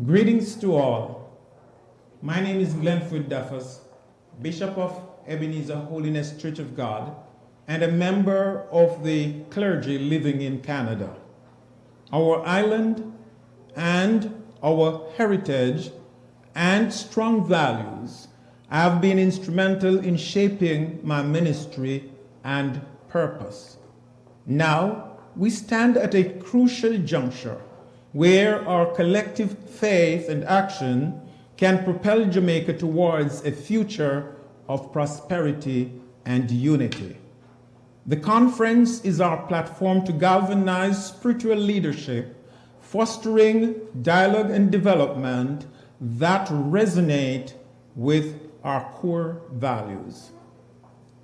Greetings to all. My name is Glenford Duffus, Bishop of Ebenezer Holiness Church of God, and a member of the clergy living in Canada. Our island and our heritage and strong values have been instrumental in shaping my ministry and purpose. Now, we stand at a crucial juncture where our collective faith and action can propel Jamaica towards a future of prosperity and unity. The conference is our platform to galvanize spiritual leadership, fostering dialogue and development that resonate with our core values.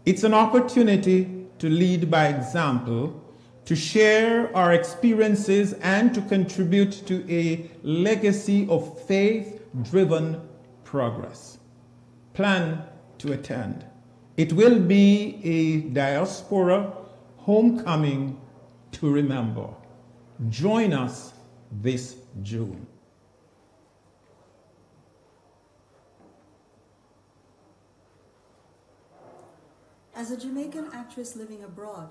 It's an opportunity to lead by example, to share our experiences, and to contribute to a legacy of faith-driven progress. Plan to attend. It will be a diaspora homecoming to remember. Join us this June. As a Jamaican actress living abroad,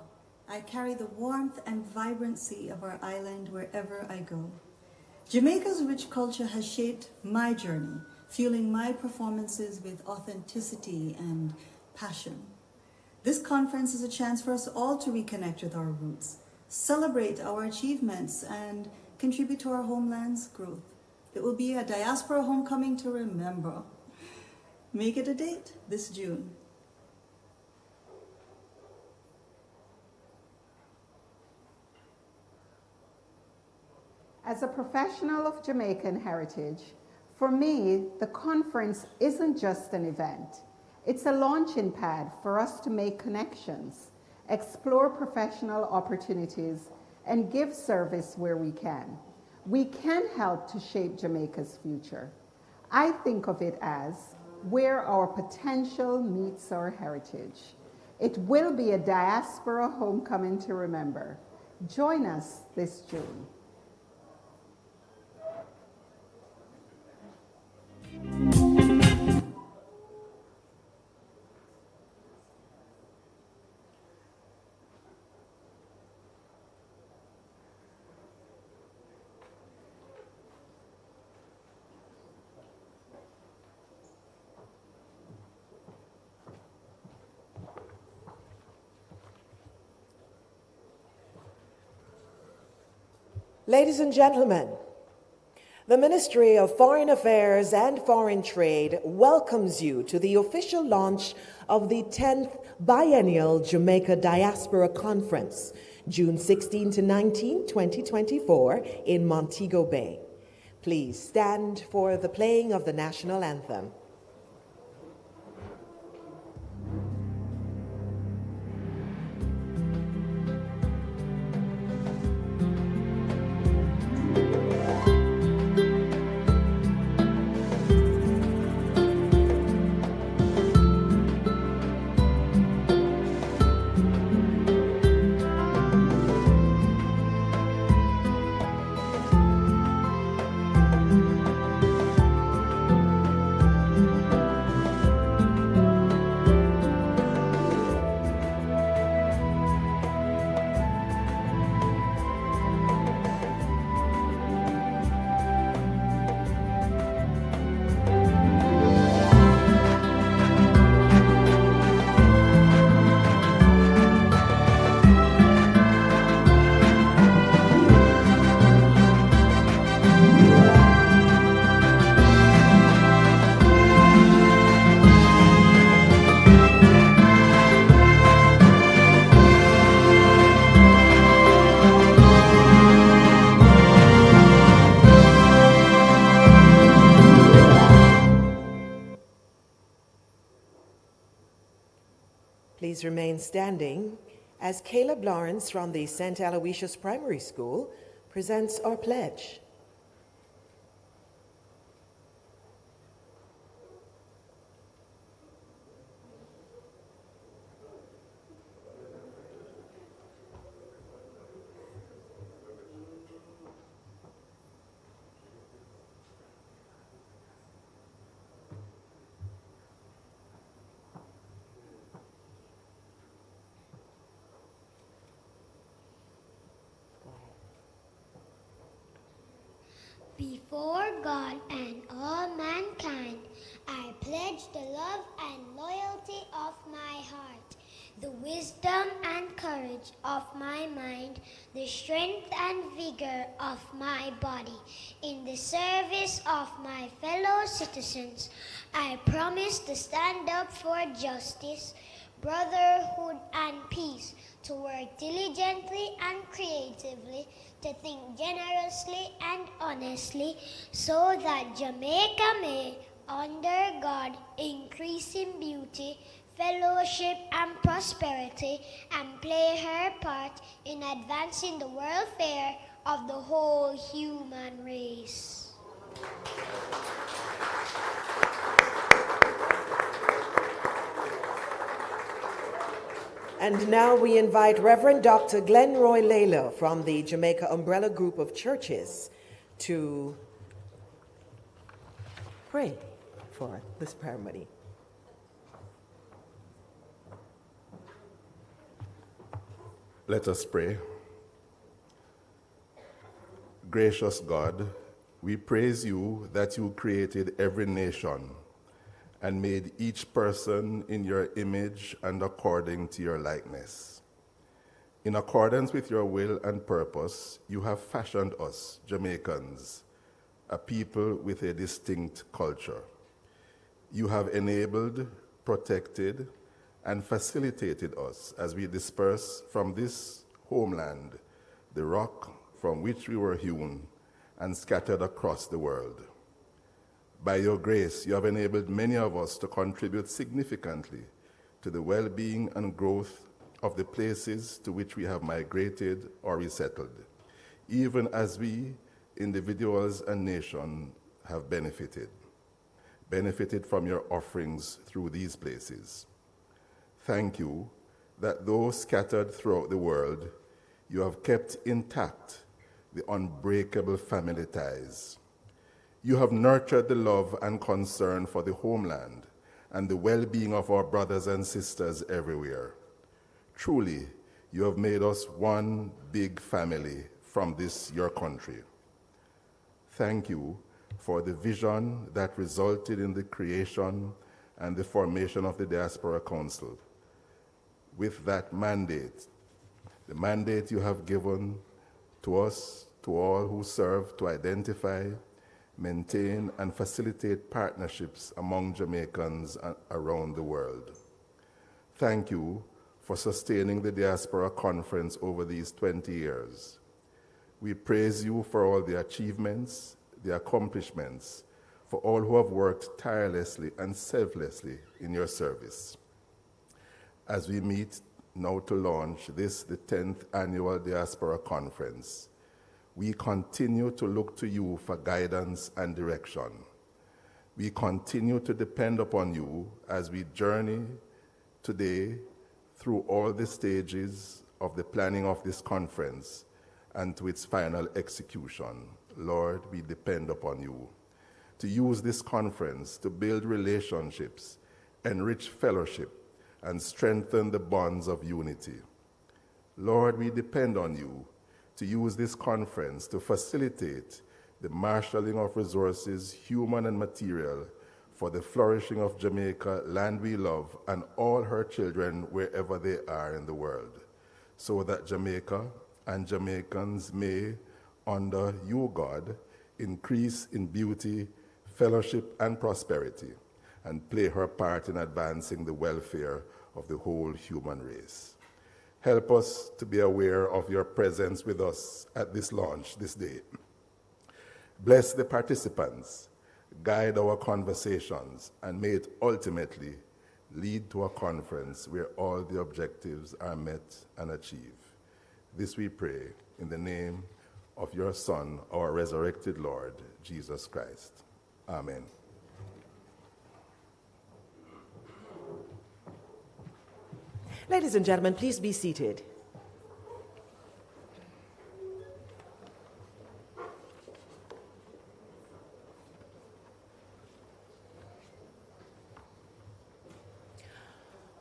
I carry the warmth and vibrancy of our island wherever I go. Jamaica's rich culture has shaped my journey, fueling my performances with authenticity and passion. This conference is a chance for us all to reconnect with our roots, celebrate our achievements, and contribute to our homeland's growth. It will be a diaspora homecoming to remember. Make it a date this June. As a professional of Jamaican heritage, for me, the conference isn't just an event. It's a launching pad for us to make connections, explore professional opportunities, and give service where we can. We can help to shape Jamaica's future. I think of it as where our potential meets our heritage. It will be a diaspora homecoming to remember. Join us this June. Ladies and gentlemen, the Ministry of Foreign Affairs and Foreign Trade welcomes you to the official launch of the 10th Biennial Jamaica Diaspora Conference, June 16 to 19, 2024, in Montego Bay. Please stand for the playing of the national anthem. Please remain standing as Caleb Lawrence from the St. Aloysius Primary School presents our pledge. Before God and all mankind, I pledge the love and loyalty of my heart, the wisdom and courage of my mind, the strength and vigor of my body. In the service of my fellow citizens, I promise to stand up for justice, brotherhood, and peace, to work diligently and creatively, to think generously and honestly, so that Jamaica may, under God, increase in beauty, fellowship, and prosperity, and play her part in advancing the welfare of the whole human race. And now we invite Reverend Dr. Glenroy Layla from the Jamaica Umbrella Group of Churches to pray for this ceremony. Let us pray. Gracious God, we praise you that you created every nation and made each person in your image and according to your likeness. In accordance with your will and purpose, you have fashioned us, Jamaicans, a people with a distinct culture. You have enabled, protected, and facilitated us as we disperse from this homeland, the rock from which we were hewn and scattered across the world. By your grace, you have enabled many of us to contribute significantly to the well-being and growth of the places to which we have migrated or resettled, even as we, individuals and nations, have benefited from your offerings through these places. Thank you that though scattered throughout the world, you have kept intact the unbreakable family ties. You have nurtured the love and concern for the homeland and the well-being of our brothers and sisters everywhere. Truly, you have made us one big family from this, your country. Thank you for the vision that resulted in the creation and the formation of the Diaspora Council. With that mandate, the mandate you have given to us, to all who serve to identify, maintain, and facilitate partnerships among Jamaicans around the world. Thank you for sustaining the Diaspora Conference over these 20 years. We praise you for all the achievements, the accomplishments, for all who have worked tirelessly and selflessly in your service. As we meet now to launch this, the 10th Annual Diaspora Conference, we continue to look to you for guidance and direction. We continue to depend upon you as we journey today through all the stages of the planning of this conference and to its final execution. Lord, we depend upon you to use this conference to build relationships, enrich fellowship, and strengthen the bonds of unity. Lord, we depend on you to use this conference to facilitate the marshalling of resources, human and material, for the flourishing of Jamaica, land we love, and all her children wherever they are in the world, so that Jamaica and Jamaicans may, under you, God, increase in beauty, fellowship, and prosperity, and play her part in advancing the welfare of the whole human race. Help us to be aware of your presence with us at this launch this day. Bless the participants, guide our conversations, and may it ultimately lead to a conference where all the objectives are met and achieved. This we pray in the name of your Son, our resurrected Lord, Jesus Christ. Amen. Ladies and gentlemen, please be seated.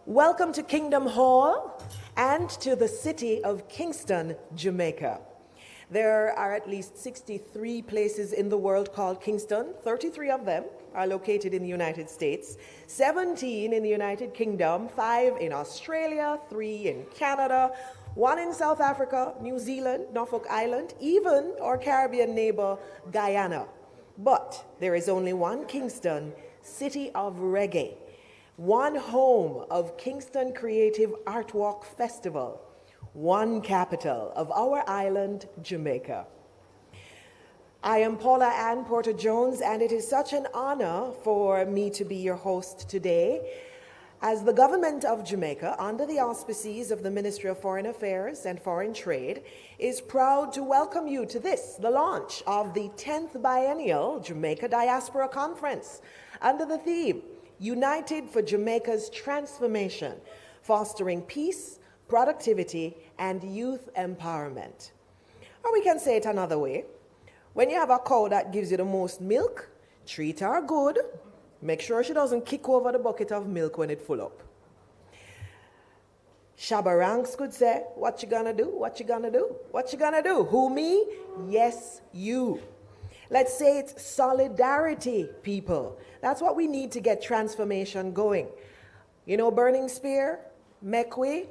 Welcome to Kingdom Hall and to the city of Kingston, Jamaica. There are at least 63 places in the world called Kingston. 33 of them are located in the United States, 17 in the United Kingdom, 5 in Australia, 3 in Canada, 1 in South Africa, New Zealand, Norfolk Island, even our Caribbean neighbor, Guyana. But there is only one Kingston, city of reggae, one home of Kingston Creative Art Walk Festival, one capital of our island, Jamaica. I am Paula Ann Porter-Jones, and it is such an honor for me to be your host today, as the government of Jamaica, under the auspices of the Ministry of Foreign Affairs and Foreign Trade, is proud to welcome you to the launch of the 10th Biennial Jamaica Diaspora Conference, under the theme, United for Jamaica's Transformation, Fostering Peace, Productivity, and Youth Empowerment. Or we can say it another way. When you have a cow that gives you the most milk, treat her good. Make sure she doesn't kick over the bucket of milk when it's full up. Shabba Ranks could say, what you gonna do? What you gonna do? What you gonna do? Who, me? Yes, you. Let's say it's solidarity, people. That's what we need to get transformation going. You know, Burning Spear, make we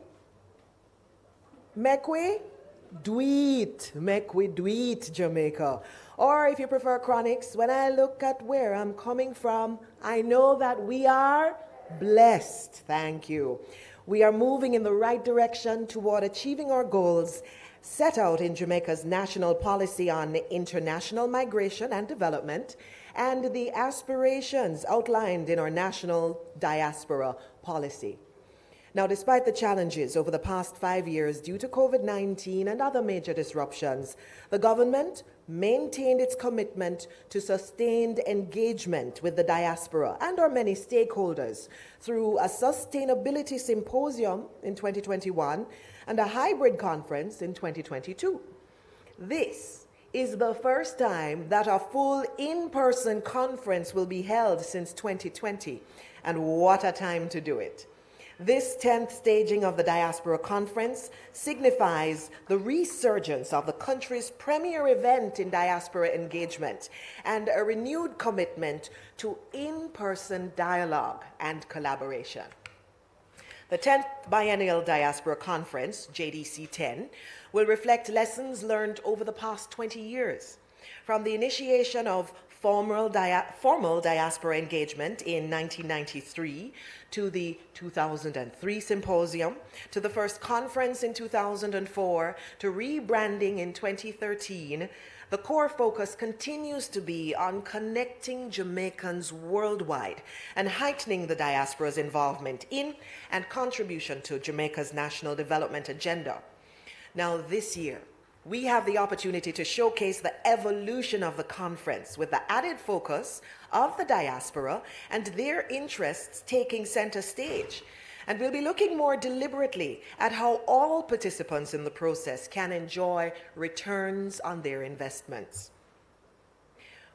do it, Jamaica. Or if you prefer Chronics, when I look at where I'm coming from, I know that we are blessed. Thank you. We are moving in the right direction toward achieving our goals set out in Jamaica's national policy on international migration and development, and the aspirations outlined in our national diaspora policy. Now, despite the challenges over the past 5 years due to COVID-19 and other major disruptions, the government maintained its commitment to sustained engagement with the diaspora and our many stakeholders through a sustainability symposium in 2021 and a hybrid conference in 2022. This is the first time that a full in-person conference will be held since 2020, and what a time to do it. This 10th staging of the Diaspora Conference signifies the resurgence of the country's premier event in diaspora engagement and a renewed commitment to in-person dialogue and collaboration. The 10th Biennial Diaspora Conference, JDC 10, will reflect lessons learned over the past 20 years, from the initiation of formal diaspora engagement in 1993 to the 2003 symposium, to the first conference in 2004, to rebranding in 2013. The core focus continues to be on connecting Jamaicans worldwide and heightening the diaspora's involvement in and contribution to Jamaica's national development agenda. Now, this year, we have the opportunity to showcase the evolution of the conference with the added focus of the diaspora and their interests taking center stage. And we'll be looking more deliberately at how all participants in the process can enjoy returns on their investments.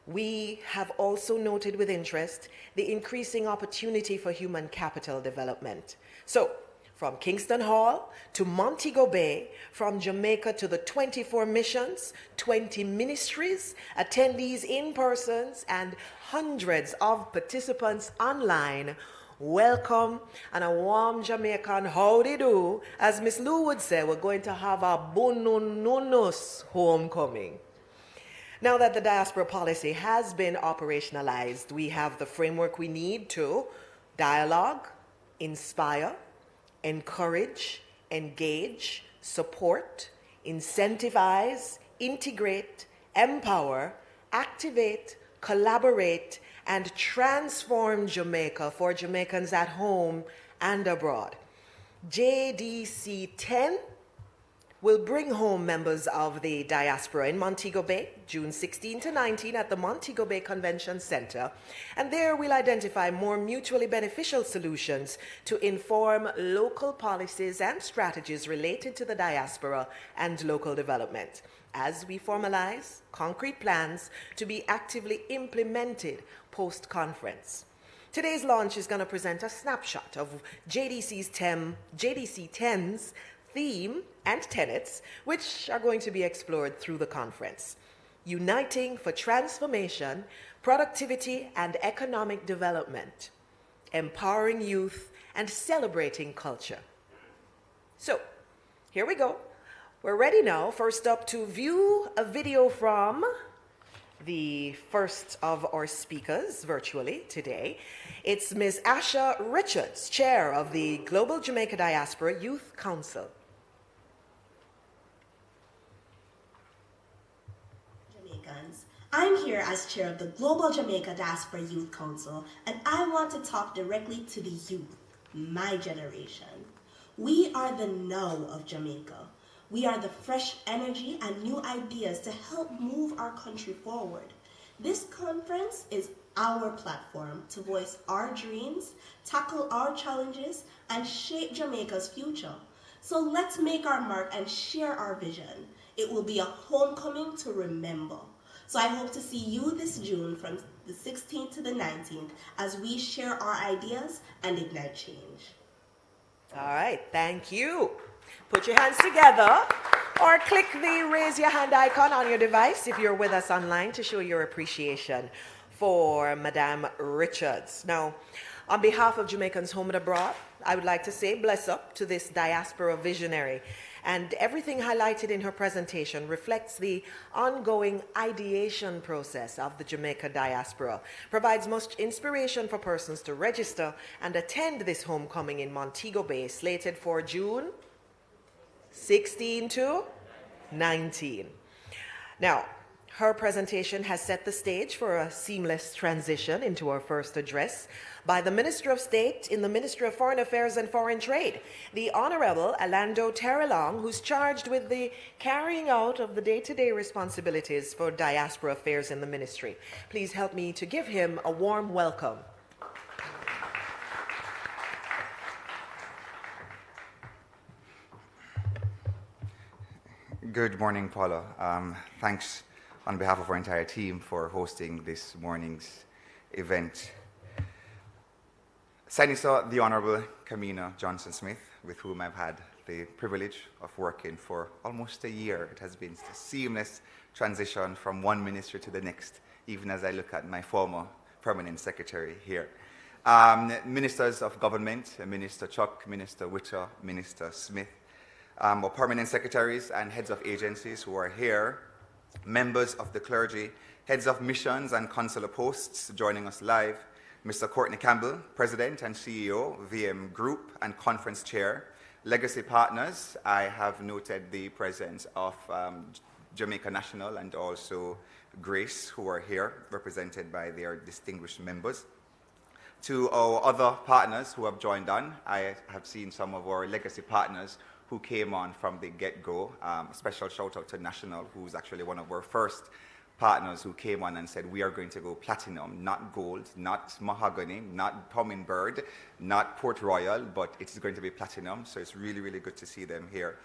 We have also noted with interest the increasing opportunity for human capital development. So, from Kingston Hall to Montego Bay, from Jamaica to the 24 missions, 20 ministries, attendees in persons, and hundreds of participants online, welcome and a warm Jamaican howdy do. As Miss Lou would say, we're going to have a bonononus homecoming. Now that the diaspora policy has been operationalized, we have the framework we need to dialogue, inspire, encourage, engage, support, incentivize, integrate, empower, activate, collaborate, and transform Jamaica for Jamaicans at home and abroad. JDC 10 will bring home members of the diaspora in Montego Bay, June 16 to 19 at the Montego Bay Convention Center. And there we'll identify more mutually beneficial solutions to inform local policies and strategies related to the diaspora and local development, as we formalize concrete plans to be actively implemented post-conference. Today's launch is going to present a snapshot of JDC 10's theme and tenets which are going to be explored through the conference: uniting for transformation, productivity, and economic development, empowering youth, and celebrating culture. So, here we go. We're ready now, first up, to view a video from the first of our speakers virtually today. It's Ms. Asha Richards, Chair of the Global Jamaica Diaspora Youth Council. Jamaicans, I'm here as Chair of the Global Jamaica Diaspora Youth Council, and I want to talk directly to the youth, my generation. We are the now of Jamaica. We are the fresh energy and new ideas to help move our country forward. This conference is our platform to voice our dreams, tackle our challenges, and shape Jamaica's future. So let's make our mark and share our vision. It will be a homecoming to remember. So I hope to see you this June from the 16th to the 19th as we share our ideas and ignite change. All right, thank you. Put your hands together or click the raise your hand icon on your device if you're with us online to show your appreciation for Madame Richards. Now, on behalf of Jamaicans home and abroad, I would like to say bless up to this diaspora visionary. And everything highlighted in her presentation reflects the ongoing ideation process of the Jamaica Diaspora, provides much inspiration for persons to register and attend this homecoming in Montego Bay, slated for June 16 to 19. Now, her presentation has set the stage for a seamless transition into our first address by the Minister of State in the Ministry of Foreign Affairs and Foreign Trade, the Honorable Alando Terrelong, who's charged with the carrying out of the day-to-day responsibilities for diaspora affairs in the ministry. Please help me to give him a warm welcome. Good morning, Paula. Thanks on behalf of our entire team for hosting this morning's event. Senator the Honorable Kamina Johnson-Smith, with whom I've had the privilege of working for almost a year. It has been a seamless transition from one ministry to the next, even as I look at my former permanent secretary here. Ministers of government, Minister Chuck, Minister Witter, Minister Smith, our permanent secretaries and heads of agencies who are here, members of the clergy, heads of missions and consular posts joining us live, Mr. Courtney Campbell, President and CEO, VM Group and Conference Chair, legacy partners. I have noted the presence of Jamaica National and also Grace, who are here, represented by their distinguished members. To our other partners who have joined on, I have seen some of our legacy partners who came on from the get-go. Special shout out to National, who's actually one of our first partners who came on and said, we are going to go platinum, not gold, not mahogany, not hummingbird, not Port Royal, but it's going to be platinum. So it's really, really good to see them here.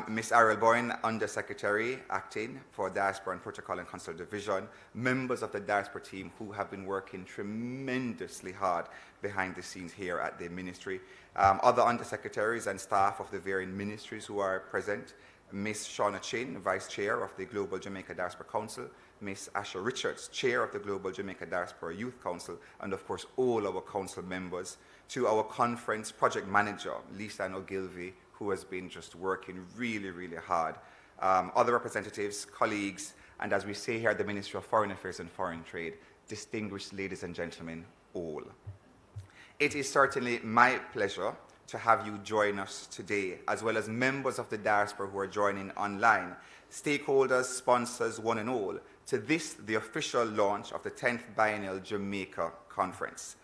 Ms. Ariel Boyne, Undersecretary, acting for Diaspora and Protocol and Consular Division, members of the Diaspora team who have been working tremendously hard behind the scenes here at the ministry. Other undersecretaries and staff of the varying ministries who are present, Ms. Shauna Chin, Vice Chair of the Global Jamaica Diaspora Council, Ms. Asha Richards, Chair of the Global Jamaica Diaspora Youth Council, and of course all our council members, to our conference project manager, Lisa Ogilvie, who has been just working really, really hard, other representatives, colleagues, and as we say here at the Ministry of Foreign Affairs and Foreign Trade, distinguished ladies and gentlemen, all. It is certainly my pleasure to have you join us today, as well as members of the diaspora who are joining online, stakeholders, sponsors, one and all, to this, the official launch of the 10th Biennial Jamaica Conference.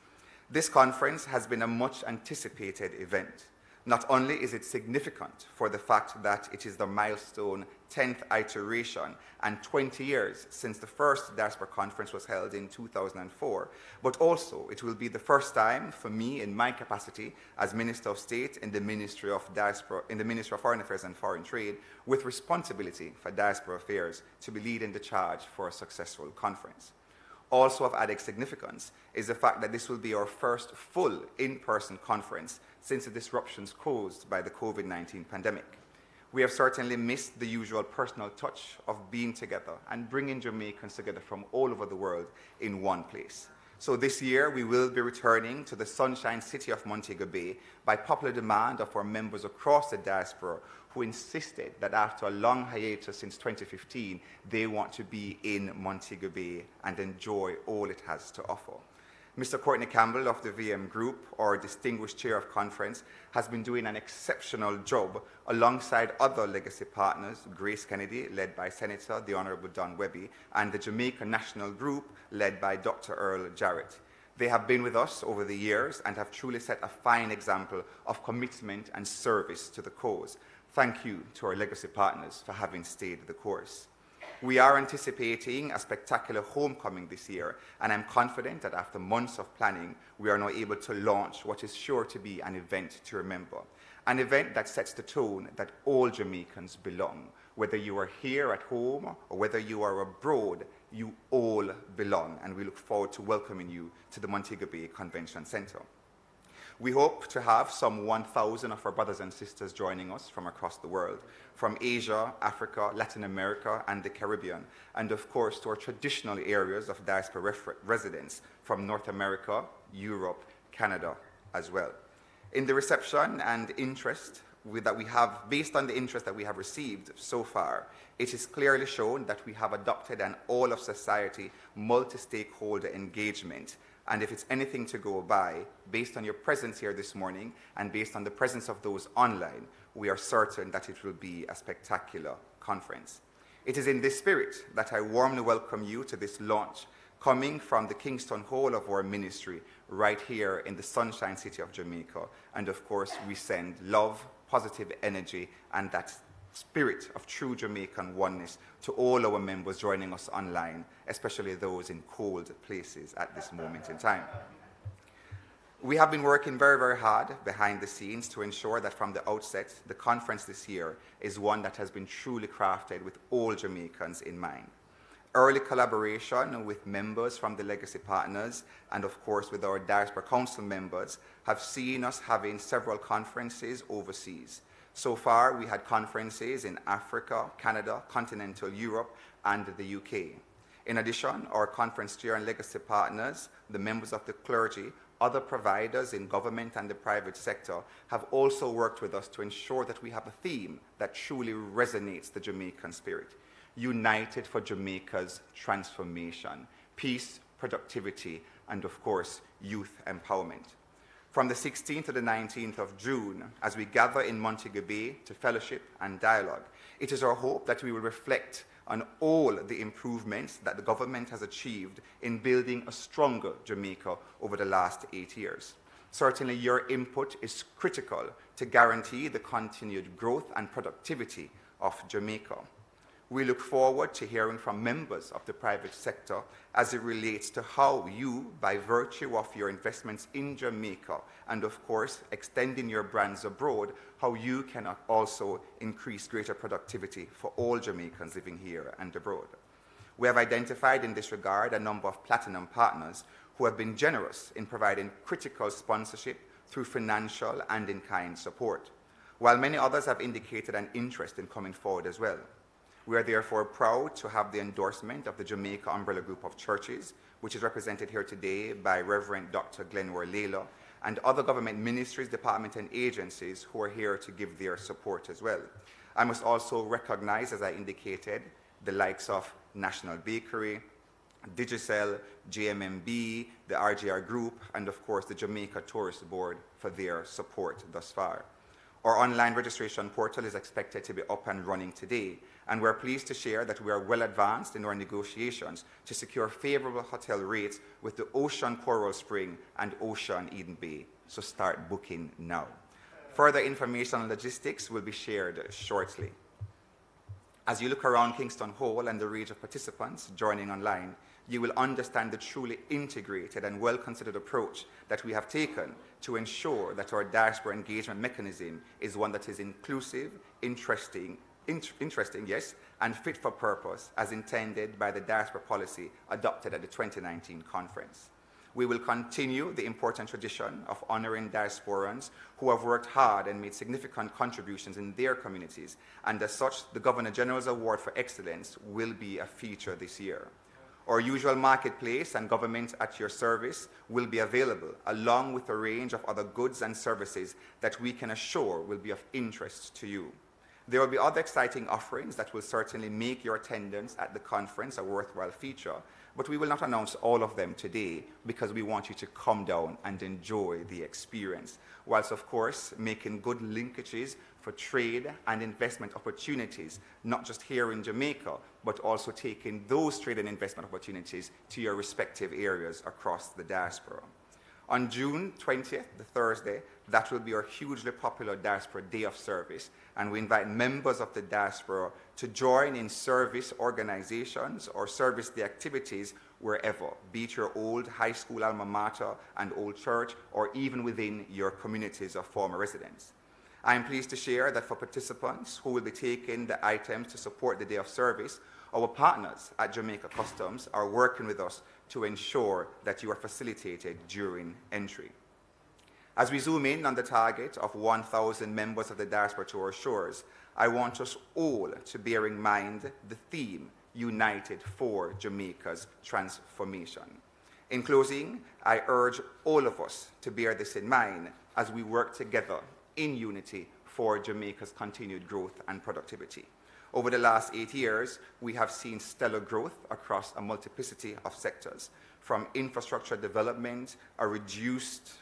This conference has been a much anticipated event. Not only is it significant for the fact that it is the milestone 10th iteration and 20 years since the first Diaspora Conference was held in 2004, but also it will be the first time for me in my capacity as Minister of State in the Ministry of Diaspora, in the Ministry of Foreign Affairs and Foreign Trade, with responsibility for diaspora affairs, to be leading the charge for a successful conference. Also of added significance is the fact that this will be our first full in-person conference since the disruptions caused by the COVID-19 pandemic. We have certainly missed the usual personal touch of being together and bringing Jamaicans together from all over the world in one place. So this year, we will be returning to the sunshine city of Montego Bay by popular demand of our members across the diaspora who insisted that after a long hiatus since 2015, they want to be in Montego Bay and enjoy all it has to offer. Mr. Courtney Campbell of the VM Group, our distinguished chair of conference, has been doing an exceptional job alongside other legacy partners, Grace Kennedy, led by Senator the Honorable Don Webby, and the Jamaica National Group, led by Dr. Earl Jarrett. They have been with us over the years and have truly set a fine example of commitment and service to the cause. Thank you to our legacy partners for having stayed the course. We are anticipating a spectacular homecoming this year, and I'm confident that after months of planning, we are now able to launch what is sure to be an event to remember. An event that sets the tone that all Jamaicans belong. Whether you are here at home or whether you are abroad, you all belong, and we look forward to welcoming you to the Montego Bay Convention Center. We hope to have some 1,000 of our brothers and sisters joining us from across the world, from Asia, Africa, Latin America, and the Caribbean, and of course to our traditional areas of diaspora residence from North America, Europe, Canada as well. In the reception and interest that we have, based on the interest that we have received so far, it is clearly shown that we have adopted an all-of-society, multi-stakeholder engagement. And if it's anything to go by, based on your presence here this morning and based on the presence of those online, we are certain that it will be a spectacular conference. It is in this spirit that I warmly welcome you to this launch, coming from the Kingston Hall of our ministry, right here in the sunshine city of Jamaica. And of course, we send love, positive energy, and that spirit of true Jamaican oneness to all our members joining us online, especially those in cold places at this moment in time. We have been working very, very hard behind the scenes to ensure that from the outset, the conference this year is one that has been truly crafted with all Jamaicans in mind. Early collaboration with members from the legacy partners and of course with our Diaspora Council members have seen us having several conferences overseas. So far, we had conferences in Africa, Canada, continental Europe, and the UK. In addition, our conference chair and legacy partners, the members of the clergy, other providers in government and the private sector have also worked with us to ensure that we have a theme that truly resonates the Jamaican spirit. United for Jamaica's transformation, peace, productivity, and of course, youth empowerment. From the 16th to the 19th of June, as we gather in Montego Bay to fellowship and dialogue, it is our hope that we will reflect on all the improvements that the government has achieved in building a stronger Jamaica over the last 8 years. Certainly, your input is critical to guarantee the continued growth and productivity of Jamaica. We look forward to hearing from members of the private sector as it relates to how you, by virtue of your investments in Jamaica and of course extending your brands abroad, how you can also increase greater productivity for all Jamaicans living here and abroad. We have identified in this regard a number of platinum partners who have been generous in providing critical sponsorship through financial and in-kind support, while many others have indicated an interest in coming forward as well. We are therefore proud to have the endorsement of the Jamaica Umbrella Group of Churches, which is represented here today by Reverend Dr. Glenwar Layla, and other government ministries, departments, and agencies who are here to give their support as well. I must also recognize, as I indicated, the likes of National Bakery, Digicel, JMMB, the RGR Group, and of course the Jamaica Tourist Board for their support thus far. Our online registration portal is expected to be up and running today, and we're pleased to share that we are well advanced in our negotiations to secure favorable hotel rates with the Ocean Coral Spring and Ocean Eden Bay. So start booking now. Further information on logistics will be shared shortly. As you look around Kingston Hall and the range of participants joining online, you will understand the truly integrated and well-considered approach that we have taken to ensure that our diaspora engagement mechanism is one that is inclusive, interesting, interesting, yes, and fit for purpose as intended by the diaspora policy adopted at the 2019 conference. We will continue the important tradition of honoring diasporans who have worked hard and made significant contributions in their communities, and as such, the Governor General's Award for Excellence will be a feature this year. Our usual marketplace and government at your service will be available, along with a range of other goods and services that we can assure will be of interest to you. There will be other exciting offerings that will certainly make your attendance at the conference a worthwhile feature, but we will not announce all of them today because we want you to come down and enjoy the experience, whilst of course making good linkages for trade and investment opportunities, not just here in Jamaica, but also taking those trade and investment opportunities to your respective areas across the diaspora. On June 20th, the Thursday, that will be our hugely popular Diaspora Day of Service, and we invite members of the diaspora to join in service organizations or service day activities wherever, be it your old high school alma mater and old church, or even within your communities of former residents. I am pleased to share that for participants who will be taking the items to support the day of service, our partners at Jamaica Customs are working with us to ensure that you are facilitated during entry. As we zoom in on the target of 1,000 members of the diaspora to our shores, I want us all to bear in mind the theme, United for Jamaica's Transformation. In closing, I urge all of us to bear this in mind as we work together in unity for Jamaica's continued growth and productivity. Over the last 8 years, we have seen stellar growth across a multiplicity of sectors, from infrastructure development, a reduced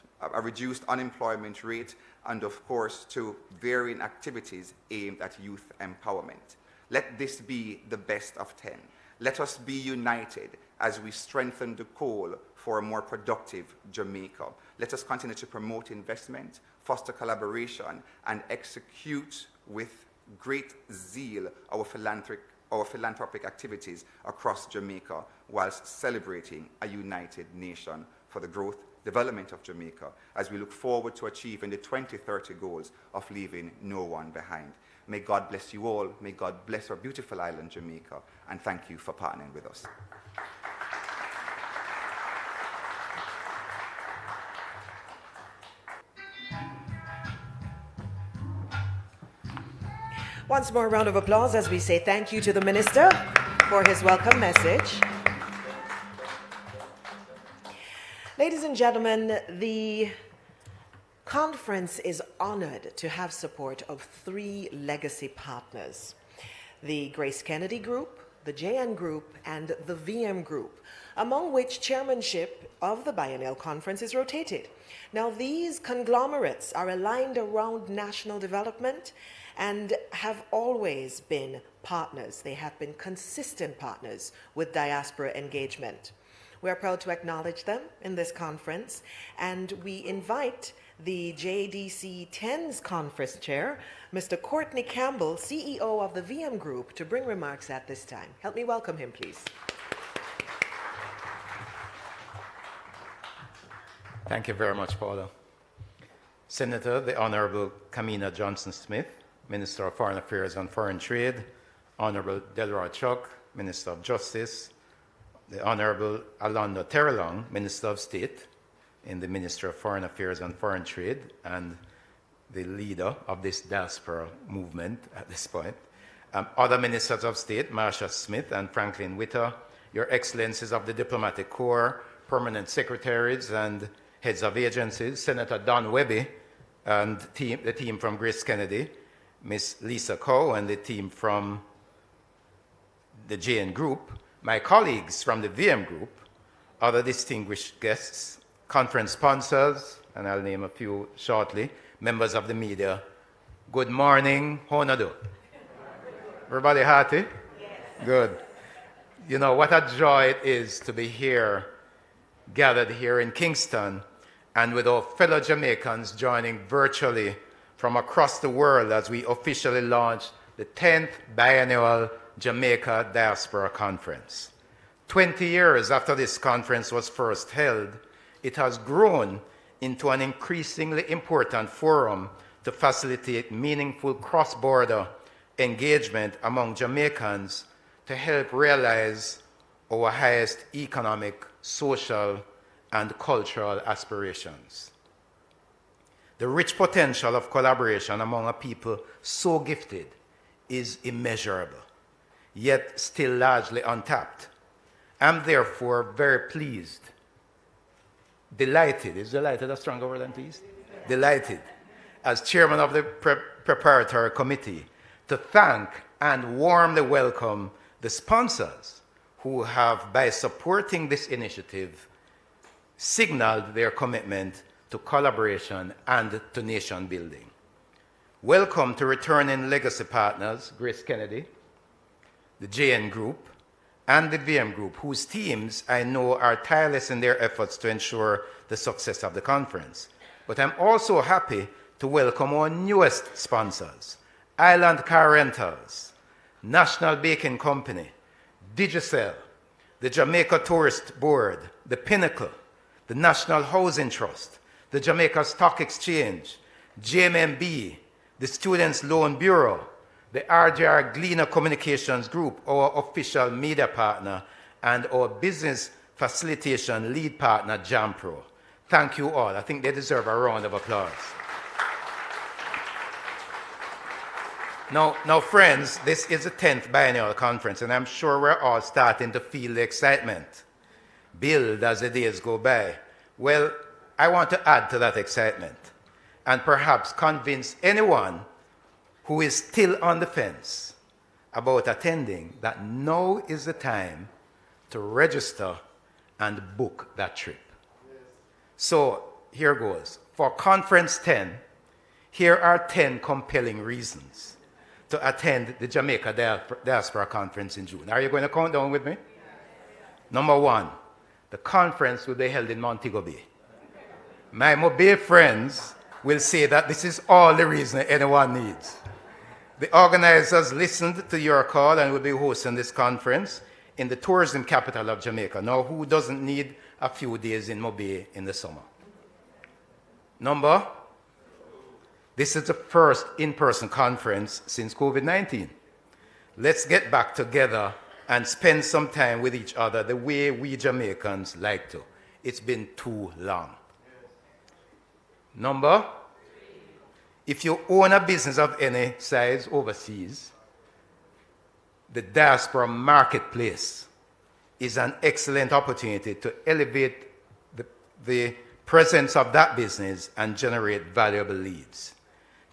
unemployment rate, and of course to varying activities aimed at youth empowerment. Let this be the best of 10. Let us be united as we strengthen the call for a more productive Jamaica. Let us continue to promote investment, foster collaboration, and execute with great zeal our philanthropic activities across Jamaica, whilst celebrating a united nation for the growth, development of Jamaica, as we look forward to achieving the 2030 goals of leaving no one behind. May God bless you all. May God bless our beautiful island, Jamaica, and thank you for partnering with us. Once more, a round of applause as we say thank you to the Minister for his welcome message. Ladies and gentlemen, the conference is honored to have support of 3 legacy partners: the Grace Kennedy Group, the JN Group, and the VM Group, among which chairmanship of the biennial conference is rotated. Now, these conglomerates are aligned around national development and have always been partners. They have been consistent partners with diaspora engagement. We are proud to acknowledge them in this conference, and we invite the JDC 10's conference chair, Mr. Courtney Campbell, CEO of the VM Group, to bring remarks at this time. Help me welcome him, please. Thank you very much, Paula. Senator, the Honorable Kamina Johnson-Smith, Minister of Foreign Affairs and Foreign Trade, Honorable Delroy Chuck, Minister of Justice, the Honorable Alondo Terrelong, Minister of State in the Ministry of Foreign Affairs and Foreign Trade, and the leader of this diaspora movement at this point. Other Ministers of State, Marsha Smith and Franklin Witter, Your Excellencies of the Diplomatic Corps, Permanent Secretaries and Heads of Agencies, Senator Don Webby and the team from Grace Kennedy, Miss Lisa Coe and the team from the JN Group, my colleagues from the VM Group, other distinguished guests, conference sponsors, and I'll name a few shortly, members of the media. Good morning, Honado. Everybody hearty? Yes. Good. You know, what a joy it is to be here, gathered here in Kingston, and with our fellow Jamaicans joining virtually from across the world as we officially launch the 10th Biennial Jamaica Diaspora Conference. 20 years after this conference was first held, it has grown into an increasingly important forum to facilitate meaningful cross-border engagement among Jamaicans to help realize our highest economic, social, and cultural aspirations. The rich potential of collaboration among a people so gifted is immeasurable, yet still largely untapped. I'm therefore very pleased, delighted, is delighted a stronger word than pleased? Delighted, as chairman of the preparatory committee, to thank and warmly welcome the sponsors who have, by supporting this initiative, signaled their commitment to collaboration and to nation building. Welcome to returning legacy partners, Grace Kennedy, the JN Group, and the VM Group, whose teams I know are tireless in their efforts to ensure the success of the conference. But I'm also happy to welcome our newest sponsors, Island Car Rentals, National Baking Company, Digicel, the Jamaica Tourist Board, the Pinnacle, the National Housing Trust, the Jamaica Stock Exchange, JMMB, the Students' Loan Bureau, the RJR Gleaner Communications Group, our official media partner, and our business facilitation lead partner, JAMPRO. Thank you all. I think they deserve a round of applause. Now, friends, this is the 10th biennial conference, and I'm sure we're all starting to feel the excitement build as the days go by. Well, I want to add to that excitement and perhaps convince anyone who is still on the fence about attending that now is the time to register and book that trip. So here goes. For Conference 10, here are 10 compelling reasons to attend the Jamaica Diaspora Conference in June. Are you going to count down with me? Number 1, the conference will be held in Montego Bay. My Mobay friends will say that this is all the reason anyone needs. The organizers listened to your call and will be hosting this conference in the tourism capital of Jamaica. Now, who doesn't need a few days in Mobay in the summer? Number, this is the first in-person conference since COVID-19. Let's get back together and spend some time with each other the way we Jamaicans like to. It's been too long. Number, if you own a business of any size overseas, the diaspora marketplace is an excellent opportunity to elevate the presence of that business and generate valuable leads.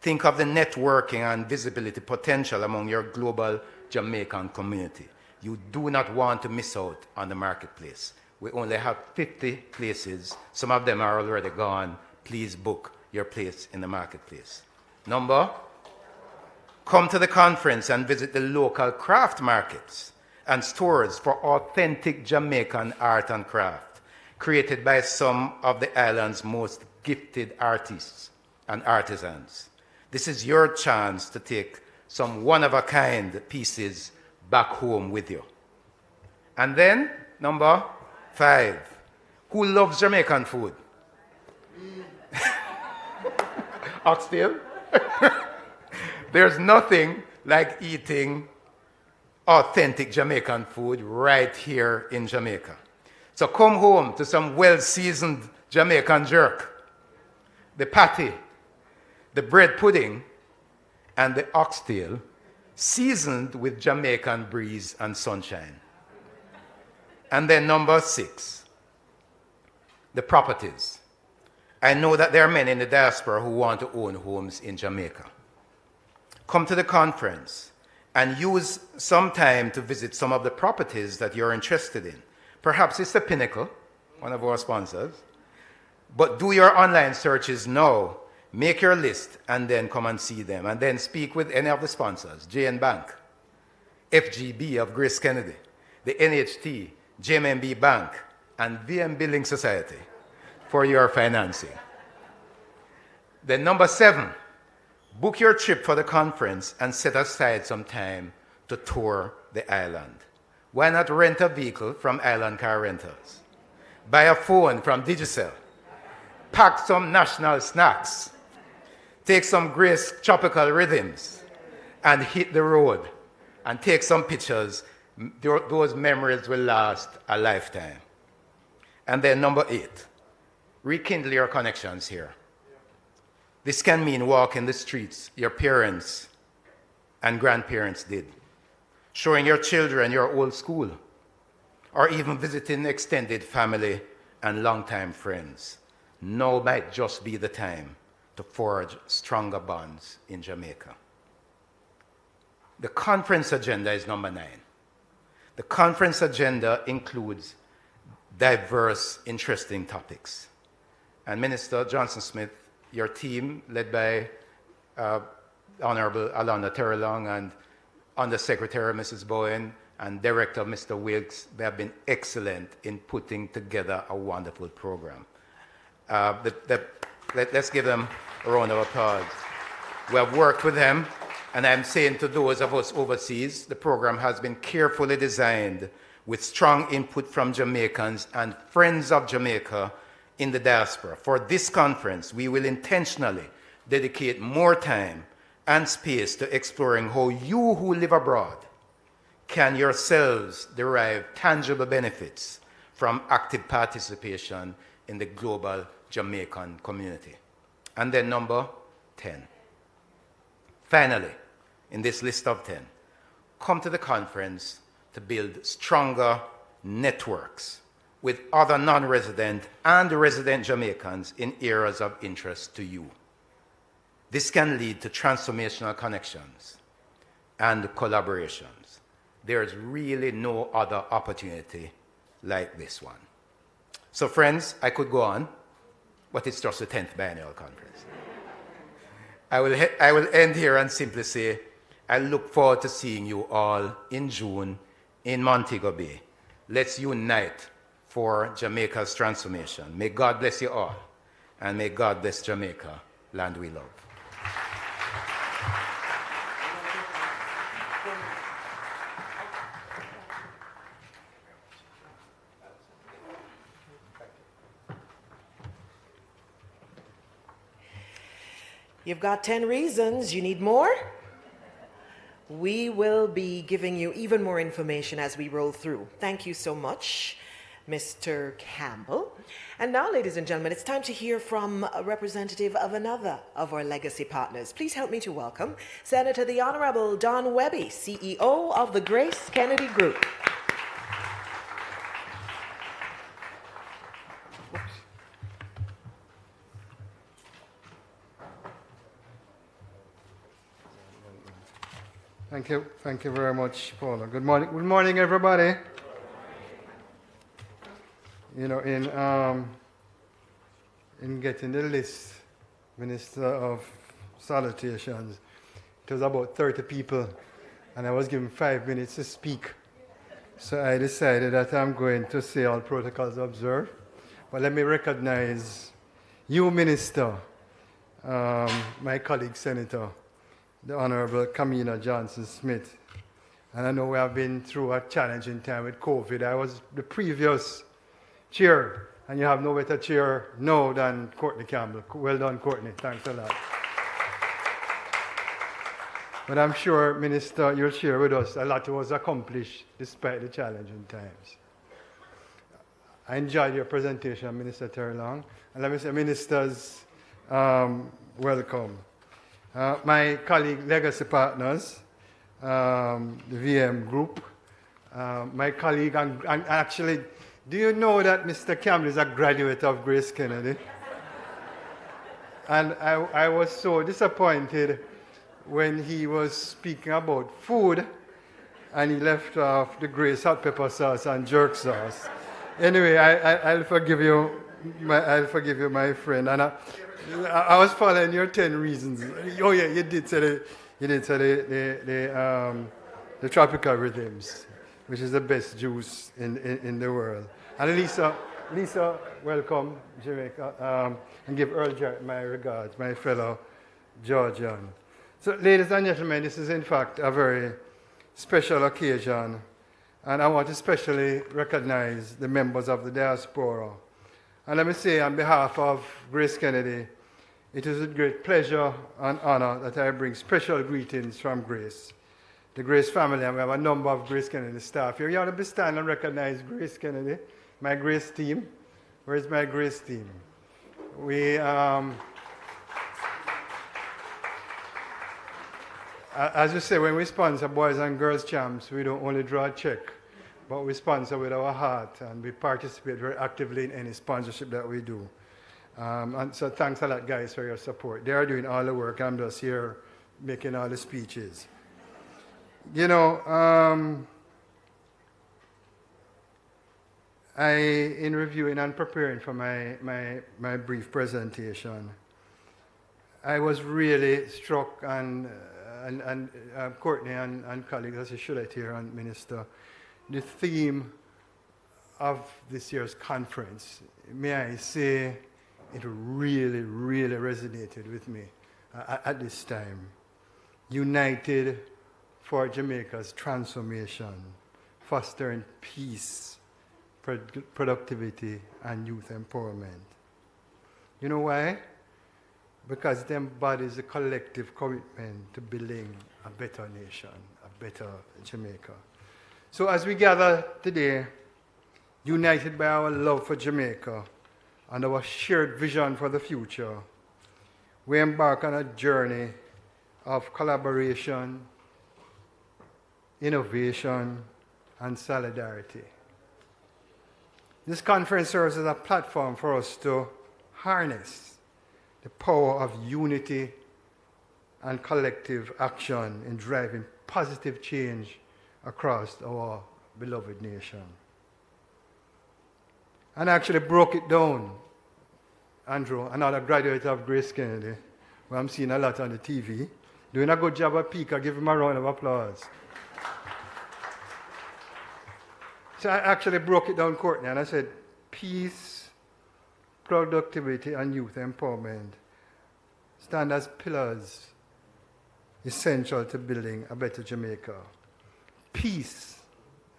Think of the networking and visibility potential among your global Jamaican community. You do not want to miss out on the marketplace. We only have 50 places. Some of them are already gone. Please book your place in the marketplace. Number, come to the conference and visit the local craft markets and stores for authentic Jamaican art and craft, created by some of the island's most gifted artists and artisans. This is your chance to take some one-of-a-kind pieces back home with you. And then, number 5, who loves Jamaican food? Oxtail? There's nothing like eating authentic Jamaican food right here in Jamaica. So come home to some well-seasoned Jamaican jerk, the patty, the bread pudding, and the oxtail, seasoned with Jamaican breeze and sunshine. And then number 6, the properties. I know that there are many in the diaspora who want to own homes in Jamaica. Come to the conference and use some time to visit some of the properties that you're interested in. Perhaps it's the Pinnacle, one of our sponsors. But do your online searches now. Make your list and then come and see them. And then speak with any of the sponsors, JN Bank, FGB of Grace Kennedy, the NHT, JMMB Bank, and VM Building Society for your financing. Then number 7, book your trip for the conference and set aside some time to tour the island. Why not rent a vehicle from Island Car Rentals? Buy a phone from Digicel. Pack some national snacks. Take some Grace tropical rhythms and hit the road and take some pictures, those memories will last a lifetime. And then number 8, rekindle your connections here. This can mean walking the streets your parents and grandparents did, showing your children your old school, or even visiting extended family and longtime friends. Now might just be the time to forge stronger bonds in Jamaica. The conference agenda is number 9. The conference agenda includes diverse, interesting topics. And Minister Johnson-Smith, your team, led by Honorable Alana Terrelong and Undersecretary Mrs. Bowen and Director Mr. Wilkes, they have been excellent in putting together a wonderful program. Let's give them a round of applause. We have worked with them, and I'm saying to those of us overseas, the program has been carefully designed with strong input from Jamaicans and friends of Jamaica in the diaspora. For this conference, we will intentionally dedicate more time and space to exploring how you who live abroad can yourselves derive tangible benefits from active participation in the global Jamaican community. And then number 10. Finally, in this list of 10, come to the conference to build stronger networks with other non-resident and resident Jamaicans in areas of interest to you. This can lead to transformational connections and collaborations. There's really no other opportunity like this one. So friends, I could go on, but it's just the 10th biennial conference. I will end here and simply say, I look forward to seeing you all in June in Montego Bay. Let's unite for Jamaica's transformation. May God bless you all, and may God bless Jamaica, land we love. You've got 10 reasons. You need more? We will be giving you even more information as we roll through. Thank you so much, Mr. Campbell. And now, ladies and gentlemen, it's time to hear from a representative of another of our legacy partners. Please help me to welcome Senator the Honorable Don Webby, CEO of the Grace Kennedy Group. Thank you very much, Paula. Good morning, everybody. You know, in getting the list, Minister of Salutations, it was about 30 people, and I was given 5 minutes to speak. So I decided that I'm going to say all protocols observed. But let me recognize you, Minister, my colleague, Senator, the Honorable Kamina Johnson-Smith. And I know we have been through a challenging time with COVID. I was the previous chair, and you have no better chair now than Courtney Campbell. Well done, Courtney. Thanks a lot. But I'm sure, Minister, you'll share with us a lot was accomplished despite the challenging times. I enjoyed your presentation, Minister Terrelong. And let me say, ministers, welcome. My colleague, legacy partners, the VM group, my colleague, and actually, do you know that Mr. Campbell is a graduate of Grace Kennedy? And I was so disappointed when he was speaking about food and he left off the Grace hot pepper sauce and jerk sauce. Anyway, I'll forgive you, my friend. And I was following your 10 reasons. Oh yeah, you did say the tropical rhythms, which is the best juice in the world. And Lisa, welcome, Jamaica, and give Earl Jarrett my regards, my fellow Georgian. So, ladies and gentlemen, this is in fact a very special occasion, and I want to especially recognize the members of the diaspora. And let me say, on behalf of Grace Kennedy, It is with great pleasure and honor that I bring special greetings from Grace, the Grace family, and we have a number of Grace Kennedy staff here. You ought to be standing and recognize Grace Kennedy, my Grace team. Where's my Grace team? We, as you say, when we sponsor Boys and Girls Champs, we don't only draw a check, but we sponsor with our heart, and we participate very actively in any sponsorship that we do. And so thanks a lot, guys, for your support. They are doing all the work. I'm just here making all the speeches. You know, in reviewing and preparing for my brief presentation, I was really struck, and Courtney and colleagues, as you should have here, and Minister, the theme of this year's conference, may I say, it really, really resonated with me at this time. United for Jamaica's transformation, fostering peace, productivity, and youth empowerment. You know why? Because it embodies a collective commitment to building a better nation, a better Jamaica. So as we gather today, united by our love for Jamaica and our shared vision for the future, we embark on a journey of collaboration, innovation, and solidarity. This conference serves as a platform for us to harness the power of unity and collective action in driving positive change across our beloved nation. And actually broke it down. Andrew, another graduate of Grace Kennedy, who I'm seeing a lot on the TV, doing a good job at Pika. Give him a round of applause. So I actually broke it down, Courtney, and I said, peace, productivity, and youth empowerment stand as pillars essential to building a better Jamaica. Peace,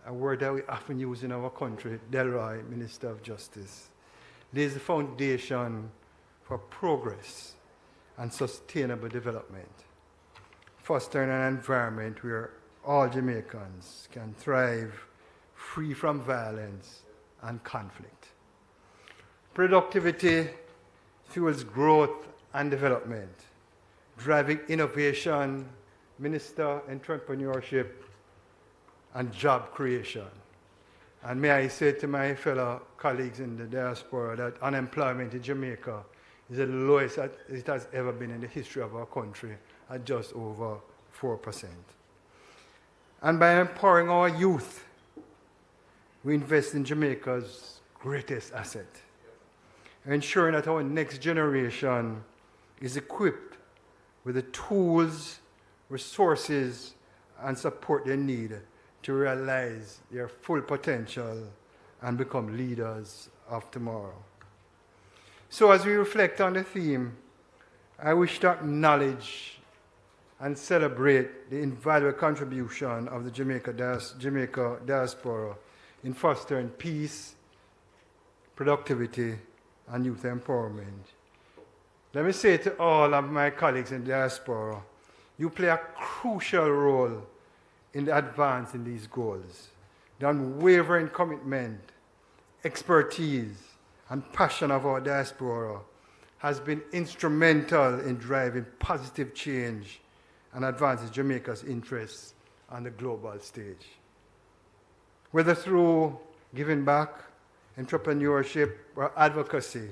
a word that we often use in our country, Delroy, Minister of Justice, lays the foundation for progress and sustainable development, fostering an environment where all Jamaicans can thrive free from violence and conflict. Productivity fuels growth and development, driving innovation, minister entrepreneurship, and job creation. And may I say to my fellow colleagues in the diaspora that unemployment in Jamaica is the lowest that it has ever been in the history of our country, at just over 4%. And by empowering our youth, we invest in Jamaica's greatest asset, ensuring that our next generation is equipped with the tools, resources, and support they need to realize their full potential and become leaders of tomorrow. So as we reflect on the theme, I wish to acknowledge and celebrate the invaluable contribution of the Jamaica Diaspora in fostering peace, productivity, and youth empowerment. Let me say to all of my colleagues in the diaspora, you play a crucial role in the advance in these goals. The unwavering commitment, expertise, and passion of our diaspora has been instrumental in driving positive change and advancing Jamaica's interests on the global stage. Whether through giving back, entrepreneurship, or advocacy,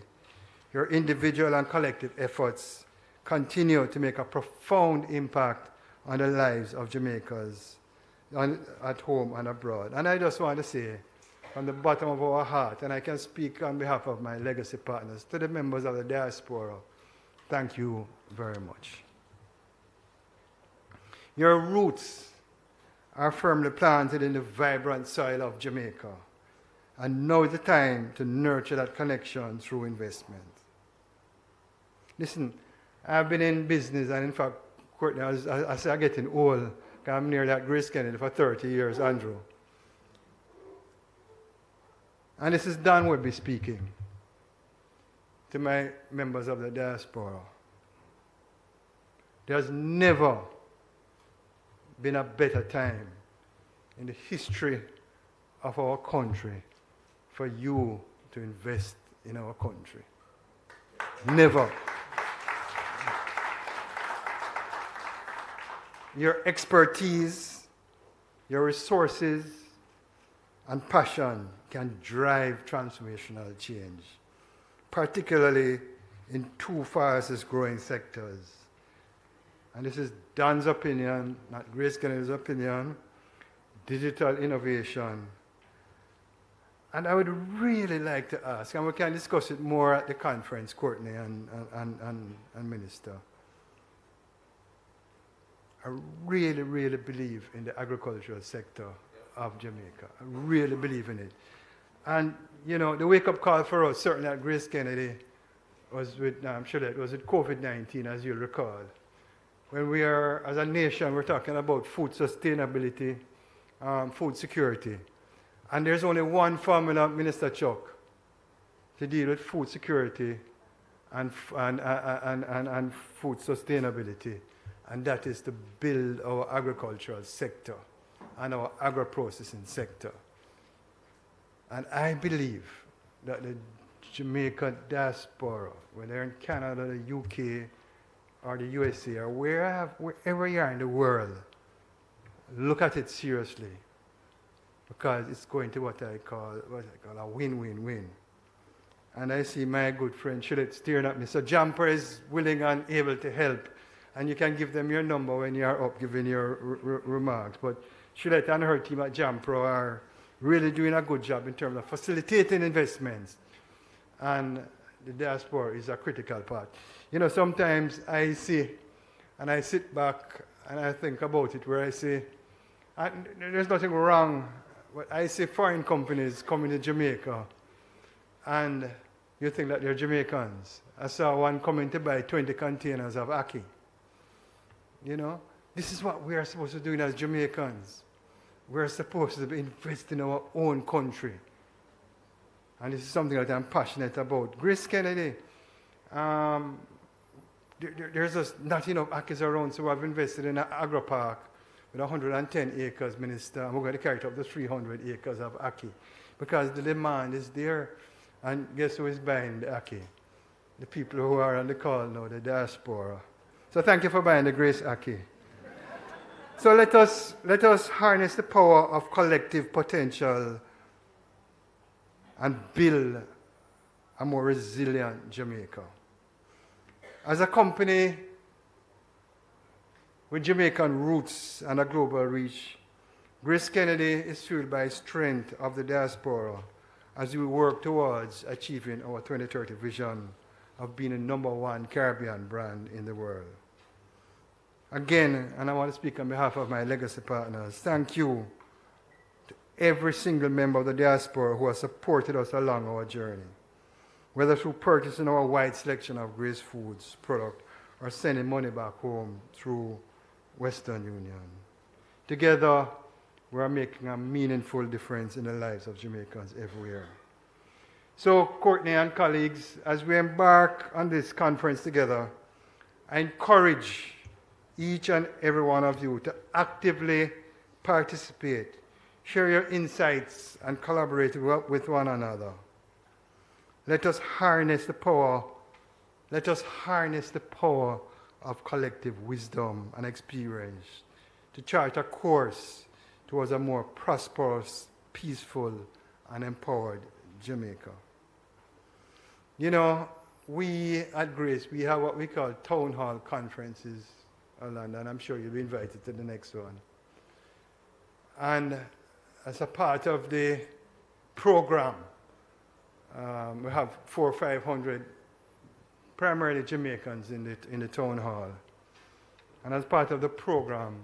your individual and collective efforts continue to make a profound impact on the lives of Jamaicans at home and abroad. And I just want to say, from the bottom of our heart, and I can speak on behalf of my legacy partners, to the members of the diaspora, thank you very much. Your roots are firmly planted in the vibrant soil of Jamaica, and now is the time to nurture that connection through investment. Listen, I've been in business, and in fact, Courtney, as I'm getting old, I'm near that Grace Kennedy for 30 years, Andrew. And this is Don Webby speaking to my members of the diaspora. There's never been a better time in the history of our country for you to invest in our country. Never. Your expertise, your resources, and passion can drive transformational change, particularly in two fastest growing sectors. And this is Don's opinion, not Grace Kennedy's opinion, digital innovation. And I would really like to ask, and we can discuss it more at the conference, Courtney and Minister. I really, really believe in the agricultural sector of Jamaica. I really believe in it. And, you know, the wake-up call for us, certainly at Grace Kennedy, was with, I'm sure that was with COVID-19, as you'll recall. When we are, as a nation, we're talking about food sustainability, food security. And there's only one formula, Minister Chuck, to deal with food security and food sustainability. And that is to build our agricultural sector and our agro-processing sector. And I believe that the Jamaica Diaspora, whether in Canada, the UK, or the USA, or wherever you are in the world, look at it seriously, because it's going to what I call a win-win-win. And I see my good friend Shillett staring at me. So Jumper is willing and able to help, and you can give them your number when you are up giving your remarks. But Shillett and her team at Jumper are really doing a good job in terms of facilitating investments, and the diaspora is a critical part. You know, sometimes I see, and I sit back and I think about it, where I say, there's nothing wrong, but I see foreign companies coming to Jamaica, and you think that they're Jamaicans. I saw one coming to buy 20 containers of ackee. You know, this is what we are supposed to do as Jamaicans. We're supposed to invest in our own country. And this is something that I'm passionate about. Grace Kennedy, there's just not enough acres around, so I've invested in an agro park with 110 acres, Minister, and we're going to carry it up to 300 acres of ackee, because the demand is there. And guess who is buying the ackee? The people who are on the call now, the diaspora. So thank you for buying the Grace ackee. So let us harness the power of collective potential and build a more resilient Jamaica. As a company with Jamaican roots and a global reach, Grace Kennedy is fueled by strength of the diaspora as we work towards achieving our 2030 vision of being the #1 Caribbean brand in the world. Again, and I want to speak on behalf of my legacy partners, thank you to every single member of the diaspora who has supported us along our journey, whether through purchasing our wide selection of Grace Foods product or sending money back home through Western Union. Together, we are making a meaningful difference in the lives of Jamaicans everywhere. So, Courtney and colleagues, as we embark on this conference together, I encourage each and every one of you to actively participate, share your insights, and collaborate with one another. Let us harness the power. Let us harness the power of collective wisdom and experience to chart a course towards a more prosperous, peaceful, and empowered Jamaica. You know, we at Grace, we have what we call town hall conferences, and I'm sure you'll be invited to the next one. And as a part of the program, we have 400 or 500 primarily Jamaicans in the town hall. And as part of the program,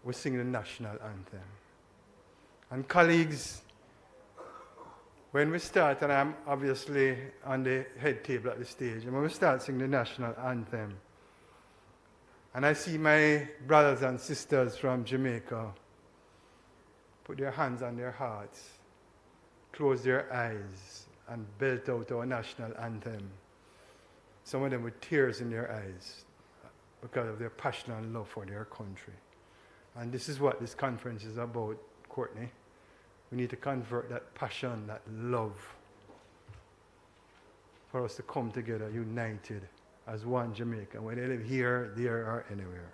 we sing the national anthem. And colleagues, when we start, and I'm obviously on the head table at the stage, and when we start singing the national anthem, and I see my brothers and sisters from Jamaica put their hands on their hearts, close their eyes, and belt out our national anthem. Some of them with tears in their eyes. because of their passion and love for their country. And this is what this conference is about, Courtney. We need to convert that passion, that love, for us to come together united as one Jamaica, whether they live here, there, or anywhere.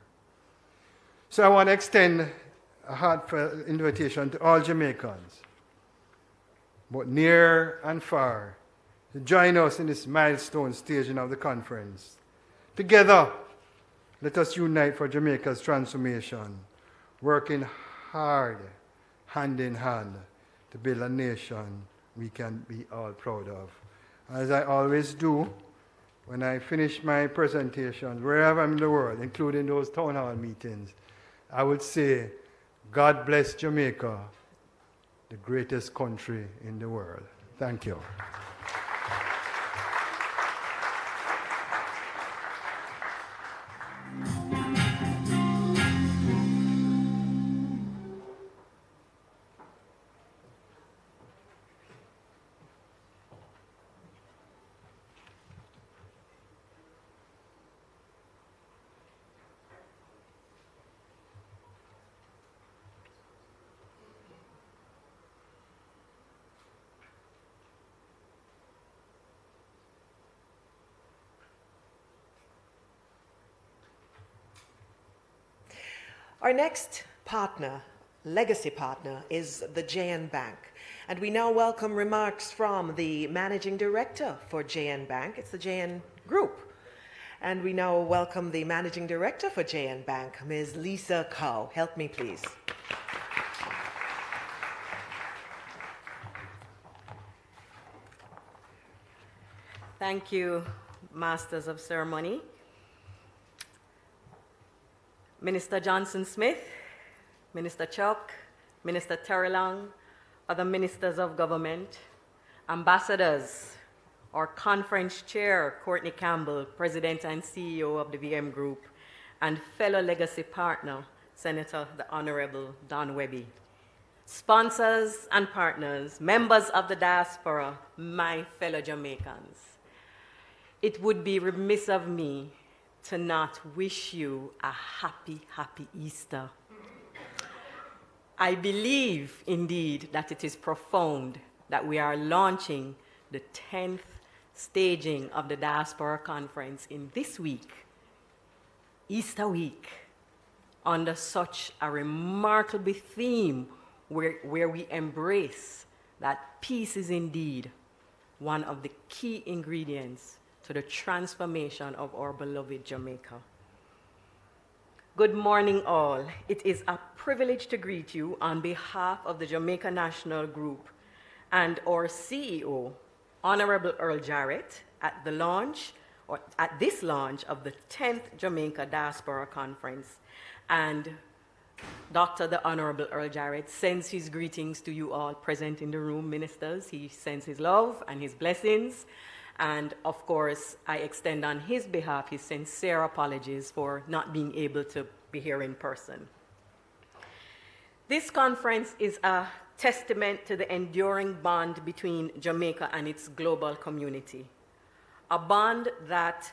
So I want to extend a heartfelt invitation to all Jamaicans, both near and far, to join us in this milestone staging of the conference. Together, let us unite for Jamaica's transformation, working hard, hand in hand, to build a nation we can be all proud of. As I always do, when I finish my presentations, wherever I'm in the world, including those town hall meetings, I would say, God bless Jamaica, the greatest country in the world. Thank you. Our next partner, legacy partner, is the JN Bank. And we now welcome remarks from the Managing Director for JN Bank. It's the JN Group. And we now welcome the Managing Director for JN Bank, Ms. Lisa Cow. Help me, please. Thank you, Masters of Ceremony. Minister Johnson Smith, Minister Chuck, Minister Terry Long, other ministers of government, ambassadors, our conference chair, Courtney Campbell, President and CEO of the VM Group, and fellow legacy partner, Senator the Honorable Don Webby. Sponsors and partners, members of the diaspora, my fellow Jamaicans. It would be remiss of me to not wish you a happy, happy Easter. I believe, indeed, that it is profound that we are launching the 10th staging of the Diaspora Conference in this week, Easter week, under such a remarkable theme where we embrace that peace is indeed one of the key ingredients to the transformation of our beloved Jamaica. Good morning, all. It is a privilege to greet you on behalf of the Jamaica National Group and our CEO, Honorable Earl Jarrett, at this launch of the 10th Jamaica Diaspora Conference. And Dr. the Honorable Earl Jarrett sends his greetings to you all present in the room, ministers. He sends his love and his blessings. And of course, I extend on his behalf his sincere apologies for not being able to be here in person. This conference is a testament to the enduring bond between Jamaica and its global community, a bond that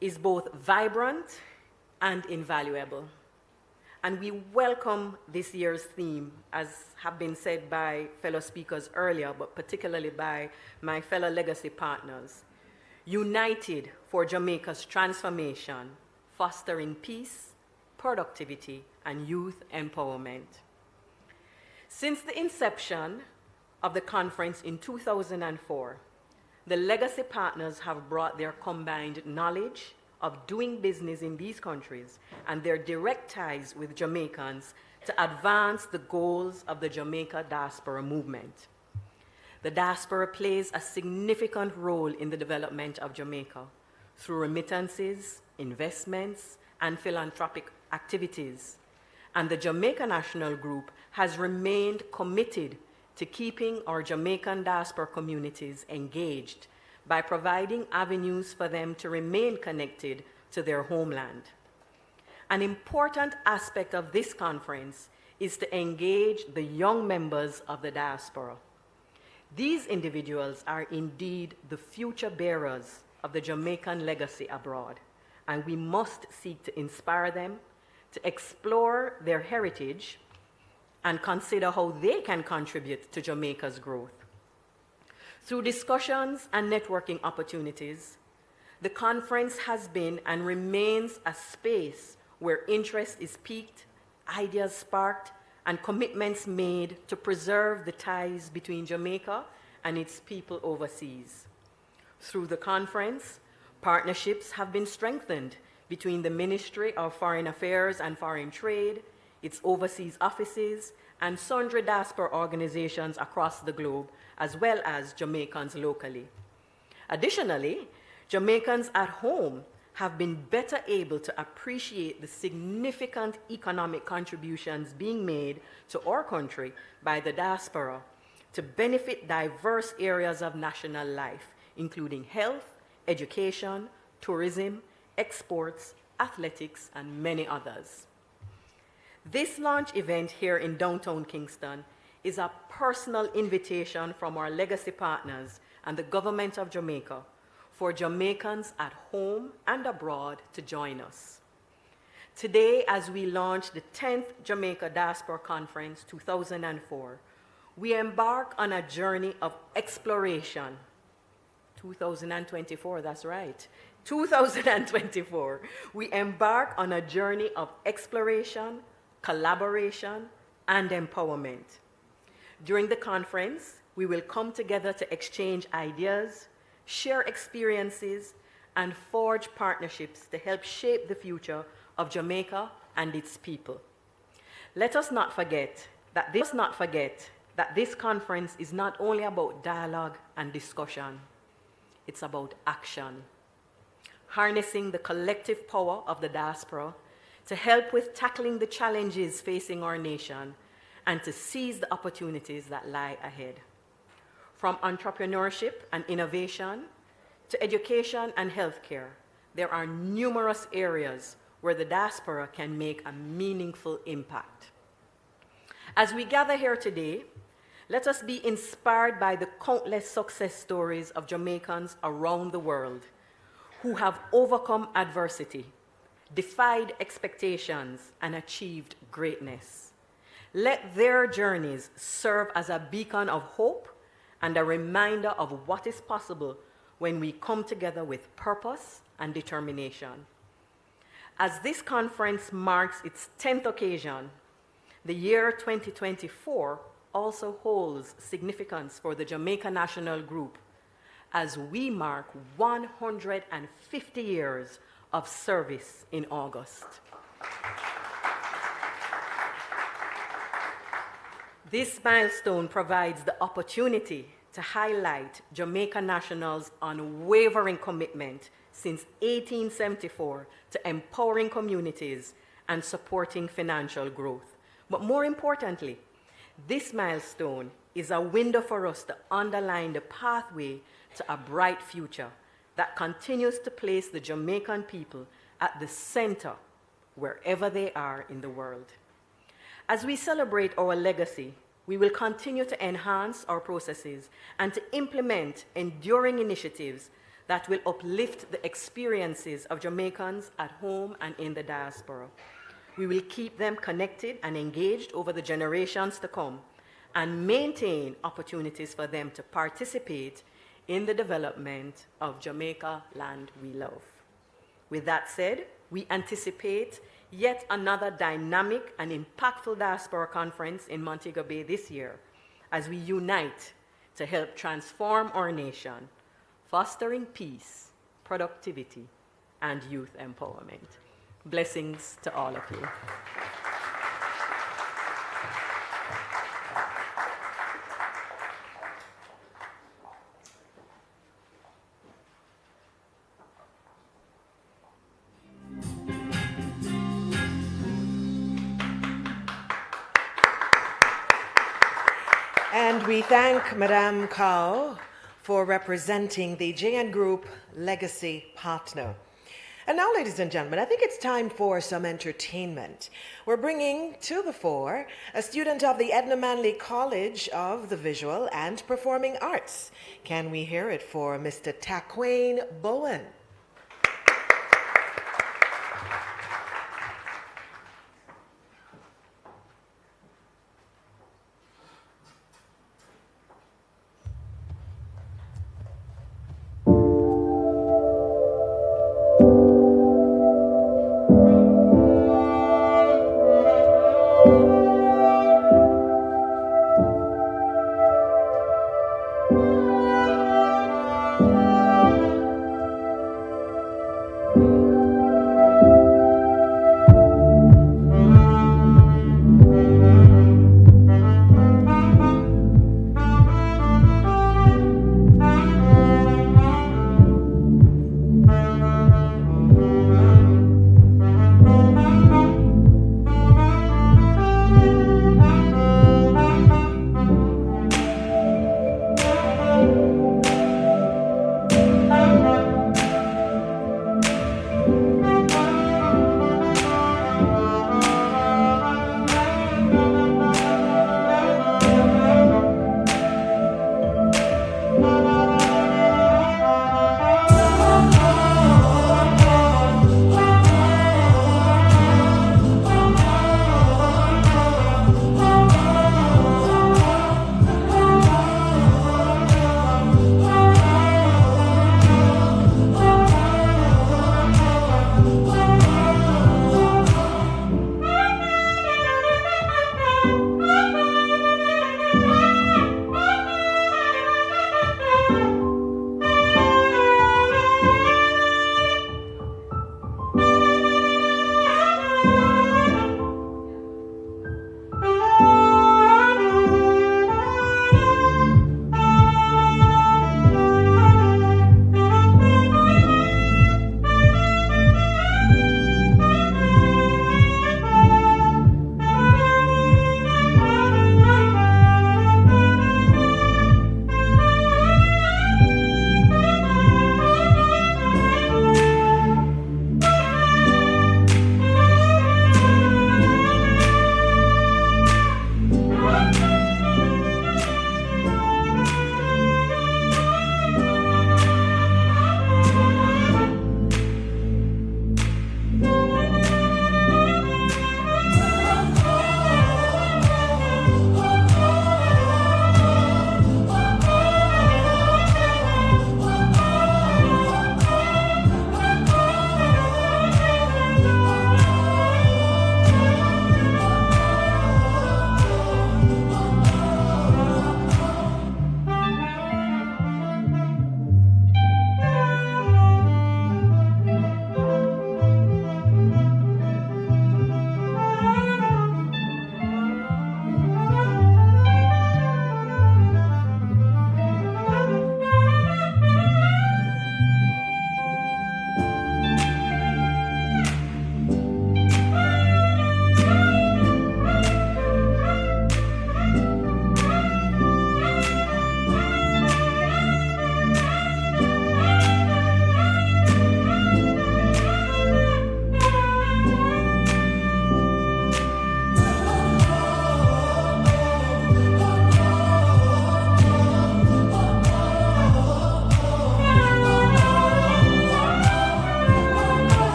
is both vibrant and invaluable. And we welcome this year's theme, as have been said by fellow speakers earlier, but particularly by my fellow legacy partners, united for Jamaica's transformation, fostering peace, productivity, and youth empowerment. Since the inception of the conference in 2004, the legacy partners have brought their combined knowledge of doing business in these countries and their direct ties with Jamaicans to advance the goals of the Jamaica Diaspora movement. The diaspora plays a significant role in the development of Jamaica through remittances, investments, and philanthropic activities. And the Jamaica National Group has remained committed to keeping our Jamaican diaspora communities engaged by providing avenues for them to remain connected to their homeland. An important aspect of this conference is to engage the young members of the diaspora. These individuals are indeed the future bearers of the Jamaican legacy abroad, and we must seek to inspire them to explore their heritage and consider how they can contribute to Jamaica's growth. Through discussions and networking opportunities, the conference has been and remains a space where interest is piqued, ideas sparked, and commitments made to preserve the ties between Jamaica and its people overseas. Through the conference, partnerships have been strengthened between the Ministry of Foreign Affairs and Foreign Trade, its overseas offices, and sundry diaspora organizations across the globe, as well as Jamaicans locally. Additionally, Jamaicans at home have been better able to appreciate the significant economic contributions being made to our country by the diaspora to benefit diverse areas of national life, including health, education, tourism, exports, athletics, and many others. This launch event here in downtown Kingston is a personal invitation from our legacy partners and the government of Jamaica for Jamaicans at home and abroad to join us. Today, as we launch the 10th Jamaica Diaspora Conference 2004, we embark on a journey of exploration. 2024, that's right. 2024, we embark on a journey of exploration, collaboration, and empowerment. During the conference, we will come together to exchange ideas, share experiences, and forge partnerships to help shape the future of Jamaica and its people. Let us not forget that this conference is not only about dialogue and discussion, it's about action. Harnessing the collective power of the diaspora to help with tackling the challenges facing our nation and to seize the opportunities that lie ahead. From entrepreneurship and innovation to education and healthcare, there are numerous areas where the diaspora can make a meaningful impact. As we gather here today, let us be inspired by the countless success stories of Jamaicans around the world who have overcome adversity, defied expectations, and achieved greatness. Let their journeys serve as a beacon of hope and a reminder of what is possible when we come together with purpose and determination. As this conference marks its 10th occasion, the year 2024 also holds significance for the Jamaica National Group as we mark 150 years of service in August. This milestone provides the opportunity to highlight Jamaica National's unwavering commitment since 1874 to empowering communities and supporting financial growth. But more importantly, this milestone is a window for us to underline the pathway to a bright future that continues to place the Jamaican people at the center wherever they are in the world. As we celebrate our legacy, we will continue to enhance our processes and to implement enduring initiatives that will uplift the experiences of Jamaicans at home and in the diaspora. We will keep them connected and engaged over the generations to come and maintain opportunities for them to participate in the development of Jamaica land we love. With that said, we anticipate yet another dynamic and impactful diaspora conference in Montego Bay this year as we unite to help transform our nation, fostering peace, productivity, and youth empowerment. Blessings to all of you. And we thank Madame Kao for representing the JN Group Legacy Partner. And now, ladies and gentlemen, I think it's time for some entertainment. We're bringing to the fore a student of the Edna Manley College of the Visual and Performing Arts. Can we hear it for Mr. Taquain Bowen?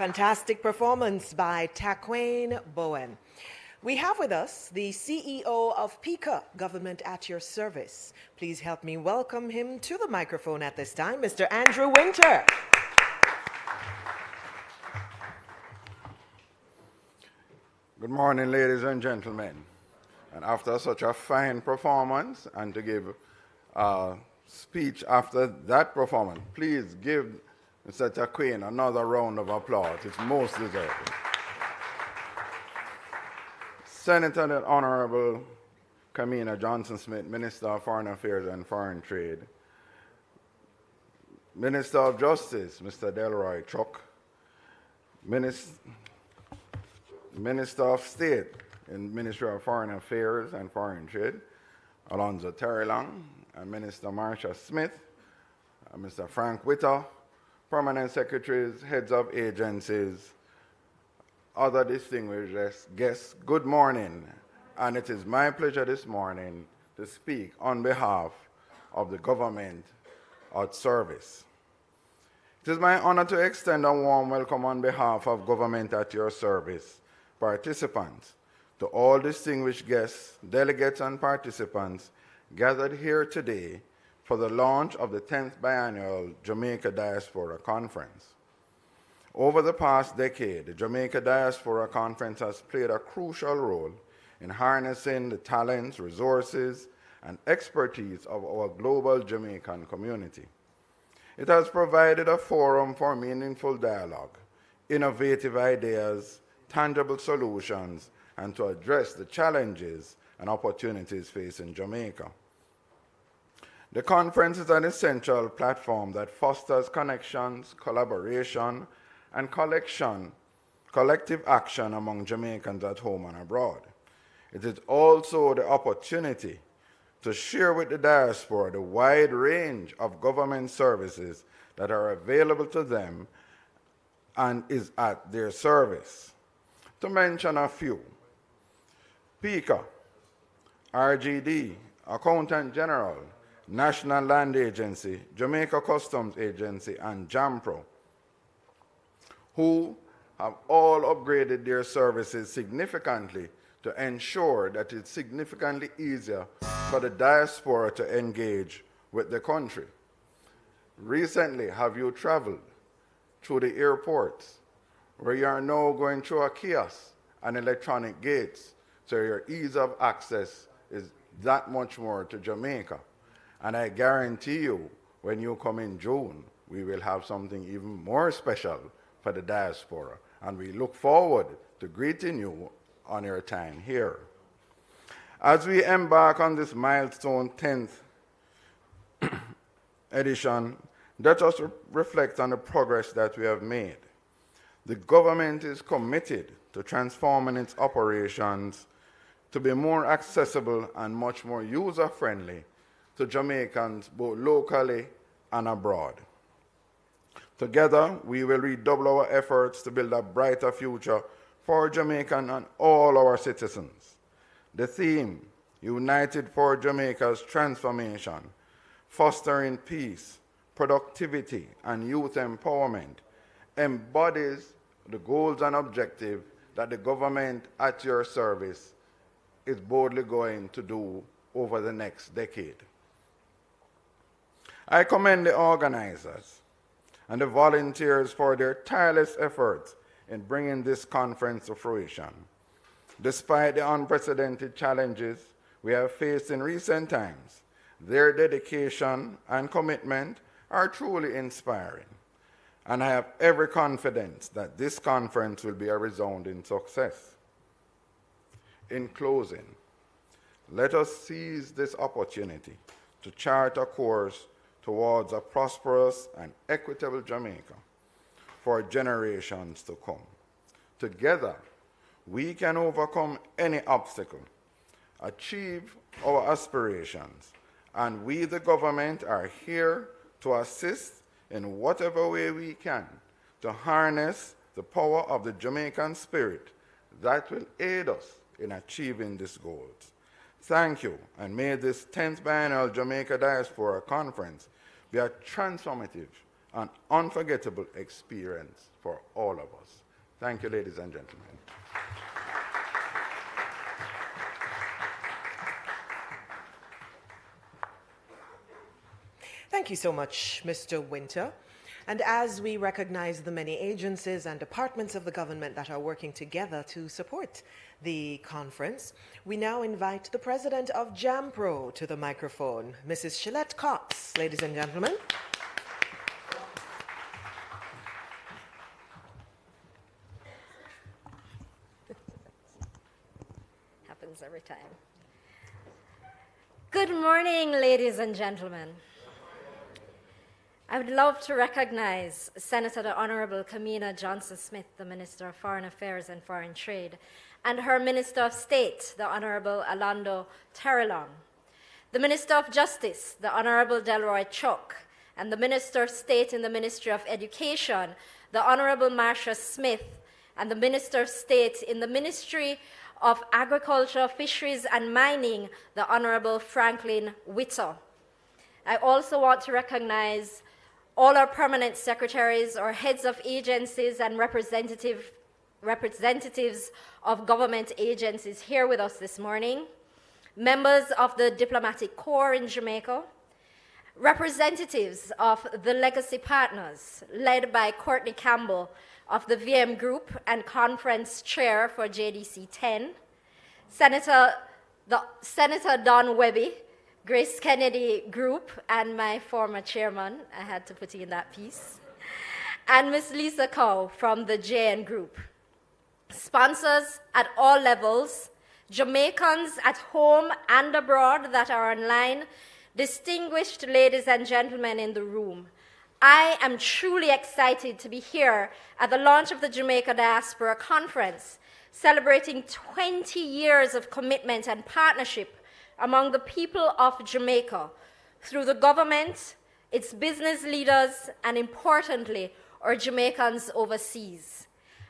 Fantastic performance by Taquain Bowen. We have with us the CEO of PICA, Government at Your Service. Please help me welcome him to the microphone at this time, Mr. Andrew Winter. Good morning, ladies and gentlemen. And after such a fine performance, and to give a speech after that performance, please give Mr. Taquain another round of applause. It's most deserving. Senator the Honorable Kamina Johnson-Smith, Minister of Foreign Affairs and Foreign Trade. Minister of Justice, Mr. Delroy Chuck. Minister of State in Ministry of Foreign Affairs and Foreign Trade, Alonzo Terrylang, and Minister Marsha Smith, Mr. Frank Witter, Permanent Secretaries, Heads of Agencies, other distinguished guests, good morning. And it is my pleasure this morning to speak on behalf of the government at service. It is my honor to extend a warm welcome on behalf of Government at Your Service participants to all distinguished guests, delegates, and participants gathered here today for the launch of the 10th Biannual Jamaica Diaspora Conference. Over the past decade, the Jamaica Diaspora Conference has played a crucial role in harnessing the talents, resources, and expertise of our global Jamaican community. It has provided a forum for meaningful dialogue, innovative ideas, tangible solutions, and to address the challenges and opportunities facing Jamaica. The conference is an essential platform that fosters connections, collaboration, and collective action among Jamaicans at home and abroad. It is also the opportunity to share with the diaspora the wide range of government services that are available to them and is at their service. To mention a few, PICA, RGD, Accountant General, National Land Agency, Jamaica Customs Agency, and JAMPRO, who have all upgraded their services significantly to ensure that it's significantly easier for the diaspora to engage with the country. Recently, have you traveled through the airports where you are now going through a kiosk and electronic gates, so your ease of access is that much more to Jamaica? And I guarantee you, when you come in June, we will have something even more special for the diaspora. And we look forward to greeting you on your time here. As we embark on this milestone 10th edition, let us reflect on the progress that we have made. The government is committed to transforming its operations to be more accessible and much more user-friendly to Jamaicans both locally and abroad. Together, we will redouble our efforts to build a brighter future for Jamaican and all our citizens. The theme, United for Jamaica's Transformation, Fostering Peace, Productivity, and Youth Empowerment, embodies the goals and objectives that the government at your service is boldly going to do over the next decade. I commend the organizers and the volunteers for their tireless efforts in bringing this conference to fruition. Despite the unprecedented challenges we have faced in recent times, their dedication and commitment are truly inspiring, and I have every confidence that this conference will be a resounding success. In closing, let us seize this opportunity to chart a course towards a prosperous and equitable Jamaica for generations to come. Together, we can overcome any obstacle, achieve our aspirations, and we, the government, are here to assist in whatever way we can to harness the power of the Jamaican spirit that will aid us in achieving these goals. Thank you, and may this 10th Biennial Jamaica Diaspora Conference be a transformative an unforgettable experience for all of us. Thank you, ladies and gentlemen. Thank you so much, Mr. Winter. And as we recognize the many agencies and departments of the government that are working together to support the conference, we now invite the president of JAMPRO to the microphone, Mrs. Shillette Cox, ladies and gentlemen. Happens every time. Good morning, ladies and gentlemen. I would love to recognize Senator the Honorable Kemina Johnson-Smith, the Minister of Foreign Affairs and Foreign Trade, and her Minister of State, the Honorable Alando Terrelong, the Minister of Justice, the Honorable Delroy Chuck, and the Minister of State in the Ministry of Education, the Honorable Marcia Smith, and the Minister of State in the Ministry of Agriculture, Fisheries, and Mining, the Honorable Franklin Whittle. I also want to recognize all our permanent secretaries or heads of agencies and representatives of government agencies here with us this morning, members of the Diplomatic Corps in Jamaica, representatives of the Legacy Partners, led by Courtney Campbell of the VM Group and Conference Chair for JDC 10, Senator Don Webby, Grace Kennedy Group, and my former chairman, I had to put in that piece, and Ms. Lisa Cow from the JN Group. Sponsors at all levels, Jamaicans at home and abroad that are online, distinguished ladies and gentlemen in the room, I am truly excited to be here at the launch of the Jamaica Diaspora Conference, celebrating 20 years of commitment and partnership among the people of Jamaica through the government, its business leaders, and importantly, our Jamaicans overseas.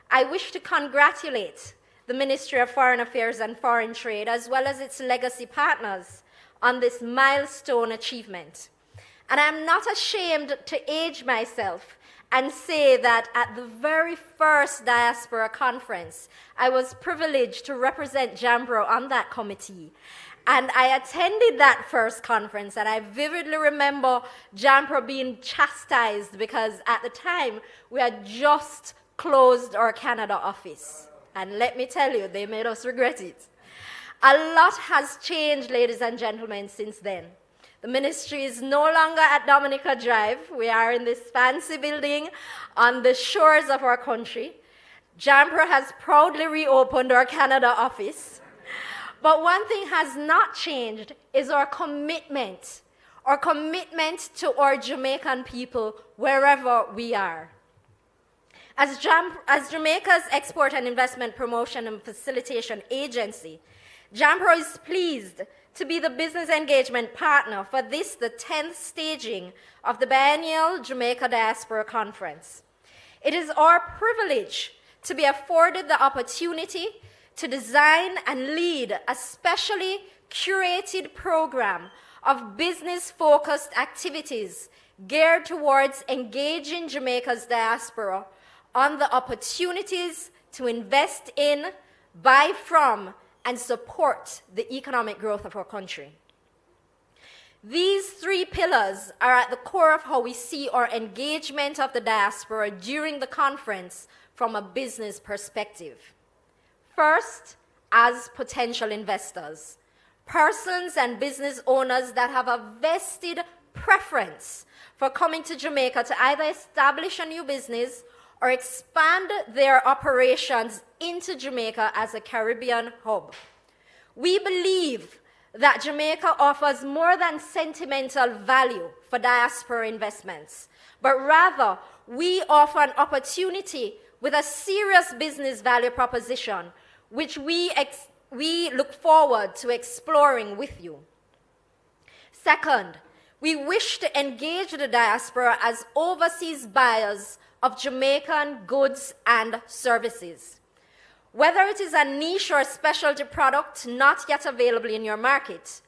I wish to congratulate the Ministry of Foreign Affairs and Foreign Trade, as well as its legacy partners, on this milestone achievement. And I'm not ashamed to age myself and say that at the very first Diaspora Conference, I was privileged to represent JAMPRO on that committee. And I attended that first conference, and I vividly remember JAMPRO being chastised because at the time, we had just closed our Canada office. And let me tell you, they made us regret it. A lot has changed, ladies and gentlemen, since then. The ministry is no longer at Dominica Drive. We are in this fancy building on the shores of our country. JAMPRO has proudly reopened our Canada office. But one thing has not changed is our commitment to our Jamaican people wherever we are. As Jamaica's Export and Investment Promotion and Facilitation Agency, JAMPRO is pleased to be the business engagement partner for this, the 10th staging of the biennial Jamaica Diaspora Conference. It is our privilege to be afforded the opportunity to design and lead a specially curated program of business-focused activities geared towards engaging Jamaica's diaspora on the opportunities to invest in, buy from, and support the economic growth of our country. These three pillars are at the core of how we see our engagement of the diaspora during the conference from a business perspective. First, as potential investors, persons and business owners that have a vested preference for coming to Jamaica to either establish a new business or expand their operations into Jamaica as a Caribbean hub. We believe that Jamaica offers more than sentimental value for diaspora investments, but rather we offer an opportunity with a serious business value proposition, which we look forward to exploring with you. Second, we wish to engage the diaspora as overseas buyers of Jamaican goods and services. Whether it is a niche or specialty product not yet available in your market,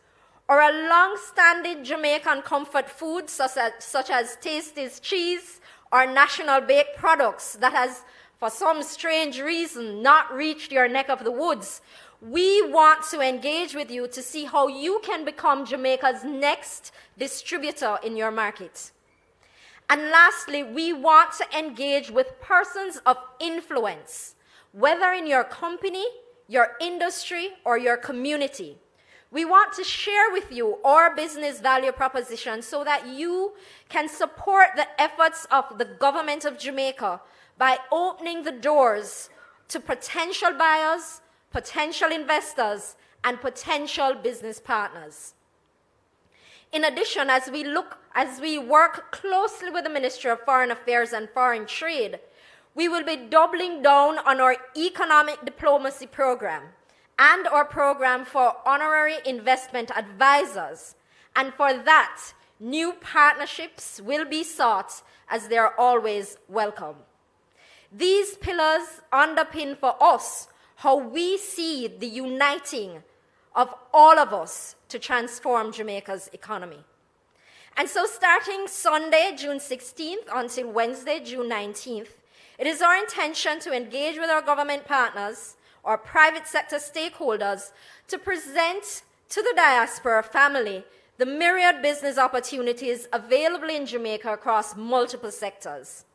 or a long-standing Jamaican comfort food such as Tasty's cheese or national baked products that has, for some strange reason, not reached your neck of the woods, we want to engage with you to see how you can become Jamaica's next distributor in your market. And lastly, we want to engage with persons of influence, whether in your company, your industry, or your community. We want to share with you our business value proposition so that you can support the efforts of the government of Jamaica by opening the doors to potential buyers, potential investors, and potential business partners. In addition, as we work closely with the Ministry of Foreign Affairs and Foreign Trade, we will be doubling down on our economic diplomacy program and our program for honorary investment advisors. And for that, new partnerships will be sought as they are always welcome. These pillars underpin for us how we see the uniting of all of us to transform Jamaica's economy. And so starting Sunday, June 16th until Wednesday, June 19th, it is our intention to engage with our government partners or private sector stakeholders to present to the diaspora family the myriad business opportunities available in Jamaica across multiple sectors.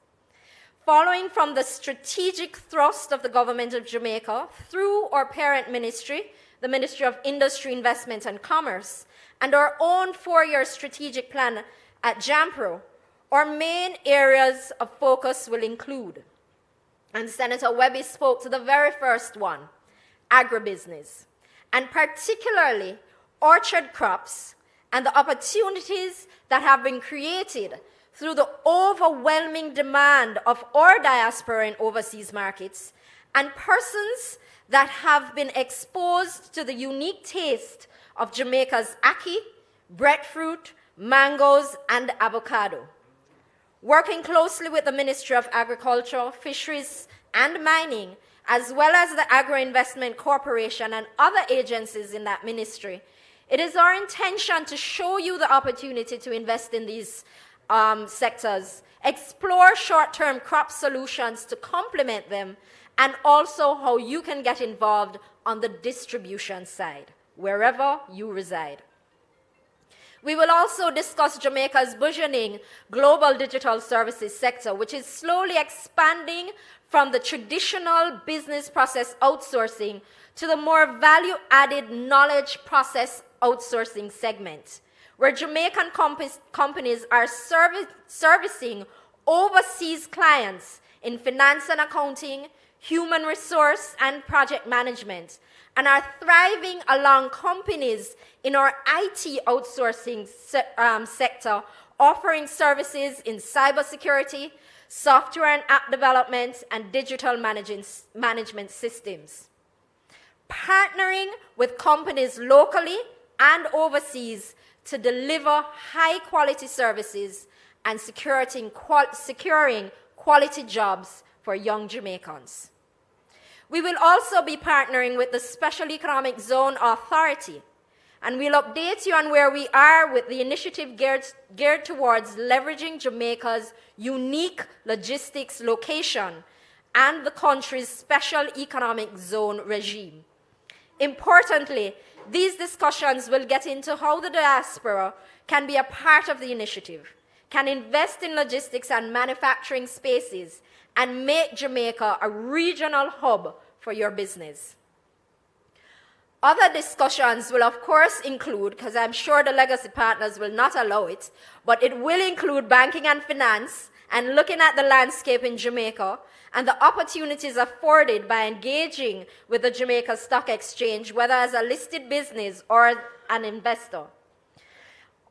Following from the strategic thrust of the government of Jamaica through our parent ministry, the Ministry of Industry, Investment and Commerce, and our own 4-year strategic plan at JAMPRO, our main areas of focus will include, and Senator Webby spoke to the very first one, agribusiness, and particularly orchard crops and the opportunities that have been created through the overwhelming demand of our diaspora in overseas markets and persons that have been exposed to the unique taste of Jamaica's ackee, breadfruit, mangoes, and avocado. Working closely with the Ministry of Agriculture, Fisheries, and Mining, as well as the Agro-Investment Corporation and other agencies in that ministry, it is our intention to show you the opportunity to invest in these sectors, explore short-term crop solutions to complement them, and also how you can get involved on the distribution side, wherever you reside. We will also discuss Jamaica's burgeoning global digital services sector, which is slowly expanding from the traditional business process outsourcing to the more value-added knowledge process outsourcing segment, where Jamaican companies are servicing overseas clients in finance and accounting, human resource, and project management, and are thriving along companies in our IT outsourcing sector, offering services in cybersecurity, software and app development, and digital management systems. Partnering with companies locally and overseas to deliver high-quality services and securing quality jobs for young Jamaicans. We will also be partnering with the Special Economic Zone Authority, and we'll update you on where we are with the initiative geared towards leveraging Jamaica's unique logistics location and the country's Special Economic Zone regime. Importantly, these discussions will get into how the diaspora can be a part of the initiative, can invest in logistics and manufacturing spaces, and make Jamaica a regional hub for your business. Other discussions will of course include, because I'm sure the legacy partners will not allow it, but it will include banking and finance and looking at the landscape in Jamaica and the opportunities afforded by engaging with the Jamaica Stock Exchange, whether as a listed business or an investor.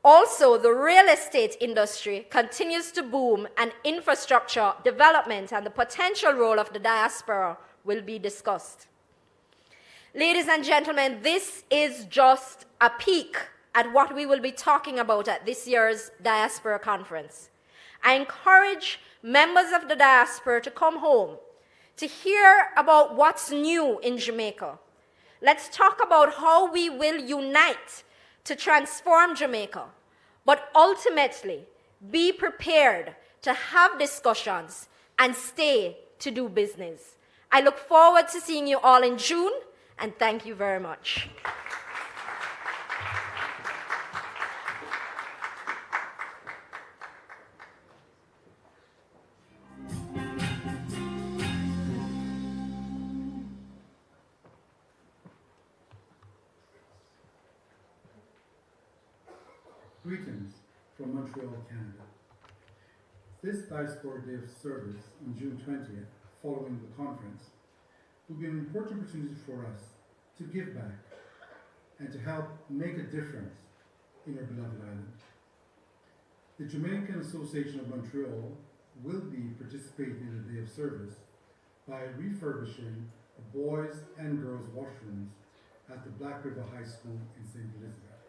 Also, the real estate industry continues to boom, and infrastructure development and the potential role of the diaspora will be discussed. Ladies and gentlemen, this is just a peek at what we will be talking about at this year's Diaspora Conference. I encourage members of the diaspora to come home, to hear about what's new in Jamaica. Let's talk about how we will unite to transform Jamaica, but ultimately be prepared to have discussions and stay to do business. I look forward to seeing you all in June, and thank you very much. Greetings from Montreal, Canada. This Diaspora Day of Service on June 20th, following the conference, will be an important opportunity for us to give back and to help make a difference in our beloved island. The Jamaican Association of Montreal will be participating in the Day of Service by refurbishing the boys and girls washrooms at the Black River High School in St. Elizabeth.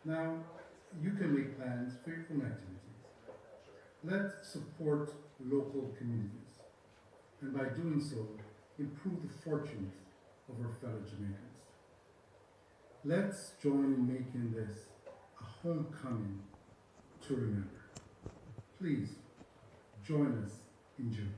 Now, you can make plans for your own activities. Let's support local communities, and by doing so, improve the fortunes of our fellow Jamaicans. Let's join in making this a homecoming to remember. Please, join us in June.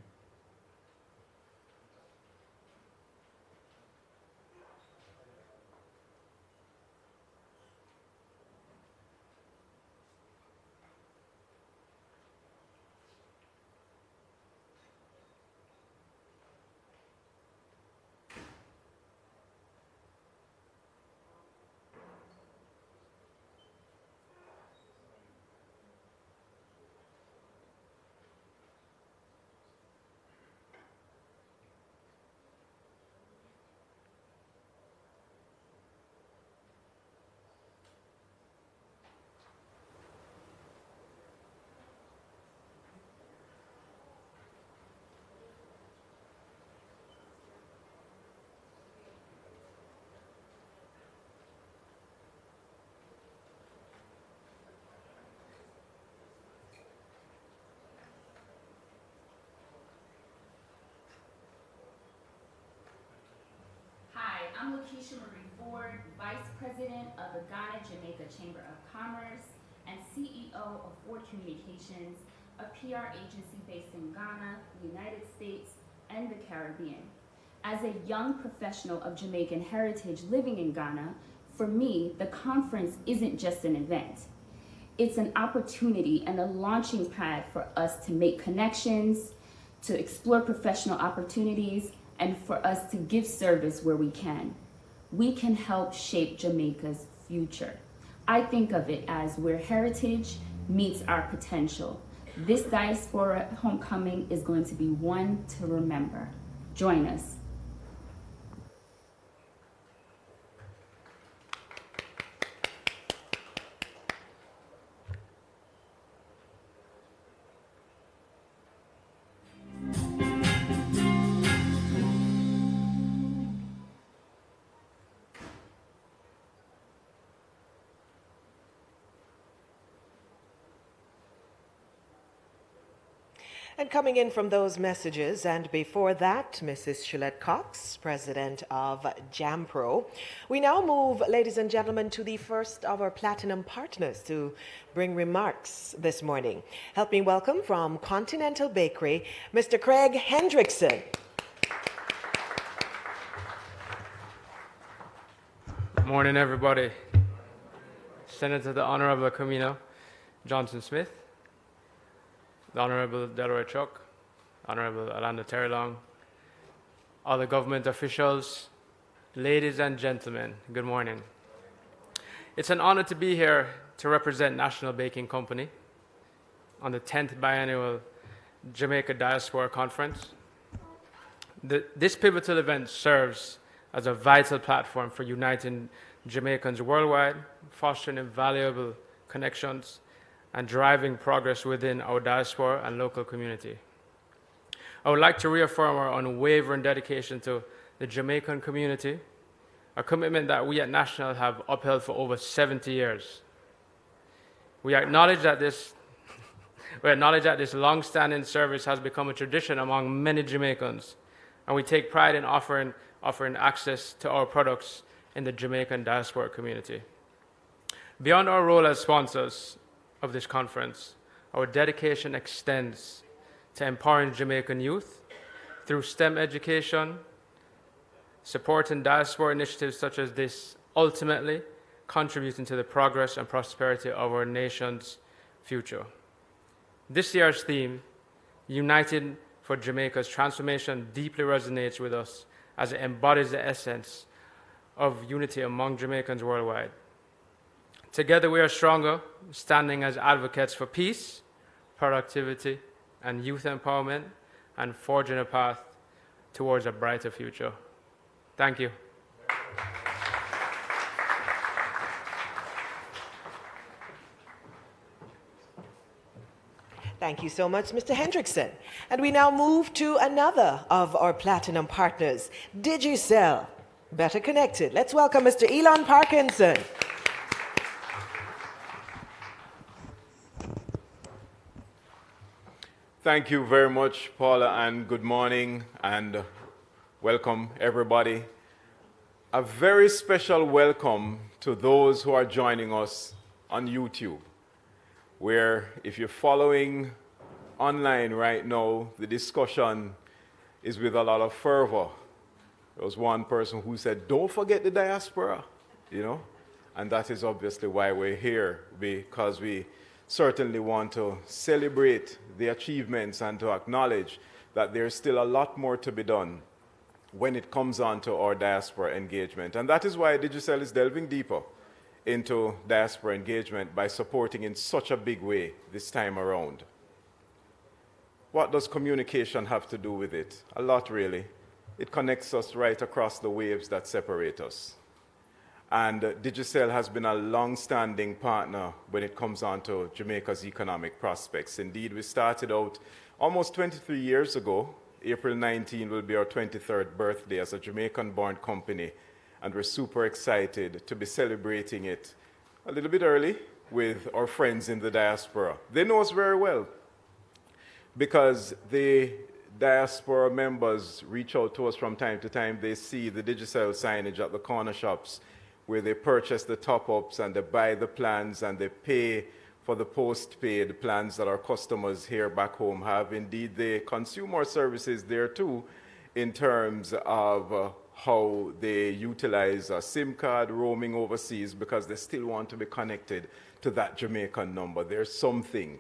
I'm Lakeisha Marie Ford, Vice President of the Ghana Jamaica Chamber of Commerce and CEO of Ford Communications, a PR agency based in Ghana, the United States, and the Caribbean. As a young professional of Jamaican heritage living in Ghana, for me, the conference isn't just an event. It's an opportunity and a launching pad for us to make connections, to explore professional opportunities, and for us to give service where we can. We can help shape Jamaica's future. I think of it as where heritage meets our potential. This Diaspora Homecoming is going to be one to remember. Join us. And coming in from those messages, and before that, Mrs. Shillette Cox, president of JAMPRO. We now move, ladies and gentlemen, to the first of our platinum partners to bring remarks this morning. Help me welcome from Continental Bakery, Mr. Craig Hendrickson. Good morning, everybody. Senator the Honorable Keynote Johnson-Smith, the Honorable Delroy Chuck, Honorable Alanda Terrelong, other government officials, ladies and gentlemen, good morning. It's an honor to be here to represent National Baking Company on the 10th Biennial Jamaica Diaspora Conference. This pivotal event serves as a vital platform for uniting Jamaicans worldwide, fostering invaluable connections, and driving progress within our diaspora and local community. I would like to reaffirm our unwavering dedication to the Jamaican community, a commitment that we at National have upheld for over 70 years. We acknowledge that this long-standing service has become a tradition among many Jamaicans, and we take pride in offering access to our products in the Jamaican diaspora community. Beyond our role as sponsors of this conference, our dedication extends to empowering Jamaican youth through STEM education, supporting diaspora initiatives such as this, ultimately contributing to the progress and prosperity of our nation's future. This year's theme, United for Jamaica's Transformation, deeply resonates with us as it embodies the essence of unity among Jamaicans worldwide. Together we are stronger, standing as advocates for peace, productivity, and youth empowerment, and forging a path towards a brighter future. Thank you. Thank you so much, Mr. Hendrickson. And we now move to another of our platinum partners, Digicel. Better Connected. Let's welcome Mr. Elon Parkinson. Thank you very much, Paula, and good morning and welcome everybody. A very special welcome to those who are joining us on YouTube, where if you're following online right now, the discussion is with a lot of fervor. There was one person who said, don't forget the diaspora, and that is obviously why we're here, because we certainly want to celebrate the achievements and to acknowledge that there's still a lot more to be done when it comes on to our diaspora engagement. And that is why Digicel is delving deeper into diaspora engagement by supporting in such a big way this time around. What does communication have to do with it? A lot, really. It connects us right across the waves that separate us. And Digicel has been a long-standing partner when it comes on to Jamaica's economic prospects. Indeed, we started out almost 23 years ago. April 19 will be our 23rd birthday as a Jamaican-born company, and we're super excited to be celebrating it a little bit early with our friends in the diaspora. They know us very well because the diaspora members reach out to us from time to time. They see the Digicel signage at the corner shops where they purchase the top-ups and they buy the plans and they pay for the post-paid plans that our customers here back home have. Indeed, they consume our services there too in terms of how they utilize a SIM card roaming overseas because they still want to be connected to that Jamaican number. There's something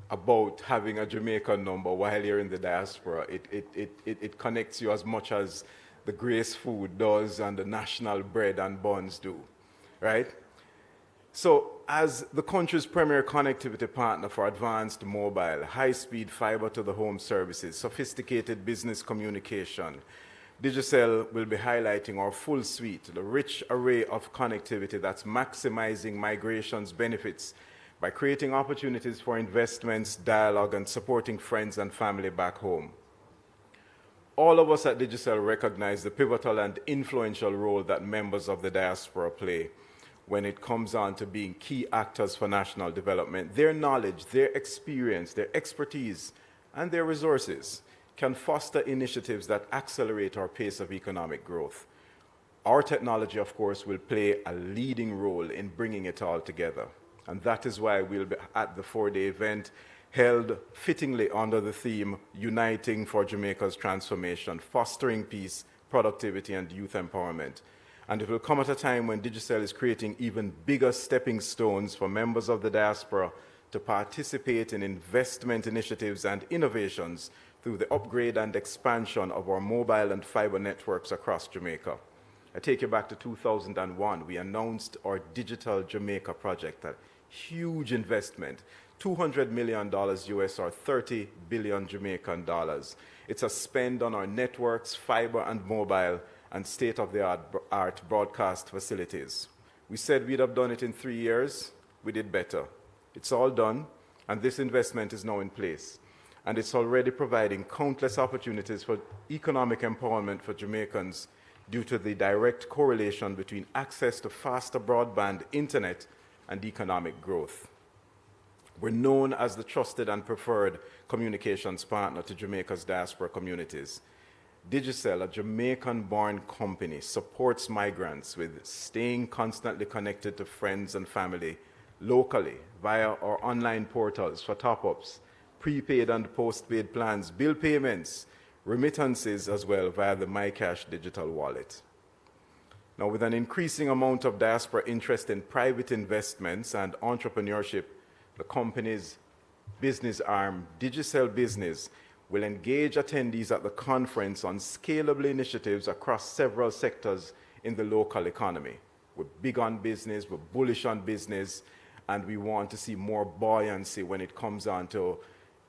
about having a Jamaican number while you're in the diaspora. It connects you as much as the Grace food does and the national bread and buns do, right? So as the country's premier connectivity partner for advanced mobile, high-speed fiber to the home services, sophisticated business communication, Digicel will be highlighting our full suite, the rich array of connectivity that's maximizing migration's benefits by creating opportunities for investments, dialogue, and supporting friends and family back home. All of us at Digicel recognize the pivotal and influential role that members of the diaspora play when it comes on to being key actors for national development. Their knowledge, their experience, their expertise, and their resources can foster initiatives that accelerate our pace of economic growth. Our technology, of course, will play a leading role in bringing it all together. And that is why we'll be at the 4-day event held fittingly under the theme, Uniting for Jamaica's Transformation, Fostering Peace, Productivity, and Youth Empowerment. And it will come at a time when Digicel is creating even bigger stepping stones for members of the diaspora to participate in investment initiatives and innovations through the upgrade and expansion of our mobile and fiber networks across Jamaica. I take you back to 2001. We announced our Digital Jamaica project, a huge investment, $200 million US or 30 billion Jamaican dollars. It's a spend on our networks, fiber and mobile, and state-of-the-art broadcast facilities. We said we'd have done it in 3 years. We did better. It's all done, and this investment is now in place. And it's already providing countless opportunities for economic empowerment for Jamaicans due to the direct correlation between access to faster broadband internet and economic growth. We're known as the trusted and preferred communications partner to Jamaica's diaspora communities. Digicel, a Jamaican-born company, supports migrants with staying constantly connected to friends and family locally via our online portals for top-ups, prepaid and postpaid plans, bill payments, remittances as well via the MyCash digital wallet. Now, with an increasing amount of diaspora interest in private investments and entrepreneurship, the company's business arm, Digicel Business, will engage attendees at the conference on scalable initiatives across several sectors in the local economy. We're big on business, we're bullish on business, and we want to see more buoyancy when it comes on to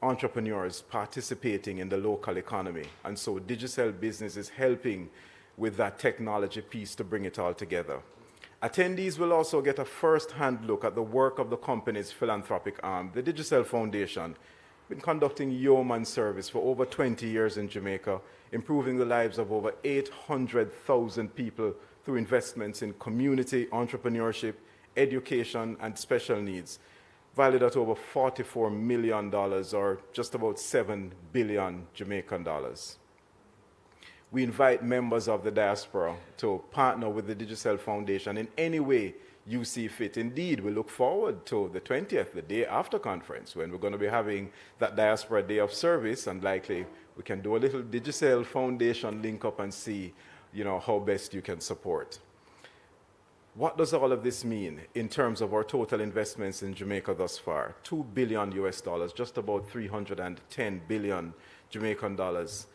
entrepreneurs participating in the local economy. And so Digicel Business is helping with that technology piece to bring it all together. Attendees will also get a first-hand look at the work of the company's philanthropic arm, the Digicel Foundation, been conducting yeoman service for over 20 years in Jamaica, improving the lives of over 800,000 people through investments in community, entrepreneurship, education, and special needs, valued at over $44 million, or just about 7 billion Jamaican dollars. We invite members of the diaspora to partner with the Digicel Foundation in any way you see fit. Indeed, we look forward to the 20th, the day after conference, when we're going to be having that Diaspora Day of Service, and likely we can do a little Digicel Foundation link up and see, how best you can support. What does all of this mean in terms of our total investments in Jamaica thus far? $2 billion US, just about 310 billion Jamaican dollars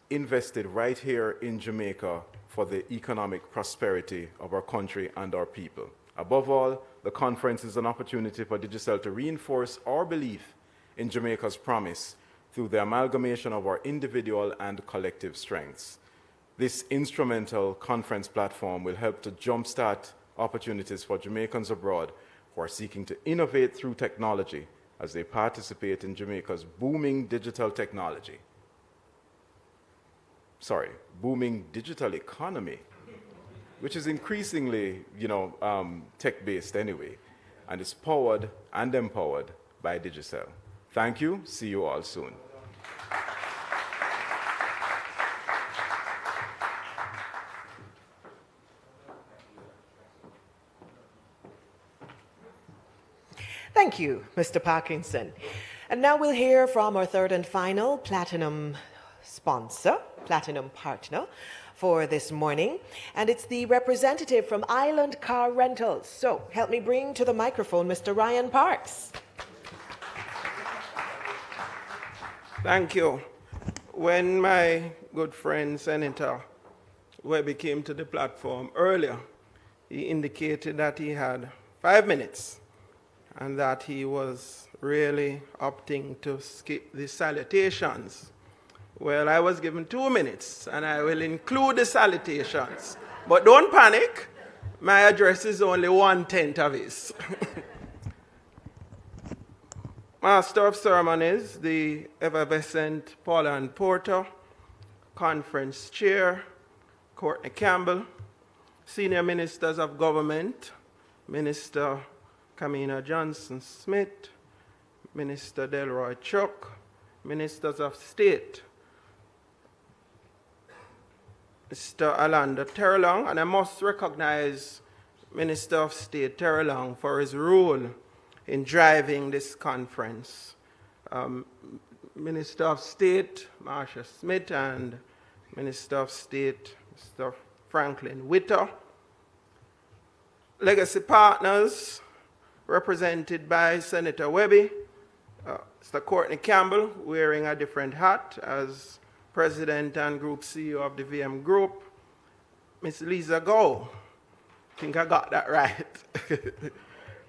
invested right here in Jamaica for the economic prosperity of our country and our people. Above all, the conference is an opportunity for Digicel to reinforce our belief in Jamaica's promise through the amalgamation of our individual and collective strengths. This instrumental conference platform will help to jumpstart opportunities for Jamaicans abroad who are seeking to innovate through technology as they participate in Jamaica's booming digital economy, which is increasingly, tech-based anyway, and is powered and empowered by Digicel. Thank you. See you all soon. Thank you, Mr. Parkinson. And now we'll hear from our third and final platinum partner for this morning, and it's the representative from Island Car Rentals. So help me bring to the microphone Mr. Ryan Parks. Thank you. When my good friend Senator Webby came to the platform earlier, he indicated that he had 5 minutes and that he was really opting to skip the salutations. Well, I was given 2 minutes, and I will include the salutations. But don't panic. My address is only 1/10 of his. Master of Ceremonies, the effervescent Paula and Porter, Conference Chair, Courtney Campbell, Senior Ministers of Government, Minister Kamina Johnson-Smith, Minister Delroy Chuck, Ministers of State, Mr. Alanda Terrelong, and I must recognize Minister of State Terrelong for his role in driving this conference. Minister of State Marsha Smith and Minister of State Mr. Franklin Witter. Legacy partners represented by Senator Webby, Mr. Courtney Campbell, wearing a different hat as President and Group CEO of the VM Group, Ms. Lisa Gow, I think I got that right,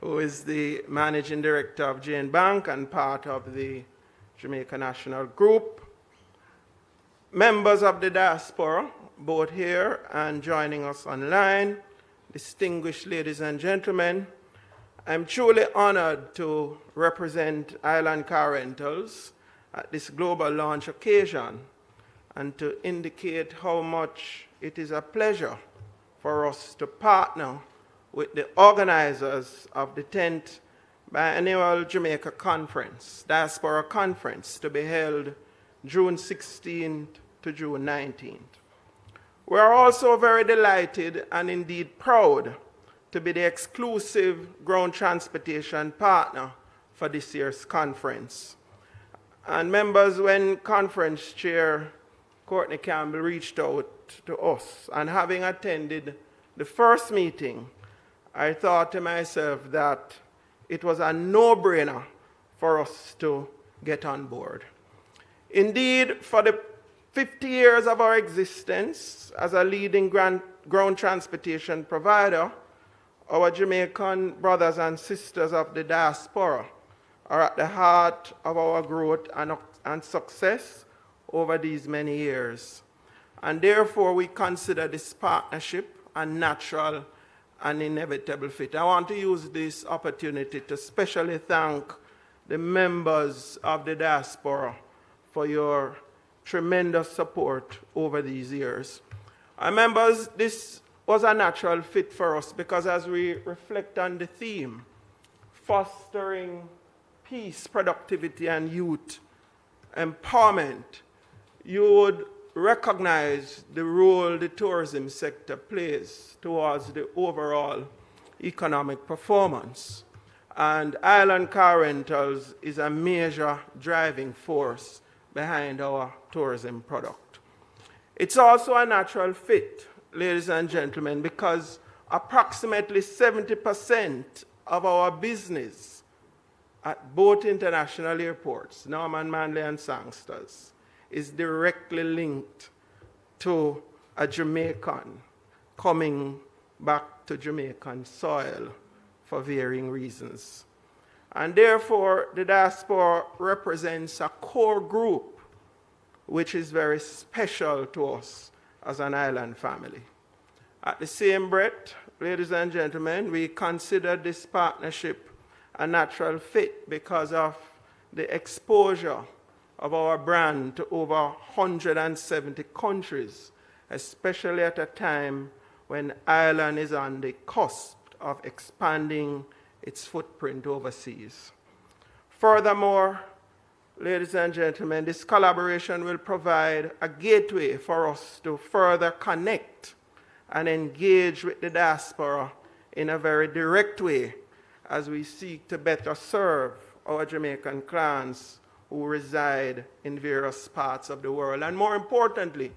who is the Managing Director of Jane Bank and part of the Jamaica National Group. Members of the diaspora, both here and joining us online, distinguished ladies and gentlemen, I'm truly honored to represent Island Car Rentals at this global launch occasion and to indicate how much it is a pleasure for us to partner with the organizers of the 10th Biennial Jamaica Conference, Diaspora Conference, to be held June 16th to June 19th. We are also very delighted and indeed proud to be the exclusive ground transportation partner for this year's conference. And members, when conference chair Courtney Campbell reached out to us, and having attended the first meeting, I thought to myself that it was a no-brainer for us to get on board. Indeed, for the 50 years of our existence as a leading ground transportation provider, our Jamaican brothers and sisters of the diaspora are at the heart of our growth and success over these many years. And therefore, we consider this partnership a natural and inevitable fit. I want to use this opportunity to especially thank the members of the diaspora for your tremendous support over these years. And members, this was a natural fit for us because as we reflect on the theme, fostering peace, productivity, and youth empowerment, you would recognize the role the tourism sector plays towards the overall economic performance. And island car rentals is a major driving force behind our tourism product. It's also a natural fit, ladies and gentlemen, because approximately 70% of our business at both international airports, Norman Manley and Sangsters, is directly linked to a Jamaican coming back to Jamaican soil for varying reasons. And therefore, the diaspora represents a core group which is very special to us as an island family. At the same breath, ladies and gentlemen, we consider this partnership a natural fit because of the exposure of our brand to over 170 countries, especially at a time when Ireland is on the cusp of expanding its footprint overseas. Furthermore, ladies and gentlemen, this collaboration will provide a gateway for us to further connect and engage with the diaspora in a very direct way as we seek to better serve our Jamaican clans who reside in various parts of the world. And more importantly,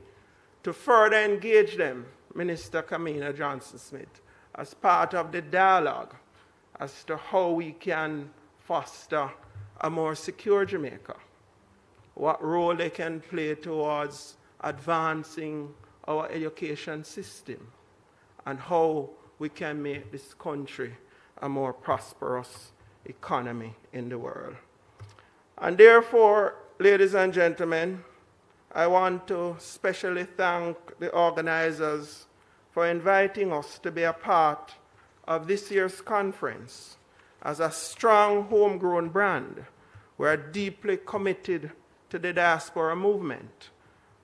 to further engage them, Minister Kamina Johnson-Smith, as part of the dialogue as to how we can foster a more secure Jamaica, what role they can play towards advancing our education system, and how we can make this country a more prosperous economy in the world. And therefore, ladies and gentlemen, I want to especially thank the organizers for inviting us to be a part of this year's conference. As a strong homegrown brand, we are deeply committed to the diaspora movement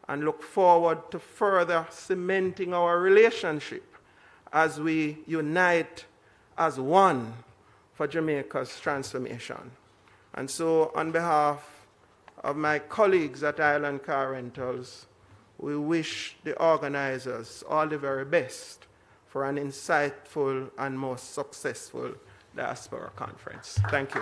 and look forward to further cementing our relationship as we unite as one for Jamaica's transformation. And so, on behalf of my colleagues at Island Car Rentals, we wish the organizers all the very best for an insightful and most successful diaspora conference. Thank you.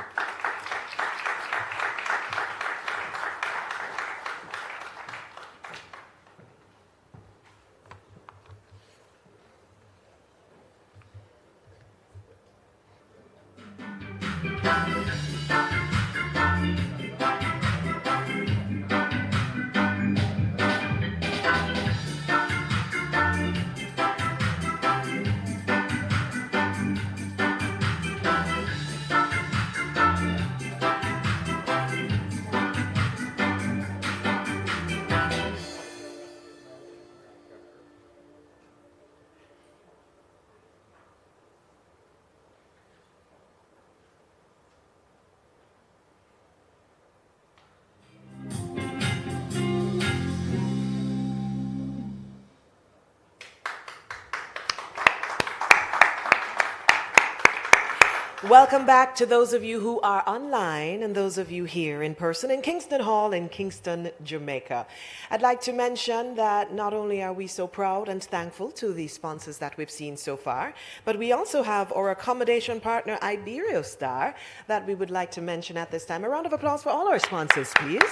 Welcome back to those of you who are online and those of you here in person in Kingston Hall in Kingston, Jamaica. I'd like to mention that not only are we so proud and thankful to the sponsors that we've seen so far, but we also have our accommodation partner, Iberostar, that we would like to mention at this time. A round of applause for all our sponsors, please.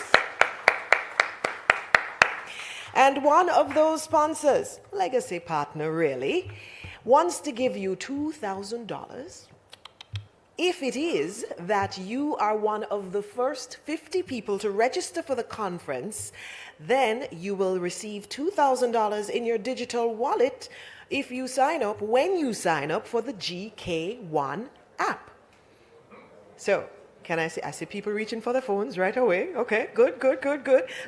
And one of those sponsors, legacy partner really, wants to give you $2,000 if it is that you are one of the first 50 people to register for the conference. Then you will receive $2,000 in your digital wallet if you sign up, when you sign up for the GK1 app. So, can I see people reaching for their phones right away? Okay, good.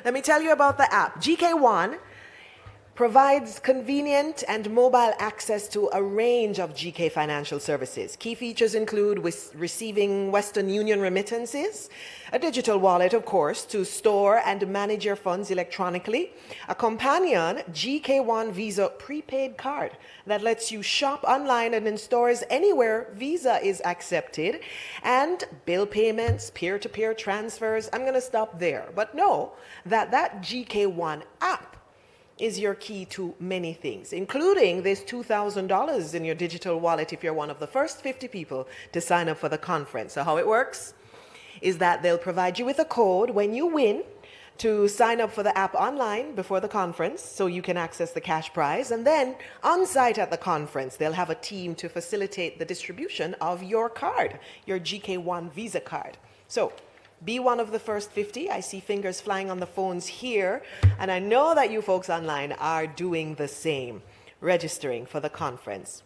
Let me tell you about the app. GK1 provides convenient and mobile access to a range of GK financial services. Key features include receiving Western Union remittances, a digital wallet, of course, to store and manage your funds electronically, a companion GK1 Visa prepaid card that lets you shop online and in stores anywhere Visa is accepted, and bill payments, peer-to-peer transfers. I'm going to stop there, but know that that GK1 app is your key to many things, including this $2,000 in your digital wallet if you're one of the first 50 people to sign up for the conference. So how it works is that they'll provide you with a code when you win to sign up for the app online before the conference so you can access the cash prize. And then on site at the conference, they'll have a team to facilitate the distribution of your card, your GK1 Visa card. So be one of the first 50. I see fingers flying on the phones here, and I know that you folks online are doing the same, registering for the conference.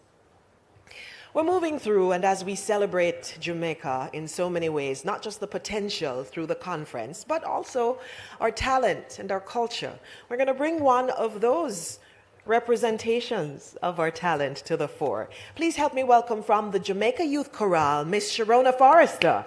We're moving through, and as we celebrate Jamaica in so many ways, not just the potential through the conference, but also our talent and our culture, we're going to bring one of those representations of our talent to the fore. Please help me welcome from the Jamaica Youth Chorale, Miss Sharona Forrester.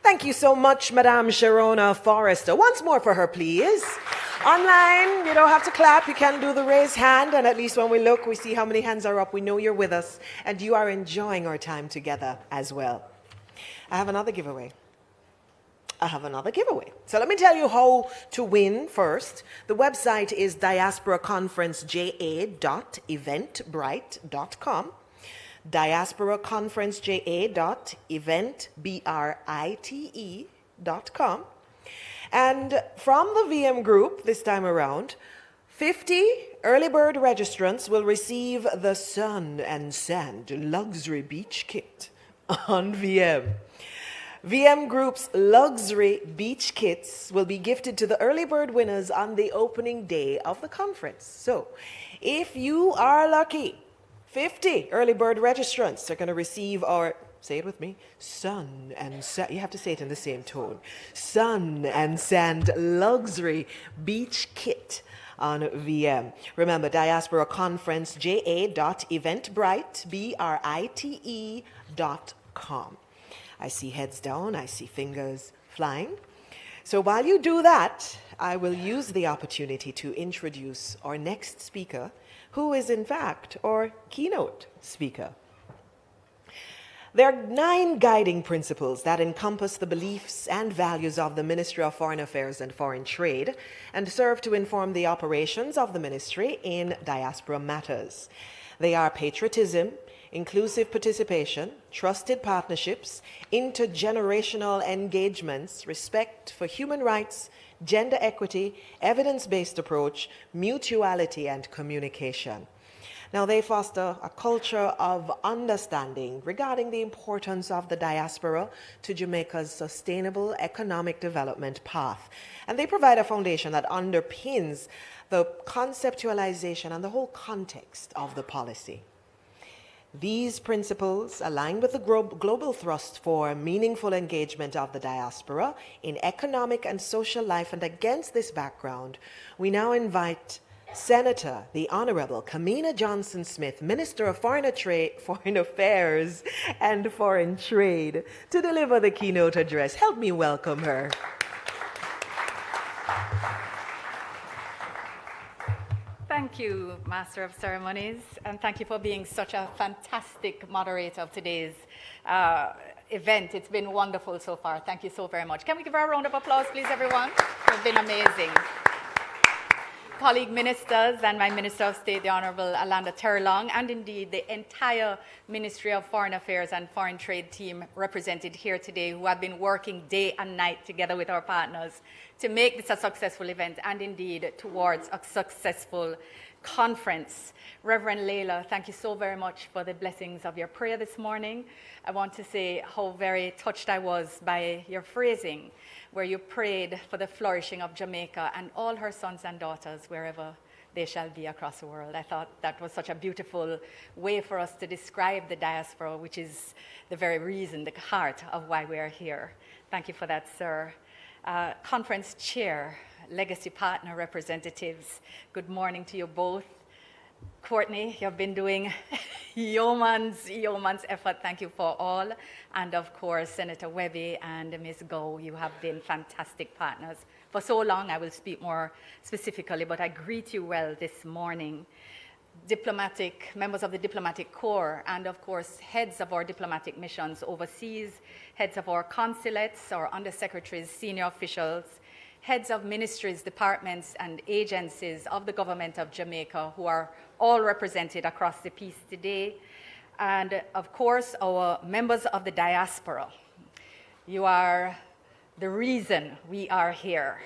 Thank you so much, Madame Sharona Forrester. Once more for her, please. Online, you don't have to clap. You can do the raised hand, and at least when we look, we see how many hands are up. We know you're with us, and you are enjoying our time together as well. I have another giveaway. So let me tell you how to win first. The website is diasporaconferenceja.eventbrite.com. diasporaconferenceja.eventbrite.com. And from the VM group this time around, 50 early bird registrants will receive the Sun and Sand Luxury Beach Kit on VM. VM Group's luxury beach kits will be gifted to the early bird winners on the opening day of the conference. So, if you are lucky, 50 early bird registrants are going to receive our, say it with me, Sun and Sand, you have to say it in the same tone, Sun and Sand Luxury Beach Kit on VM. Remember, Diaspora Conference, ja.eventbrite.com. I see heads down, I see fingers flying. So while you do that, I will use the opportunity to introduce our next speaker, who is in fact our keynote speaker. There are 9 guiding principles that encompass the beliefs and values of the Ministry of Foreign Affairs and Foreign Trade and serve to inform the operations of the ministry in diaspora matters. They are patriotism, inclusive participation, trusted partnerships, intergenerational engagements, respect for human rights, gender equity, evidence-based approach, mutuality, and communication. Now, they foster a culture of understanding regarding the importance of the diaspora to Jamaica's sustainable economic development path. And they provide a foundation that underpins the conceptualization and the whole context of the policy. These principles align with the global thrust for meaningful engagement of the diaspora in economic and social life. And against this background, we now invite Senator, the Honorable Kamina Johnson-Smith, Minister of Foreign Affairs and Foreign Trade, to deliver the keynote address. Help me welcome her. Thank you, Master of Ceremonies, and thank you for being such a fantastic moderator of today's event. It's been wonderful so far. Thank you so very much. Can we give her a round of applause, please, everyone? It's been amazing. Colleague ministers and my Minister of State, the Honorable Alanda Terlong, and indeed the entire Ministry of Foreign Affairs and Foreign Trade team represented here today, who have been working day and night together with our partners to make this a successful event and indeed towards a successful conference. Reverend Layla, thank you so very much for the blessings of your prayer this morning. I want to say how very touched I was by your phrasing, where you prayed for the flourishing of Jamaica and all her sons and daughters wherever they shall be across the world. I thought that was such a beautiful way for us to describe the diaspora, which is the very reason, the heart of why we are here. Thank you for that, sir. Conference chair, legacy partner representatives, good morning to you both. Courtney, you've been doing yeoman's effort. Thank you for all. And of course, Senator Webby and Ms. Goh, you have been fantastic partners for so long. I will speak more specifically, but I greet you well this morning. Members of the diplomatic corps, and of course, heads of our diplomatic missions overseas, heads of our consulates, our undersecretaries, senior officials, heads of ministries, departments, and agencies of the government of Jamaica, who are all represented across the piece today, and of course, our members of the diaspora. You are the reason we are here.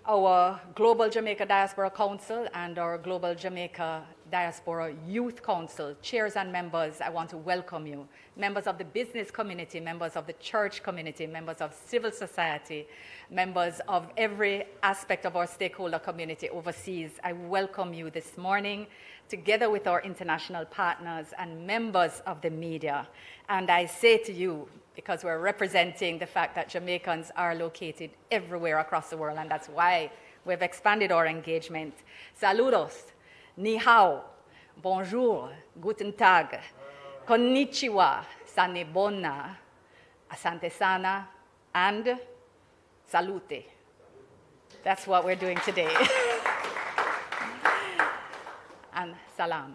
Our Global Jamaica Diaspora Council and our Global Jamaica Diaspora Youth Council, chairs and members, I want to welcome you. Members of the business community, members of the church community, members of civil society, members of every aspect of our stakeholder community overseas, I welcome you this morning, together with our international partners and members of the media. And I say to you, because we're representing the fact that Jamaicans are located everywhere across the world, and that's why we've expanded our engagement. Saludos, ni hao, bonjour, guten tag, konnichiwa, sanibona, asante sana, and salute. That's what we're doing today. And salam.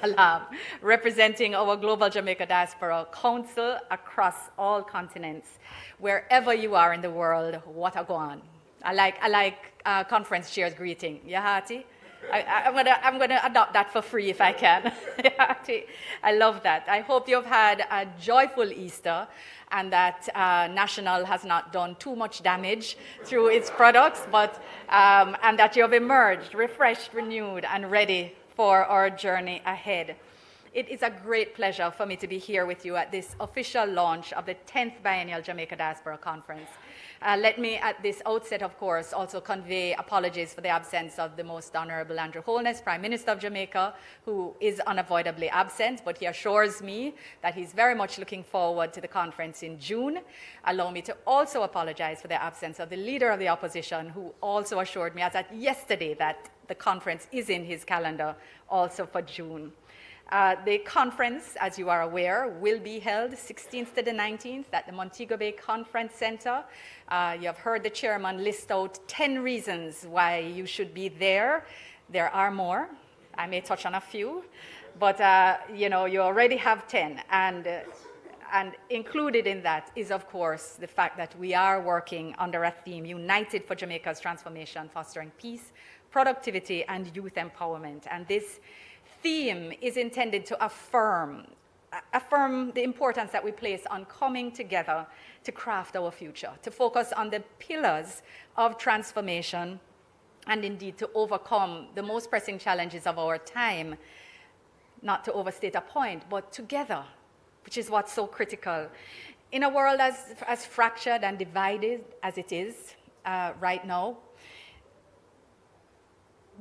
Salam, representing our Global Jamaica Diaspora Council across all continents. Wherever you are in the world, what a go on. I like conference chair's greeting. Yahati? I'm gonna adopt that for free if I can. I love that. I hope you've had a joyful Easter and that National has not done too much damage through its products, but and that you've emerged refreshed, renewed, and ready for our journey ahead. It is a great pleasure for me to be here with you at this official launch of the 10th Biennial Jamaica Diaspora Conference. Let me, at this outset, of course, also convey apologies for the absence of the Most Honorable Andrew Holness, Prime Minister of Jamaica, who is unavoidably absent, but he assures me that he's very much looking forward to the conference in June. Allow me to also apologize for the absence of the Leader of the Opposition, who also assured me as at yesterday that the conference is in his calendar also for June. The conference, as you are aware, will be held 16th to the 19th at the Montego Bay Conference Center. You have heard the chairman list out 10 reasons why you should be there. There are more. I may touch on a few, but you already have 10. And included in that is, of course, the fact that we are working under a theme, United for Jamaica's Transformation, Fostering Peace, Productivity, and Youth Empowerment. And this theme is intended to affirm the importance that we place on coming together to craft our future, to focus on the pillars of transformation, and indeed to overcome the most pressing challenges of our time, not to overstate a point, but together, which is what's so critical. In a world as fractured and divided as it is right now,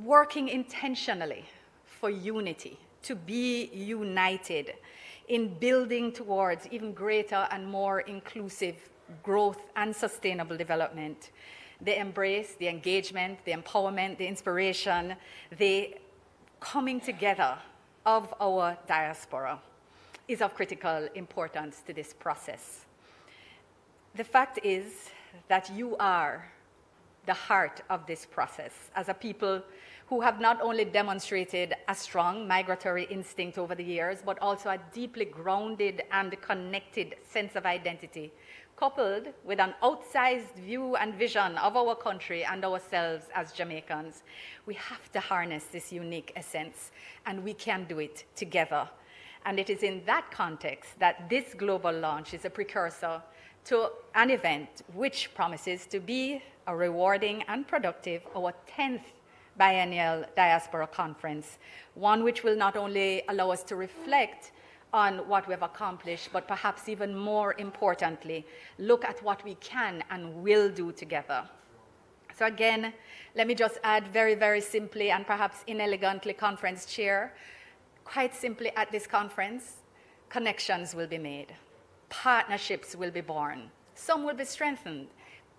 working intentionally for unity, to be united in building towards even greater and more inclusive growth and sustainable development. The embrace, the engagement, the empowerment, the inspiration, the coming together of our diaspora is of critical importance to this process. The fact is that you are the heart of this process as a people who have not only demonstrated a strong migratory instinct over the years, but also a deeply grounded and connected sense of identity, coupled with an outsized view and vision of our country and ourselves as Jamaicans. We have to harness this unique essence, and we can do it together. And it is in that context that this global launch is a precursor to an event which promises to be a rewarding and productive, our 10th Biennial Diaspora Conference, one which will not only allow us to reflect on what we have accomplished, but perhaps even more importantly, look at what we can and will do together. So again, let me just add very, very simply and perhaps inelegantly, conference chair, quite simply at this conference, connections will be made, partnerships will be born, some will be strengthened,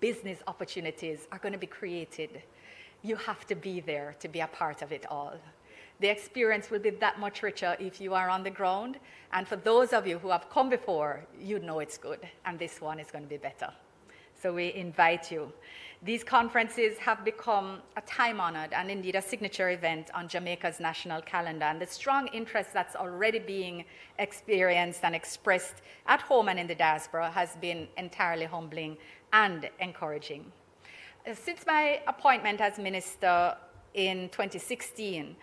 business opportunities are going to be created. You have to be there to be a part of it all. The experience will be that much richer if you are on the ground. And for those of you who have come before, you know it's good. And this one is going to be better. So we invite you. These conferences have become a time-honored and indeed a signature event on Jamaica's national calendar. And the strong interest that's already being experienced and expressed at home and in the diaspora has been entirely humbling and encouraging. Since my appointment as minister in 2016,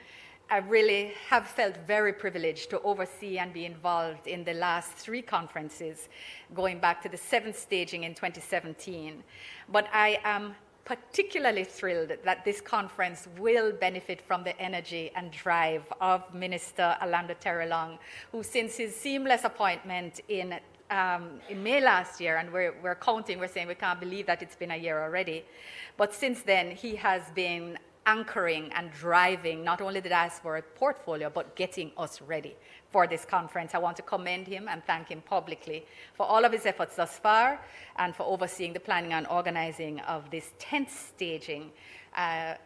I really have felt very privileged to oversee and be involved in the last 3 conferences, going back to the 7th staging in 2017. But I am particularly thrilled that this conference will benefit from the energy and drive of Minister Alanda Terrelong, who since his seamless appointment in May last year, and we're counting, we're saying we can't believe that it's been a year already. But since then, he has been anchoring and driving not only the diaspora portfolio, but getting us ready for this conference. I want to commend him and thank him publicly for all of his efforts thus far and for overseeing the planning and organizing of this 10th staging. As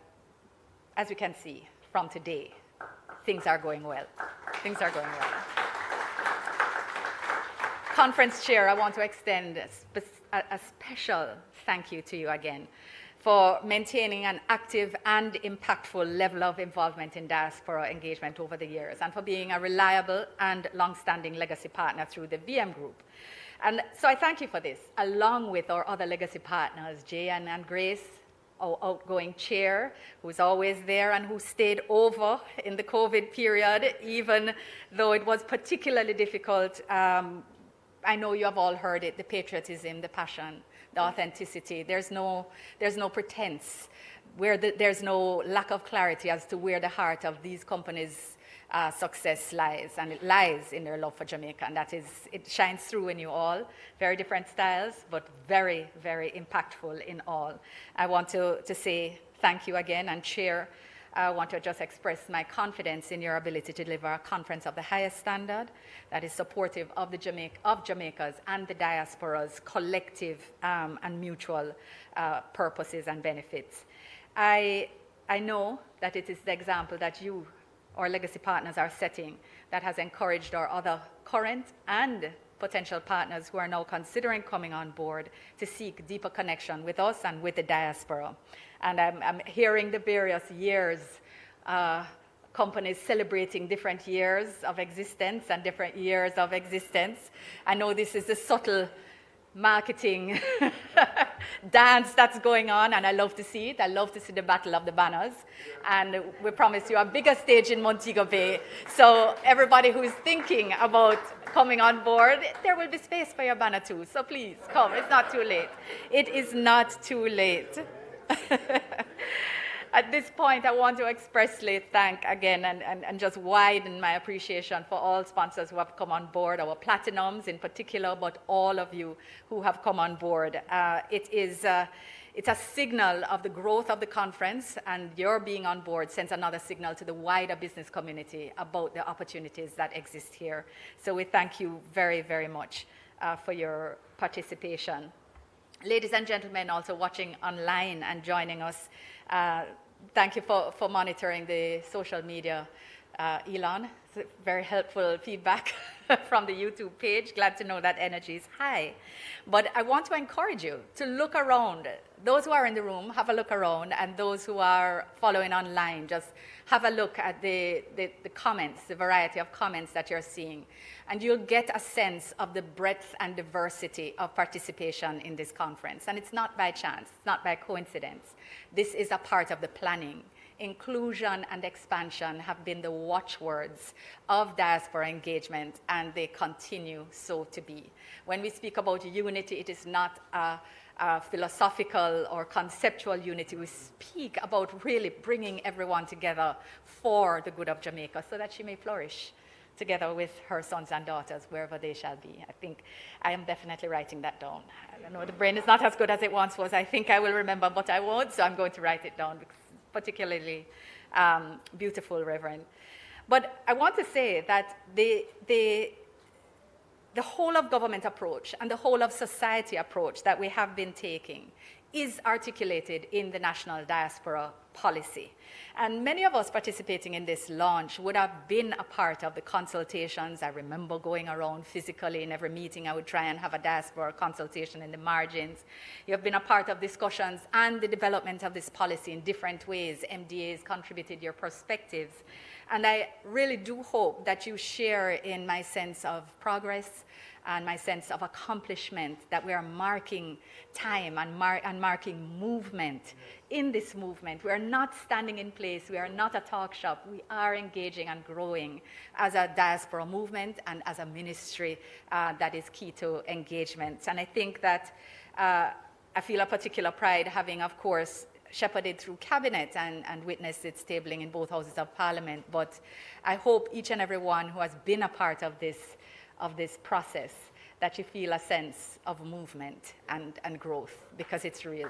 we can see from today, things are going well. Things are going well. conference chair, I want to extend a special thank you to you again for maintaining an active and impactful level of involvement in diaspora engagement over the years, and for being a reliable and long-standing legacy partner through the VM Group. And so I thank you for this, along with our other legacy partners, Jay and Grace, our outgoing chair, who's always there and who stayed over in the COVID period, even though it was particularly difficult. I know you have all heard it, the patriotism, the passion, the authenticity. There's no pretense. There's no lack of clarity as to where the heart of these companies' success lies, and it lies in their love for Jamaica, and it shines through in you all. Very different styles, but very, very impactful in all. I want to say thank you again, and Chair, I want to just express my confidence in your ability to deliver a conference of the highest standard that is supportive of Jamaica's and the diaspora's collective and mutual purposes and benefits. I know that it is the example that you, our legacy partners, are setting that has encouraged our other current and potential partners who are now considering coming on board to seek deeper connection with us and with the diaspora. And I'm hearing the various years, companies celebrating different years of existence and different years of existence. I know this is a subtle marketing dance that's going on, and I love to see it. I love to see the Battle of the Banners. And we promise you a bigger stage in Montego Bay. So everybody who is thinking about coming on board, there will be space for your banner too. So please come. It's not too late. It is not too late. At this point, I want to expressly thank again and just widen my appreciation for all sponsors who have come on board, our platinums in particular, but all of you who have come on board. It's a signal of the growth of the conference, and your being on board sends another signal to the wider business community about the opportunities that exist here. So we thank you very, very much for your participation. Ladies and gentlemen, also watching online and joining us, thank you for monitoring the social media. Elon, it's very helpful feedback from the YouTube page. Glad to know that energy is high. But I want to encourage you to look around. Those who are in the room, have a look around, and those who are following online, just have a look at the comments, the variety of comments that you're seeing. And you'll get a sense of the breadth and diversity of participation in this conference. And it's not by chance, it's not by coincidence. This is a part of the planning. Inclusion and expansion have been the watchwords of diaspora engagement, and they continue so to be. When we speak about unity, it is not a philosophical or conceptual unity. We speak about really bringing everyone together for the good of Jamaica so that she may flourish together with her sons and daughters wherever they shall be. I think I am definitely writing that down. I don't know, the brain is not as good as it once was. I think I will remember, but I won't, so I'm going to write it down. Particularly beautiful, Reverend. But I want to say that the whole of government approach and the whole of society approach that we have been taking is articulated in the National Diaspora Policy. And many of us participating in this launch would have been a part of the consultations. I remember going around physically in every meeting. I would try and have a diaspora consultation in the margins. You have been a part of discussions and the development of this policy in different ways. MDAs contributed your perspectives. And I really do hope that you share in my sense of progress and my sense of accomplishment, that we are marking time and marking movement in this movement. We are not standing in place. We are not a talk shop. We are engaging and growing as a diaspora movement and as a ministry that is key to engagement. And I think that I feel a particular pride having, of course, shepherded through cabinet and witnessed its tabling in both houses of parliament. But I hope each and every one who has been a part of this process, that you feel a sense of movement and growth, because it's real.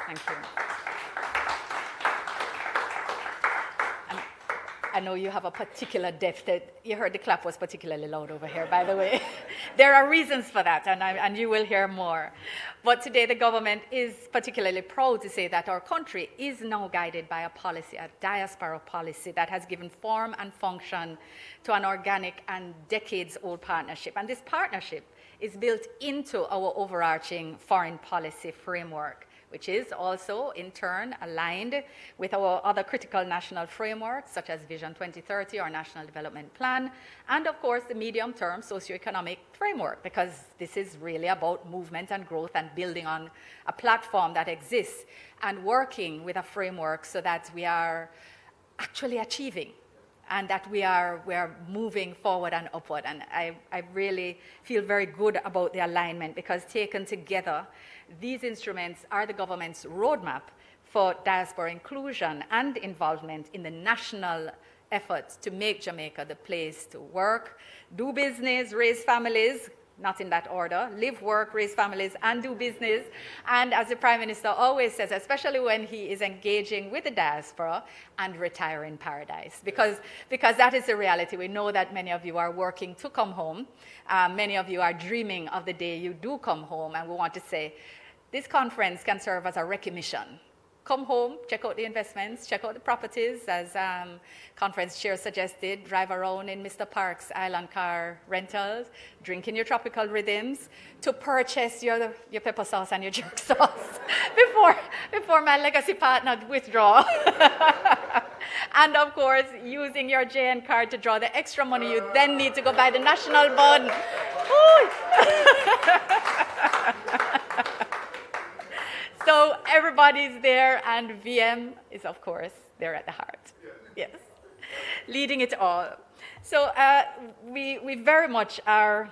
Thank you. And I know you have a particular depth. You heard the clap was particularly loud over here, by the way. There are reasons for that, and you will hear more. But today the government is particularly proud to say that our country is now guided by a policy, a diaspora policy that has given form and function to an organic and decades-old partnership. And this partnership is built into our overarching foreign policy framework, which is also, in turn, aligned with our other critical national frameworks, such as Vision 2030, our National Development Plan, and of course, the medium-term socioeconomic framework, because this is really about movement and growth and building on a platform that exists and working with a framework so that we are actually achieving and that we are moving forward and upward. And I really feel very good about the alignment, because taken together, these instruments are the government's roadmap for diaspora inclusion and involvement in the national efforts to make Jamaica the place to work, do business, raise families, not in that order, live, work, raise families, and do business. And as the Prime Minister always says, especially when he is engaging with the diaspora, and retire in paradise. Because that is the reality. We know that many of you are working to come home. Many of you are dreaming of the day you do come home. And we want to say, this conference can serve as a recognition. Come home, check out the investments, check out the properties, as conference chair suggested, drive around in Mr. Park's island car rentals, drink in your tropical rhythms, to purchase your pepper sauce and your jerk sauce before my legacy partner withdraw. And of course, using your JN card to draw the extra money you then need to go buy the national bond. So everybody's there, and VM is, of course, there at the heart. Yes, leading it all. So we very much are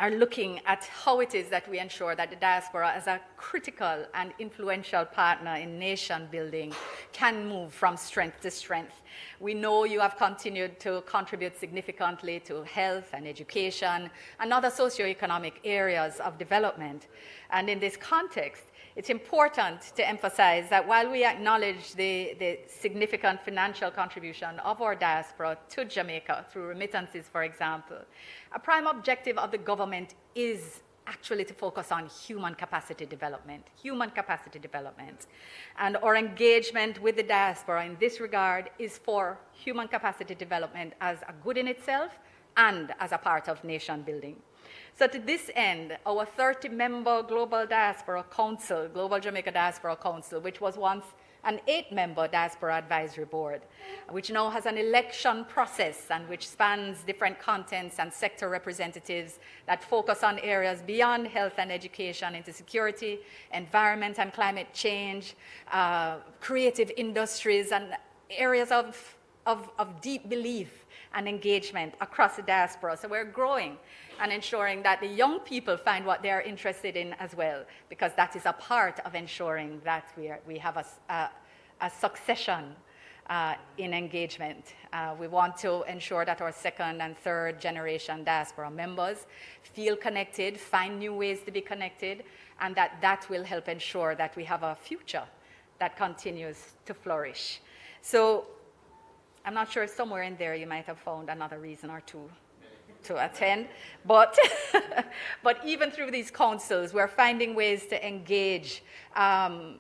looking at how it is that we ensure that the diaspora, as a critical and influential partner in nation building, can move from strength to strength. We know you have continued to contribute significantly to health and education and other socioeconomic areas of development. And in this context, it's important to emphasize that while we acknowledge the significant financial contribution of our diaspora to Jamaica through remittances, for example, a prime objective of the government is actually to focus on human capacity development. And our engagement with the diaspora in this regard is for human capacity development as a good in itself and as a part of nation building. So to this end, our 30-member Global Diaspora Council, Global Jamaica Diaspora Council, which was once an 8-member Diaspora Advisory Board, which now has an election process and which spans different contents and sector representatives that focus on areas beyond health and education into security, environment and climate change, creative industries, and areas of deep belief and engagement across the diaspora. So we're growing and ensuring that the young people find what they're interested in as well, because that is a part of ensuring that we have a succession in engagement. We want to ensure that our second and third generation diaspora members feel connected, find new ways to be connected, and that will help ensure that we have a future that continues to flourish. So I'm not sure if somewhere in there you might have found another reason or two to attend, but even through these councils, we're finding ways to engage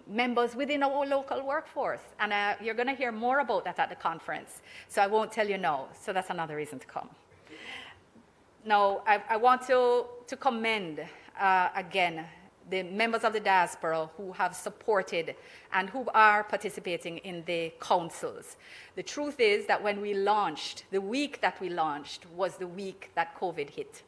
members within our local workforce, and you're going to hear more about that at the conference, so I won't tell you now, so that's another reason to come. Now, I want to commend, again, the members of the diaspora who have supported and who are participating in the councils. The truth is that when we launched, the week that we launched was the week that COVID hit.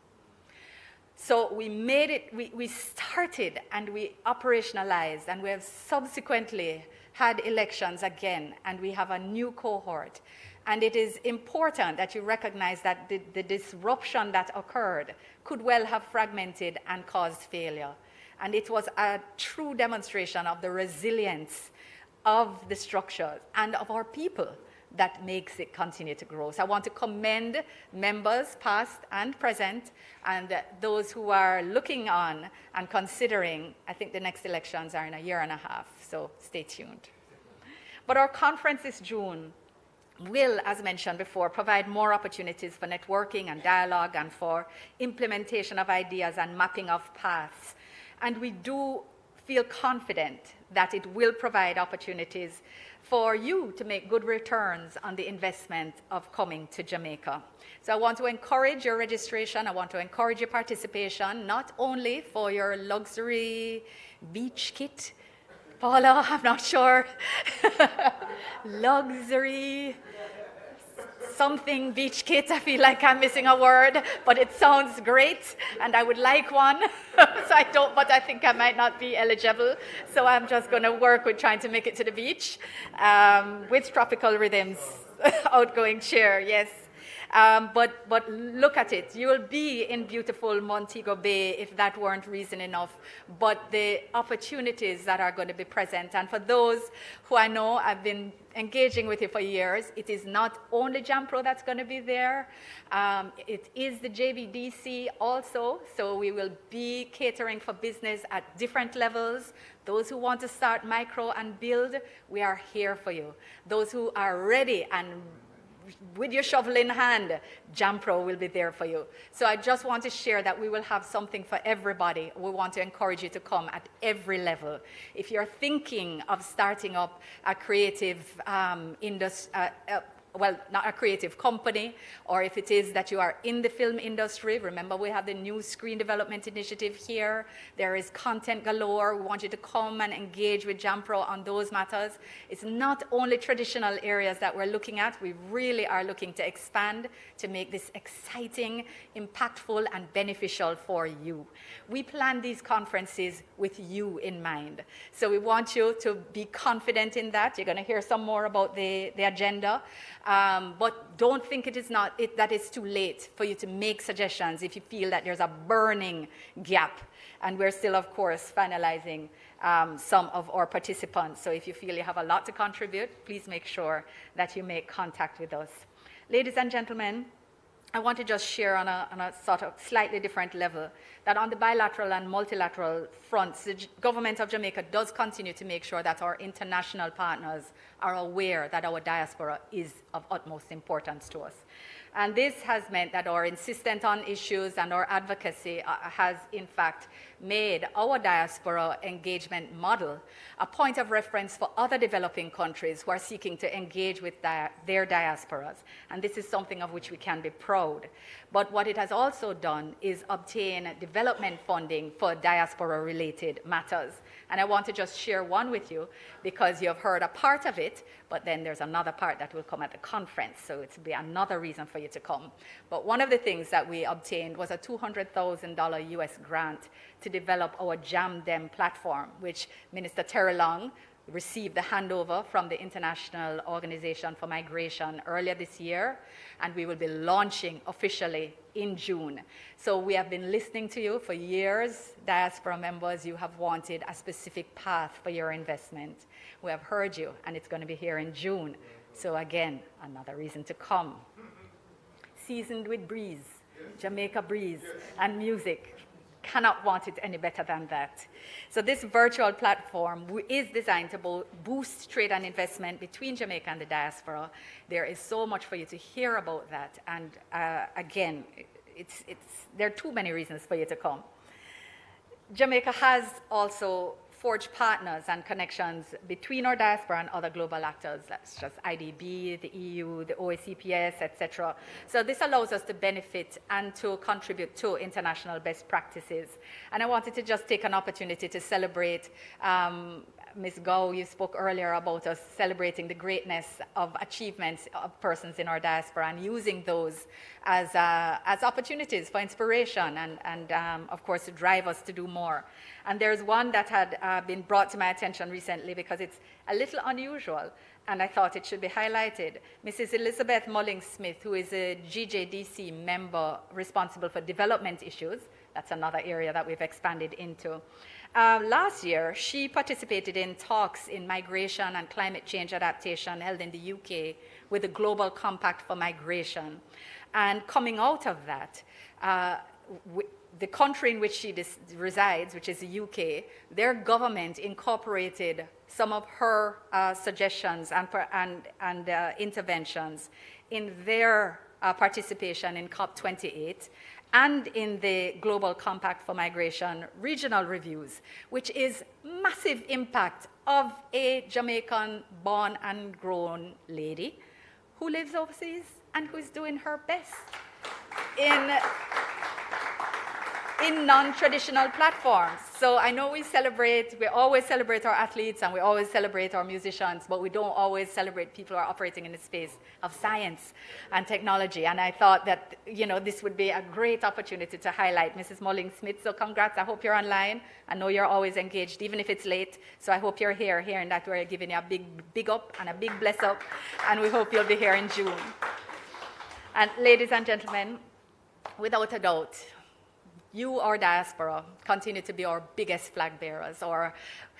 So we made it, we started and we operationalized, and we have subsequently had elections again, and we have a new cohort. And it is important that you recognize that the disruption that occurred could well have fragmented and caused failure. And it was a true demonstration of the resilience of the structures and of our people that makes it continue to grow. So I want to commend members, past and present, and those who are looking on and considering. I think the next elections are in a year and a half, so stay tuned. But our conference this June will, as mentioned before, provide more opportunities for networking and dialogue and for implementation of ideas and mapping of paths. And we do feel confident that it will provide opportunities for you to make good returns on the investment of coming to Jamaica. So I want to encourage your registration. I want to encourage your participation, not only for your luxury beach kit. Paula, I'm not sure. Luxury something beach kit. I feel like I'm missing a word, but it sounds great, and I would like one. But I think I might not be eligible. So I'm just going to work with trying to make it to the beach with tropical rhythms. Outgoing chair, yes. But look at it. You will be in beautiful Montego Bay if that weren't reason enough. But the opportunities that are going to be present, and for those who I know I've been engaging with you for years, it is not only JAMPRO that's going to be there. It is the JBDC also. So we will be catering for business at different levels. Those who want to start micro and build, we are here for you. Those who are ready and with your shovel in hand, JAMPRO will be there for you. So I just want to share that we will have something for everybody. We want to encourage you to come at every level. If you're thinking of starting up a creative well, not a creative company, or if it is that you are in the film industry, remember we have the new screen development initiative here. There is content galore. We want you to come and engage with JAMPRO on those matters. It's not only traditional areas that we're looking at. We really are looking to expand to make this exciting, impactful, and beneficial for you. We plan these conferences with you in mind. So we want you to be confident in that. You're going to hear some more about the agenda. But don't think that it's too late for you to make suggestions if you feel that there's a burning gap. And we're still, of course, finalizing some of our participants. So if you feel you have a lot to contribute, please make sure that you make contact with us. Ladies and gentlemen, I want to just share on a sort of slightly different level that on the bilateral and multilateral fronts, the government of Jamaica does continue to make sure that our international partners are aware that our diaspora is of utmost importance to us. And this has meant that our insistence on issues and our advocacy has, in fact, made our diaspora engagement model a point of reference for other developing countries who are seeking to engage with their diasporas. And this is something of which we can be proud. But what it has also done is obtain development funding for diaspora-related matters. And I want to just share one with you because you've heard a part of it, but then there's another part that will come at the conference. So it'll be another reason for you to come. But one of the things that we obtained was a $200,000 US grant to develop our Jam Dem platform, which Minister Terry Long received the handover from the International Organization for Migration earlier this year, and we will be launching officially in June. So we have been listening to you for years. Diaspora members, you have wanted a specific path for your investment. We have heard you, and it's going to be here in June. So again, another reason to come. Seasoned with breeze, Jamaica breeze, and music. Cannot want it any better than that. So this virtual platform is designed to boost trade and investment between Jamaica and the diaspora. There is so much for you to hear about that. And again, there are too many reasons for you to come. Jamaica has also forged partners and connections between our diaspora and other global actors. That's just IDB, the EU, the OACPS, etc. So this allows us to benefit and to contribute to international best practices. And I wanted to just take an opportunity to celebrate Ms. Gao, you spoke earlier about us celebrating the greatness of achievements of persons in our diaspora and using those as opportunities for inspiration and of course, to drive us to do more. And there's one that had been brought to my attention recently because it's a little unusual, and I thought it should be highlighted. Mrs. Elizabeth Mullings-Smith, who is a GJDC member responsible for development issues, that's another area that we've expanded into. Last year, she participated in talks in migration and climate change adaptation held in the UK with the Global Compact for Migration. And coming out of that, the country in which she resides, which is the UK, their government incorporated some of her suggestions and interventions in their participation in COP28. and in the Global Compact for Migration regional reviews, which is massive impact of a Jamaican born and grown lady who lives overseas and who is doing her best in non-traditional platforms. So I know we always celebrate our athletes and we always celebrate our musicians, but we don't always celebrate people who are operating in the space of science and technology. And I thought that, this would be a great opportunity to highlight Mrs. Mulling-Smith. So congrats, I hope you're online. I know you're always engaged, even if it's late. So I hope you're here, hearing that we're giving you a big up and a big bless up. And we hope you'll be here in June. And ladies and gentlemen, without a doubt, you, our diaspora, continue to be our biggest flag bearers, our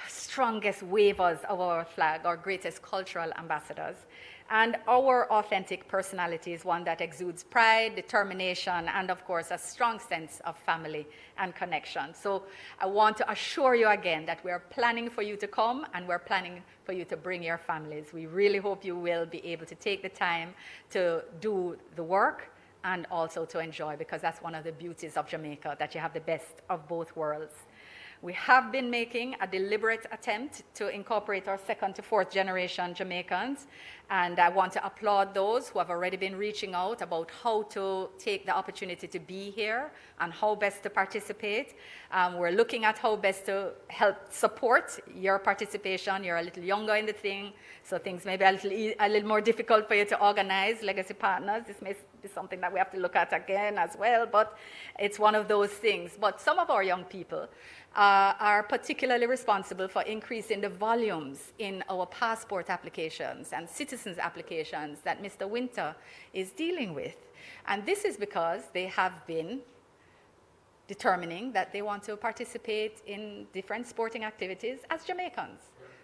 strongest wavers of our flag, our greatest cultural ambassadors. And our authentic personality is one that exudes pride, determination, and of course, a strong sense of family and connection. So I want to assure you again that we are planning for you to come and we're planning for you to bring your families. We really hope you will be able to take the time to do the work and also to enjoy, because that's one of the beauties of Jamaica, that you have the best of both worlds. We have been making a deliberate attempt to incorporate our second to fourth generation Jamaicans, and I want to applaud those who have already been reaching out about how to take the opportunity to be here and how best to participate. We're looking at how best to help support your participation. You're a little younger in the thing, so things may be a little more difficult for you to organize. Legacy partners, this may be something that we have to look at again as well, but it's one of those things. But some of our young people are particularly responsible for increasing the volumes in our passport applications and citizens applications that Mr. Winter is dealing with. And this is because they have been determining that they want to participate in different sporting activities as Jamaicans.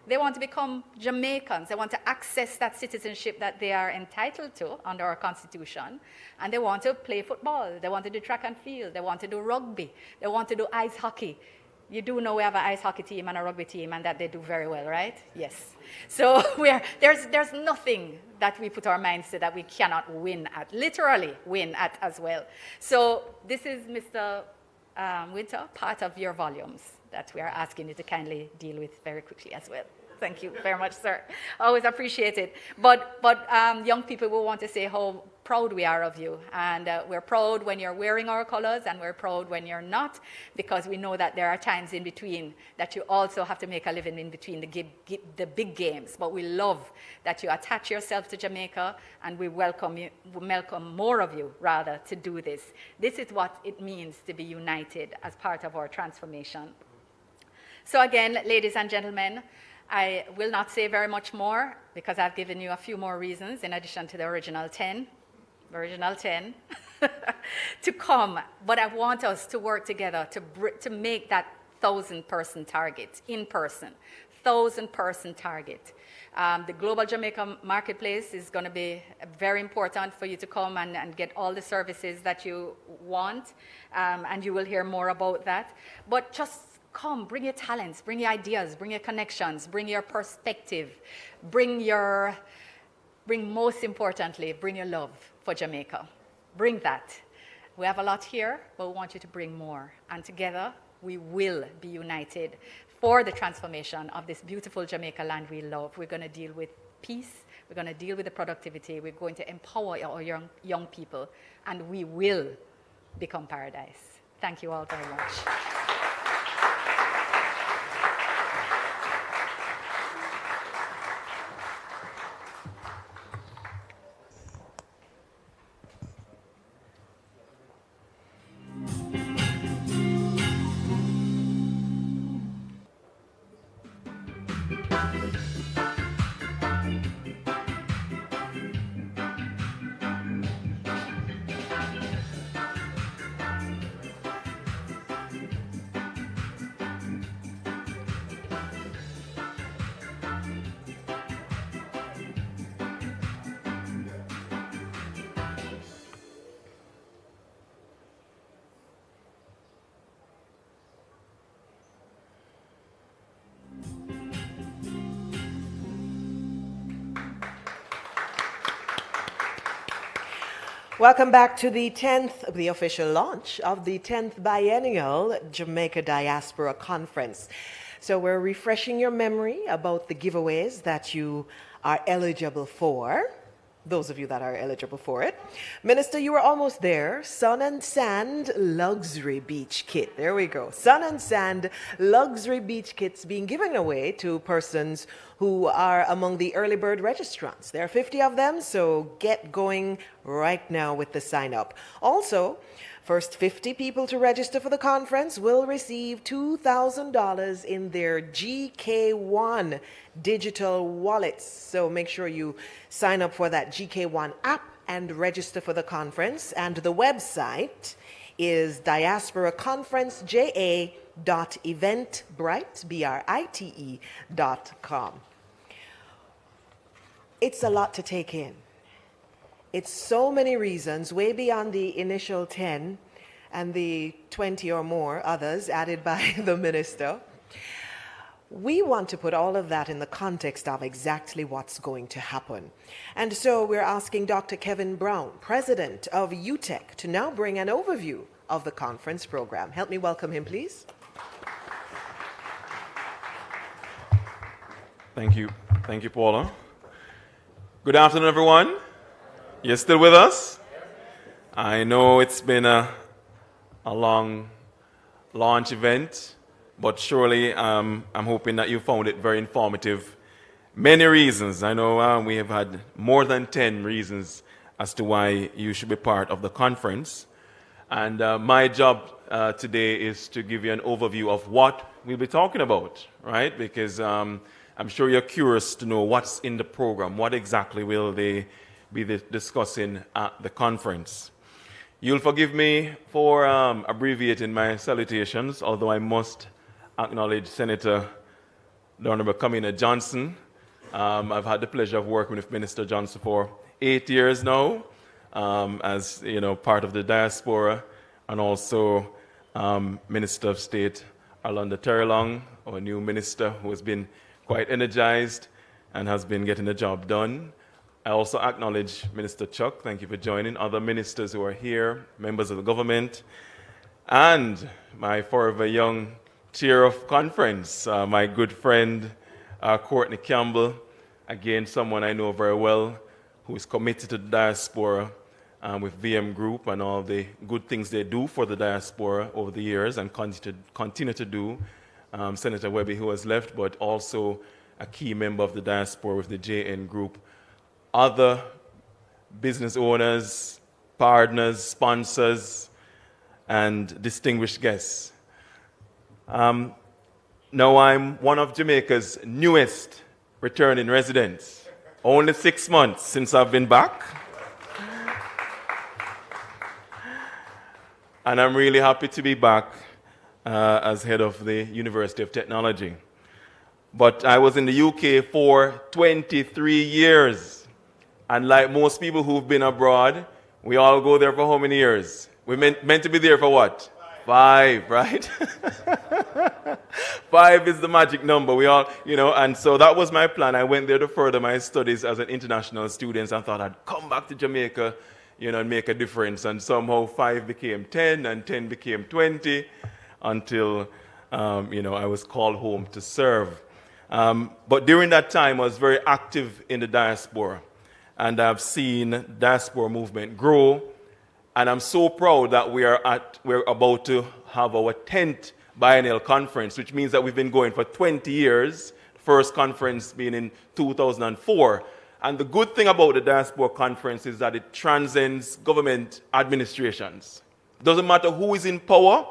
They want to become Jamaicans. They want to access that citizenship that they are entitled to under our Constitution. And they want to play football. They want to do track and field. They want to do rugby. They want to do ice hockey. You do know we have an ice hockey team and a rugby team, and that they do very well, right? Yes. So there's nothing that we put our minds to that we cannot win at, literally win at as well. So this is, Mr. Winter, part of your volumes that we are asking you to kindly deal with very quickly as well. Thank you very much, sir. Always appreciate it. But young people will want to say how proud we are of you. And we're proud when you're wearing our colors, and we're proud when you're not, because we know that there are times in between that you also have to make a living in between the big games. But we love that you attach yourself to Jamaica, and we welcome more of you, rather, to do this. This is what it means to be united as part of our transformation. So again, ladies and gentlemen, I will not say very much more because I've given you a few more reasons in addition to the original 10, to come. But I want us to work together to make that 1,000-person target in person, 1,000-person target. The Global Jamaica Marketplace is going to be very important for you to come and get all the services that you want, and you will hear more about that. But just come, bring your talents, bring your ideas, bring your connections, bring your perspective, bring most importantly, bring your love for Jamaica. Bring that. We have a lot here, but we want you to bring more. And together, we will be united for the transformation of this beautiful Jamaica land we love. We're going to deal with peace. We're going to deal with the productivity. We're going to empower our young people, and we will become paradise. Thank you all very much. Welcome back to the official launch of the 10th Biennial Jamaica Diaspora Conference. So we're refreshing your memory about the giveaways that you are eligible for. Those of you that are eligible for it. Minister, you were almost there. Sun and Sand Luxury Beach Kit. There we go. Sun and Sand Luxury Beach Kits being given away to persons who are among the early bird registrants. There are 50 of them, so get going right now with the sign up. Also, first 50 people to register for the conference will receive $2,000 in their GK1 digital wallets. So make sure you sign up for that GK1 app and register for the conference. And the website is diasporaconference.eventbrite.com. It's a lot to take in. It's so many reasons, way beyond the initial 10 and the 20 or more others added by the minister. We want to put all of that in the context of exactly what's going to happen. And so we're asking Dr. Kevin Brown, president of UTEC, to now bring an overview of the conference program. Help me welcome him, please. Thank you. Thank you, Paula. Good afternoon, everyone. You're still with us? I know it's been a long launch event, but surely I'm hoping that you found it very informative. Many reasons. I know we have had more than 10 reasons as to why you should be part of the conference. And my job today is to give you an overview of what we'll be talking about, right? Because I'm sure you're curious to know what's in the program. What exactly will they be discussing at the conference? You'll forgive me for abbreviating my salutations, although I must acknowledge Senator the Honorable Kamina Johnson. I've had the pleasure of working with Minister Johnson for 8 years now, as part of the diaspora, and also Minister of State Alanda Terrelong, our new minister, who has been quite energized and has been getting the job done. I also acknowledge Minister Chuck. Thank you for joining. Other ministers who are here, members of the government, and my forever young chair of conference, my good friend Courtney Campbell, again someone I know very well, who is committed to the diaspora with VM Group and all the good things they do for the diaspora over the years and continue to do. Senator Webby, who has left, but also a key member of the diaspora with the JN Group. Other business owners, partners, sponsors, and distinguished guests. Now I'm one of Jamaica's newest returning residents. Only 6 months since I've been back. And I'm really happy to be back as head of the University of Technology. But I was in the UK for 23 years. And like most people who've been abroad, we all go there for how many years? We're meant to be there for what? 5, right? 5 is the magic number. We all, and so that was my plan. I went there to further my studies as an international student and thought I'd come back to Jamaica, and make a difference. And somehow 5 became 10 and 10 became 20 until, I was called home to serve. But during that time, I was very active in the diaspora. And I've seen the diaspora movement grow. And I'm so proud that we're about to have our 10th biennial conference, which means that we've been going for 20 years, the first conference being in 2004. And the good thing about the diaspora conference is that it transcends government administrations. Doesn't matter who is in power,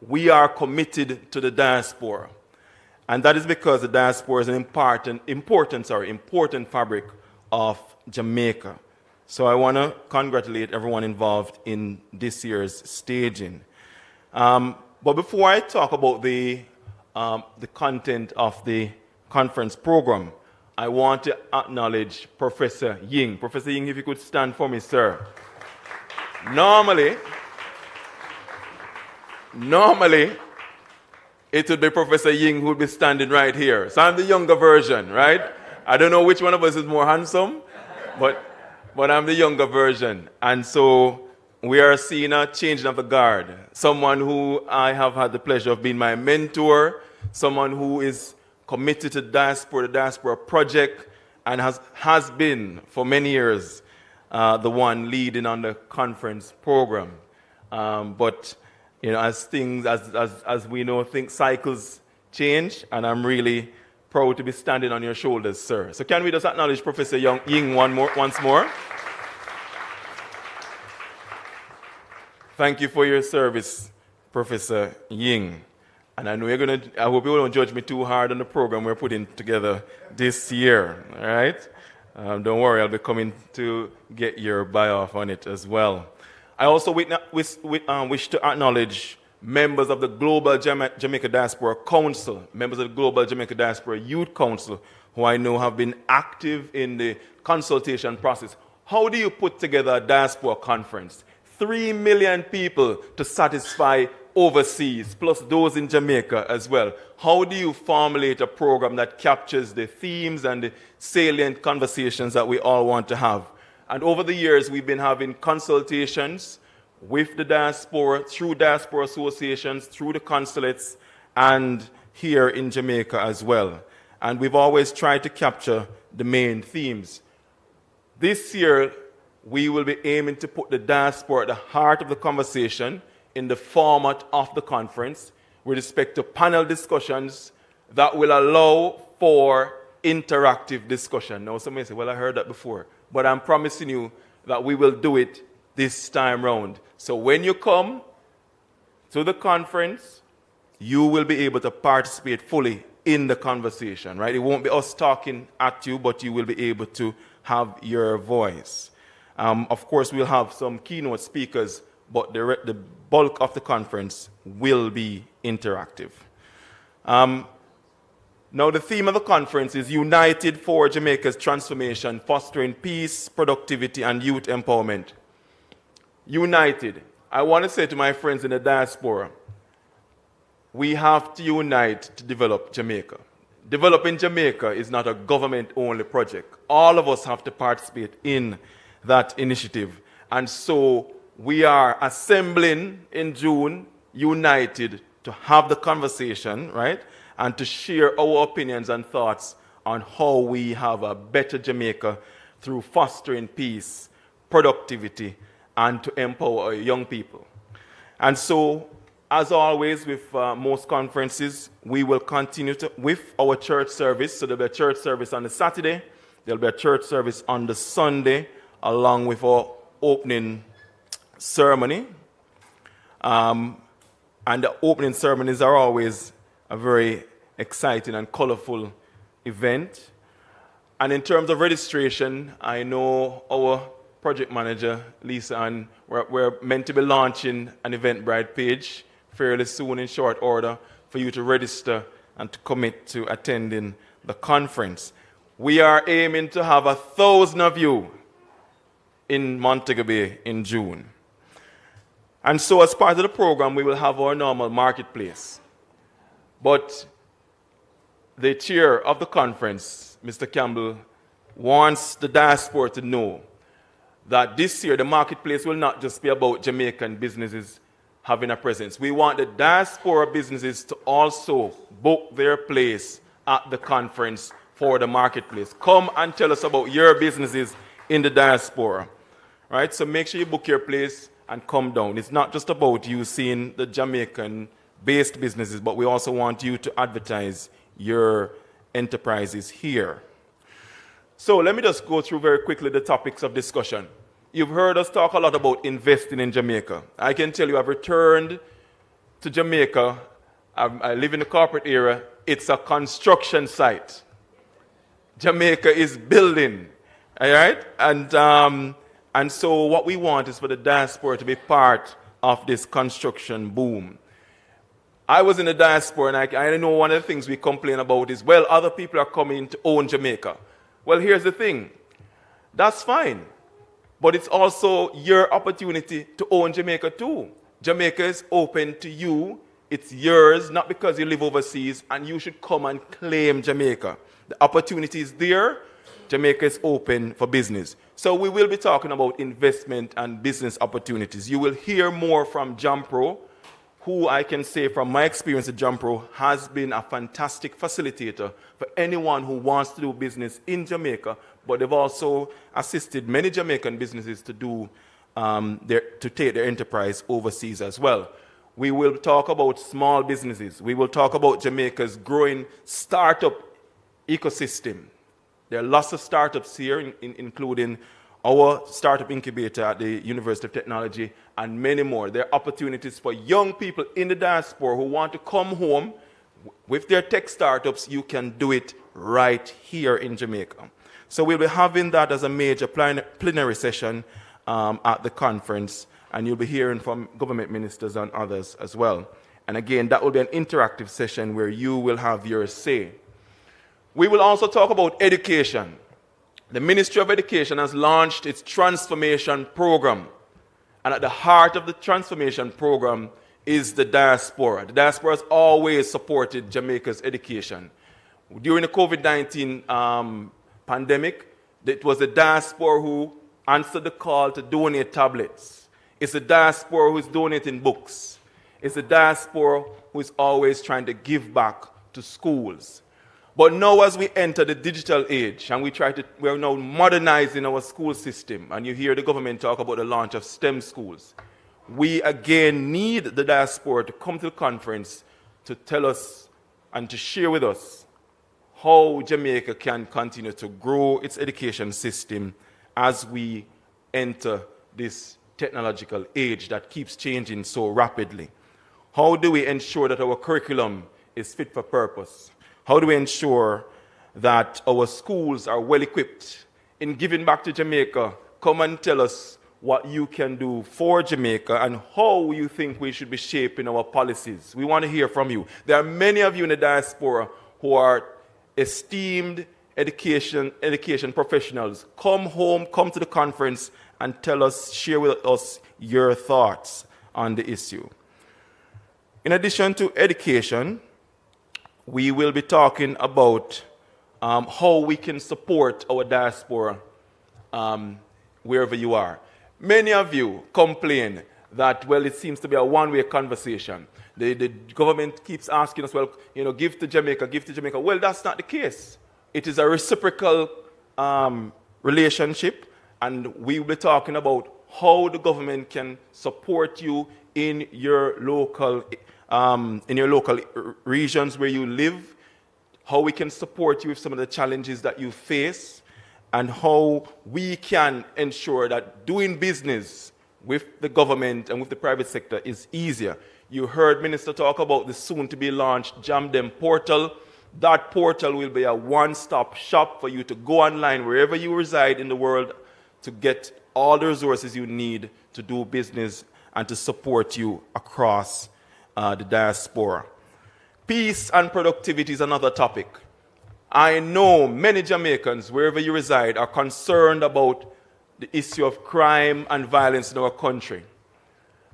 we are committed to the diaspora. And that is because the diaspora is an important fabric of Jamaica. So I want to congratulate everyone involved in this year's staging. But before I talk about the content of the conference program, I want to acknowledge Professor Ying. Professor Ying, if you could stand for me, sir. Normally, it would be Professor Ying who would be standing right here. So I'm the younger version, right? I don't know which one of us is more handsome, but but I'm the younger version. And so we are seeing a changing of the guard. Someone who I have had the pleasure of being my mentor, someone who is committed to the Diaspora project, and has been for many years the one leading on the conference program. But you know, as we know, cycles change, and I'm really proud to be standing on your shoulders, sir. So can we just acknowledge Professor Ying once more? Thank you for your service, Professor Ying. And I know I hope you don't judge me too hard on the program we're putting together this year, all right? Don't worry, I'll be coming to get your buy-off on it as well. I also wish to acknowledge members of the Global Jamaica Diaspora Council, members of the Global Jamaica Diaspora Youth Council, who I know have been active in the consultation process. How do you put together a diaspora conference? 3 million people to satisfy overseas, plus those in Jamaica as well. How do you formulate a program that captures the themes and the salient conversations that we all want to have? And over the years, we've been having consultations with the diaspora, through diaspora associations, through the consulates, and here in Jamaica as well. And we've always tried to capture the main themes. This year, we will be aiming to put the diaspora at the heart of the conversation in the format of the conference with respect to panel discussions that will allow for interactive discussion. Now, some may say, well, I heard that before. But I'm promising you that we will do it this time round. So when you come to the conference, you will be able to participate fully in the conversation, right? It won't be us talking at you, but you will be able to have your voice. Of course, we'll have some keynote speakers, but the bulk of the conference will be interactive. Now, the theme of the conference is United for Jamaica's Transformation, Fostering Peace, Productivity, and Youth Empowerment. United. I want to say to my friends in the diaspora, we have to unite to develop Jamaica. Developing Jamaica is not a government-only project. All of us have to participate in that initiative. And so we are assembling in June, united, to have the conversation, right? And to share our opinions and thoughts on how we have a better Jamaica through fostering peace, productivity, and to empower our young people. And so, as always with most conferences, we will continue with our church service. So there'll be a church service on the Saturday, there'll be a church service on the Sunday, along with our opening ceremony. And the opening ceremonies are always a very exciting and colorful event. And in terms of registration, I know our project manager, Lisa, and we're meant to be launching an Eventbrite page fairly soon in short order for you to register and to commit to attending the conference. We are aiming to have 1,000 of you in Montego Bay in June. And so as part of the program, we will have our normal marketplace. But the chair of the conference, Mr. Campbell, wants the diaspora to know that this year the marketplace will not just be about Jamaican businesses having a presence. We want the diaspora businesses to also book their place at the conference for the marketplace. Come and tell us about your businesses in the diaspora. Right? So make sure you book your place and come down. It's not just about you seeing the Jamaican-based businesses, but we also want you to advertise your enterprises here. So let me just go through very quickly the topics of discussion. You've heard us talk a lot about investing in Jamaica. I can tell you I've returned to Jamaica. I live in the corporate area. It's a construction site. Jamaica is building. All right? And so what we want is for the diaspora to be part of this construction boom. I was in the diaspora, and I know one of the things we complain about is, well, other people are coming to own Jamaica. Well, here's the thing. That's fine. But it's also your opportunity to own Jamaica too. Jamaica is open to you. It's yours, not because you live overseas, and you should come and claim Jamaica. The opportunity is there. Jamaica is open for business. So we will be talking about investment and business opportunities. You will hear more from Jampro, who I can say from my experience at Jampro has been a fantastic facilitator for anyone who wants to do business in Jamaica, but they've also assisted many Jamaican businesses to take their enterprise overseas as well. We will talk about small businesses. We will talk about Jamaica's growing startup ecosystem. There are lots of startups here, including our startup incubator at the University of Technology, and many more. There are opportunities for young people in the diaspora who want to come home with their tech startups. You can do it right here in Jamaica. So we'll be having that as a major plenary session at the conference, and you'll be hearing from government ministers and others as well. And again, that will be an interactive session where you will have your say. We will also talk about education. The Ministry of Education has launched its transformation program. And at the heart of the transformation program is the diaspora. The diaspora has always supported Jamaica's education. During the COVID-19 pandemic, it was the diaspora who answered the call to donate tablets. It's the diaspora who is donating books. It's the diaspora who is always trying to give back to schools. But now as we enter the digital age and we are now modernizing our school system, and you hear the government talk about the launch of STEM schools, we again need the diaspora to come to the conference to tell us and to share with us how Jamaica can continue to grow its education system as we enter this technological age that keeps changing so rapidly. How do we ensure that our curriculum is fit for purpose? How do we ensure that our schools are well equipped in giving back to Jamaica? Come and tell us what you can do for Jamaica and how you think we should be shaping our policies. We want to hear from you. There are many of you in the diaspora who are esteemed education professionals. Come home, come to the conference and tell us, share with us your thoughts on the issue. In addition to education, we will be talking about how we can support our diaspora wherever you are. Many of you complain that, well, it seems to be a one-way conversation. The government keeps asking us, well, give to Jamaica, give to Jamaica. Well, that's not the case. It is a reciprocal relationship, and we will be talking about how the government can support you in your local regions where you live, how we can support you with some of the challenges that you face, and how we can ensure that doing business with the government and with the private sector is easier. You heard Minister talk about the soon-to-be-launched JamDem portal. That portal will be a one-stop shop for you to go online wherever you reside in the world to get all the resources you need to do business and to support you across the diaspora. Peace and productivity is another topic. I know many Jamaicans, wherever you reside, are concerned about the issue of crime and violence in our country.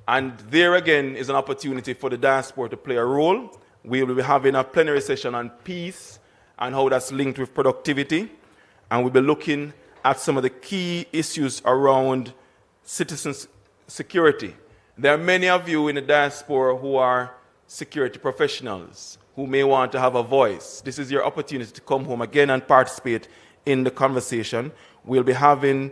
And there again is an opportunity for the diaspora to play a role. We will be having a plenary session on peace and how that's linked with productivity. And we'll be looking at some of the key issues around citizens' security. There are many of you in the diaspora who are security professionals who may want to have a voice. This is your opportunity to come home again and participate in the conversation. We'll be having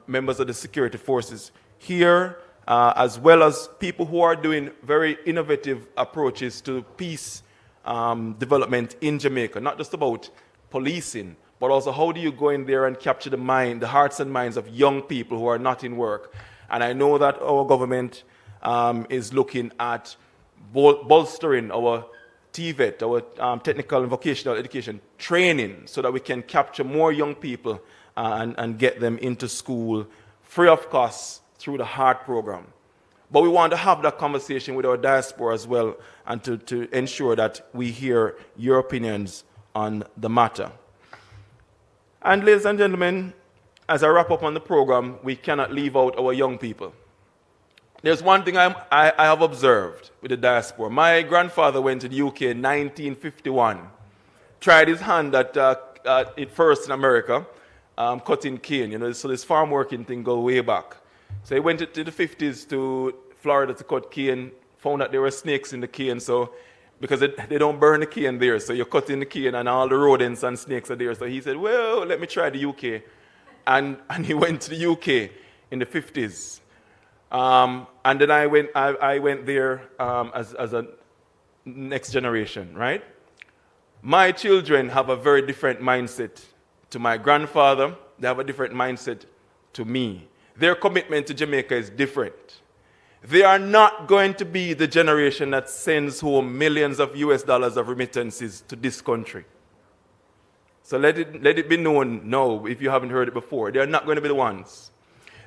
members of the security forces here, as well as people who are doing very innovative approaches to peace development in Jamaica. Not just about policing, but also how do you go in there and capture the hearts and minds of young people who are not in work. And I know that our government is looking at bolstering our TVET, our technical and vocational education training, so that we can capture more young people and get them into school free of cost through the HEART program. But we want to have that conversation with our diaspora as well, and to ensure that we hear your opinions on the matter. And ladies and gentlemen, as I wrap up on the program, we cannot leave out our young people. There's one thing I have observed with the diaspora. My grandfather went to the UK in 1951, tried his hand at it first in America, cutting cane. So this farm working thing go way back. So he went to the 50s to Florida to cut cane, found that there were snakes in the cane, so because they don't burn the cane there, so you're cutting the cane and all the rodents and snakes are there. So he said, well, let me try the UK. And he went to the UK in the 50s. And then I went there as a next generation, right? My children have a very different mindset to my grandfather. They have a different mindset to me. Their commitment to Jamaica is different. They are not going to be the generation that sends home millions of US dollars of remittances to this country. So let it be known now, if you haven't heard it before. They are not going to be the ones.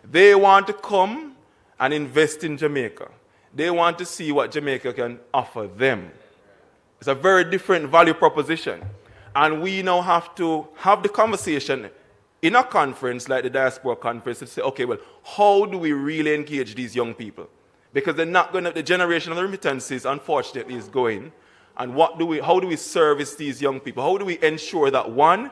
They want to come and invest in Jamaica. They want to see what Jamaica can offer them. It's a very different value proposition. And we now have to have the conversation in a conference like the Diaspora Conference to say, okay, well, how do we really engage these young people? Because they're not going to, the generation of the remittances, unfortunately, is going. And how do we service these young people? How do we ensure that, one,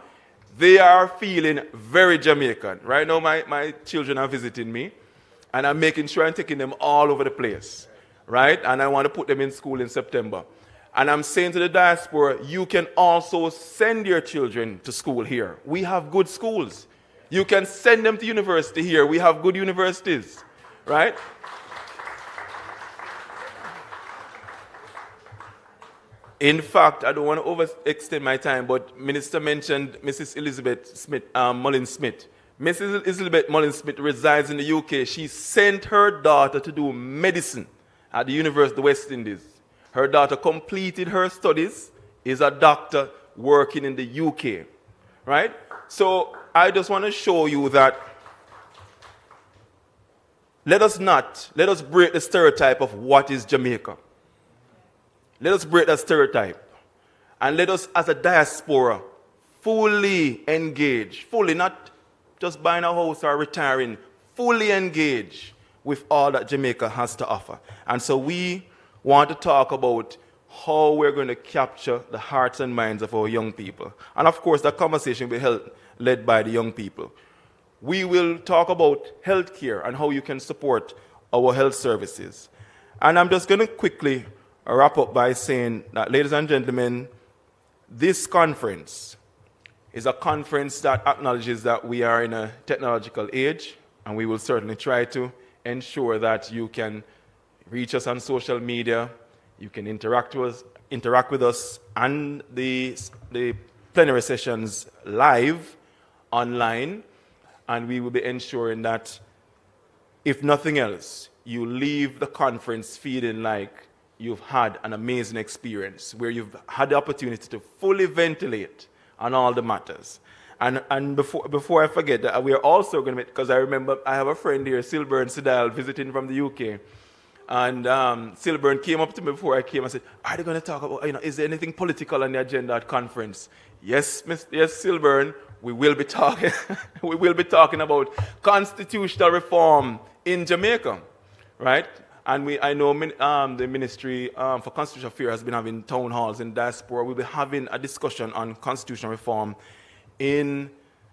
they are feeling very Jamaican? Right now, my children are visiting me, and I'm making sure I'm taking them all over the place, right? And I want to put them in school in September. And I'm saying to the diaspora, you can also send your children to school here. We have good schools. You can send them to university here. We have good universities, right? In fact, I don't want to overextend my time, but Minister mentioned Mrs. Elizabeth Smith, Mullins-Smith. Mrs. Elizabeth Mullins-Smith resides in the UK. She sent her daughter to do medicine at the University of the West Indies. Her daughter completed her studies, is a doctor working in the UK, right? So I just want to show you that let us break the stereotype of what is Jamaica. Let us break that stereotype. And let us, as a diaspora, fully engage, fully, not just buying a house or retiring, fully engage with all that Jamaica has to offer. And so we want to talk about how we're going to capture the hearts and minds of our young people. And of course, that conversation will be led by the young people. We will talk about healthcare and how you can support our health services. And I'm just going to quickly wrap up by saying that, ladies and gentlemen, this conference is a conference that acknowledges that we are in a technological age, and we will certainly try to ensure that you can reach us on social media, you can interact with us and the plenary sessions live online, and we will be ensuring that, if nothing else, you leave the conference feeling like you've had an amazing experience, where you've had the opportunity to fully ventilate on all the matters. And before I forget, that we are also going to, because I remember I have a friend here, Silburn Sidal, visiting from the UK. And Silburn came up to me before I came and said, are they going to talk about, is there anything political on the agenda at conference? Yes, Silburn, we will be talking, we will be talking about constitutional reform in Jamaica, right? And I know the Ministry for Constitutional Affairs has been having town halls in diaspora. We'll be having a discussion on constitutional reform in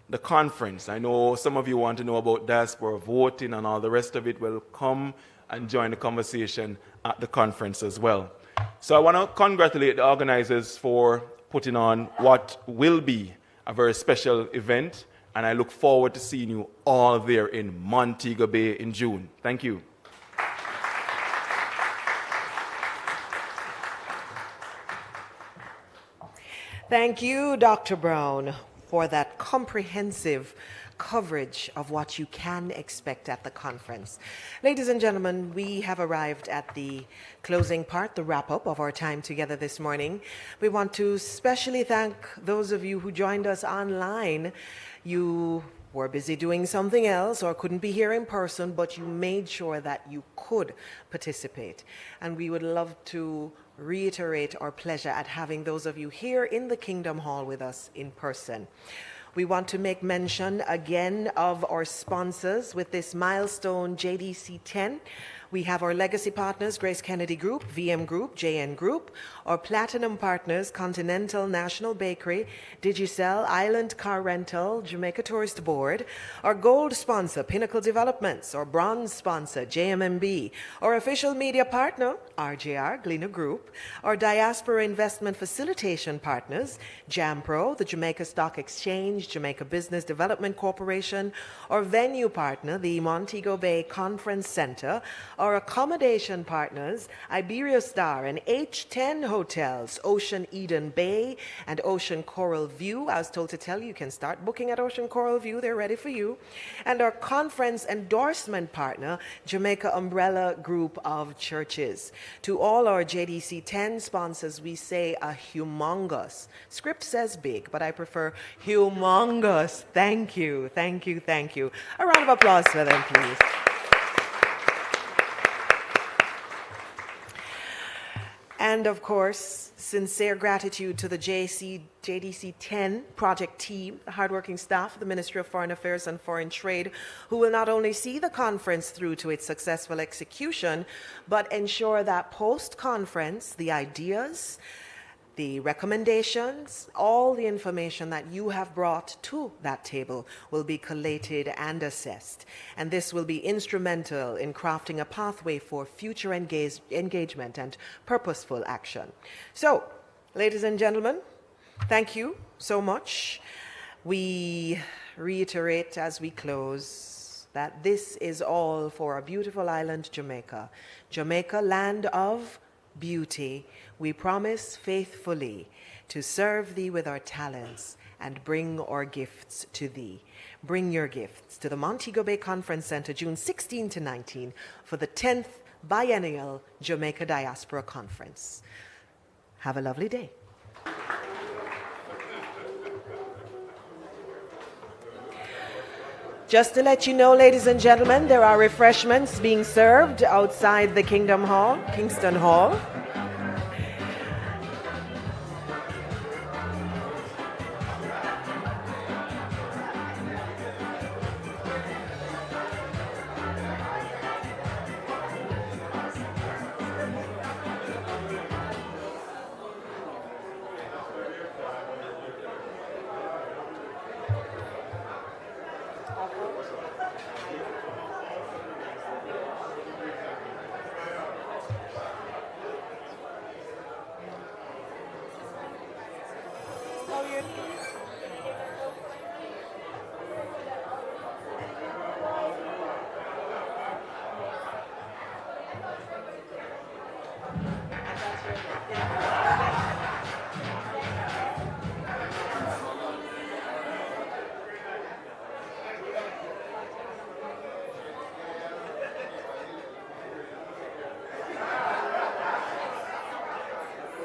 the conference. I know some of you want to know about diaspora voting and all the rest of it. Well, come and join the conversation at the conference as well. So I want to congratulate the organizers for putting on what will be a very special event, and I look forward to seeing you all there in Montego Bay in June. Thank you. Thank you, Dr. Brown, for that comprehensive coverage of what you can expect at the conference. Ladies and gentlemen, we have arrived at the closing part, the wrap-up of our time together this morning. We want to especially thank those of you who joined us online. You were busy doing something else or couldn't be here in person, but you made sure that you could participate. And we would love to reiterate our pleasure at having those of you here in the Kingdom Hall with us in person. We want to make mention again of our sponsors with this milestone JDC 10. We have our legacy partners, Grace Kennedy Group, VM Group, JN Group, our platinum partners, Continental National Bakery, Digicel, Island Car Rental, Jamaica Tourist Board, our gold sponsor, Pinnacle Developments, our bronze sponsor, JMMB, our official media partner, RJR, Gleaner Group, our diaspora investment facilitation partners, JAMPRO, the Jamaica Stock Exchange, Jamaica Business Development Corporation, our venue partner, the Montego Bay Conference Center, our accommodation partners, Iberia Star and H10 Hotels, Ocean Eden Bay and Ocean Coral View. I was told to tell you, you can start booking at Ocean Coral View. They're ready for you. And our conference endorsement partner, Jamaica Umbrella Group of Churches. To all our JDC 10 sponsors, we say a humongous. Script says big, but I prefer humongous. Thank you, thank you, thank you. A round of applause for them, please. And of course, sincere gratitude to the JDC 10 project team, the hardworking staff of the Ministry of Foreign Affairs and Foreign Trade, who will not only see the conference through to its successful execution, but ensure that post-conference, the ideas, the recommendations, all the information that you have brought to that table will be collated and assessed. And this will be instrumental in crafting a pathway for future engagement and purposeful action. So, ladies and gentlemen, thank you so much. We reiterate as we close that this is all for our beautiful island, Jamaica. Jamaica, land of beauty. We promise faithfully to serve thee with our talents and bring our gifts to thee. Bring your gifts to the Montego Bay Conference Center, June 16 to 19, for the 10th Biennial Jamaica Diaspora Conference. Have a lovely day. Just to let you know, ladies and gentlemen, there are refreshments being served outside the Kingston Hall. Oh, yeah.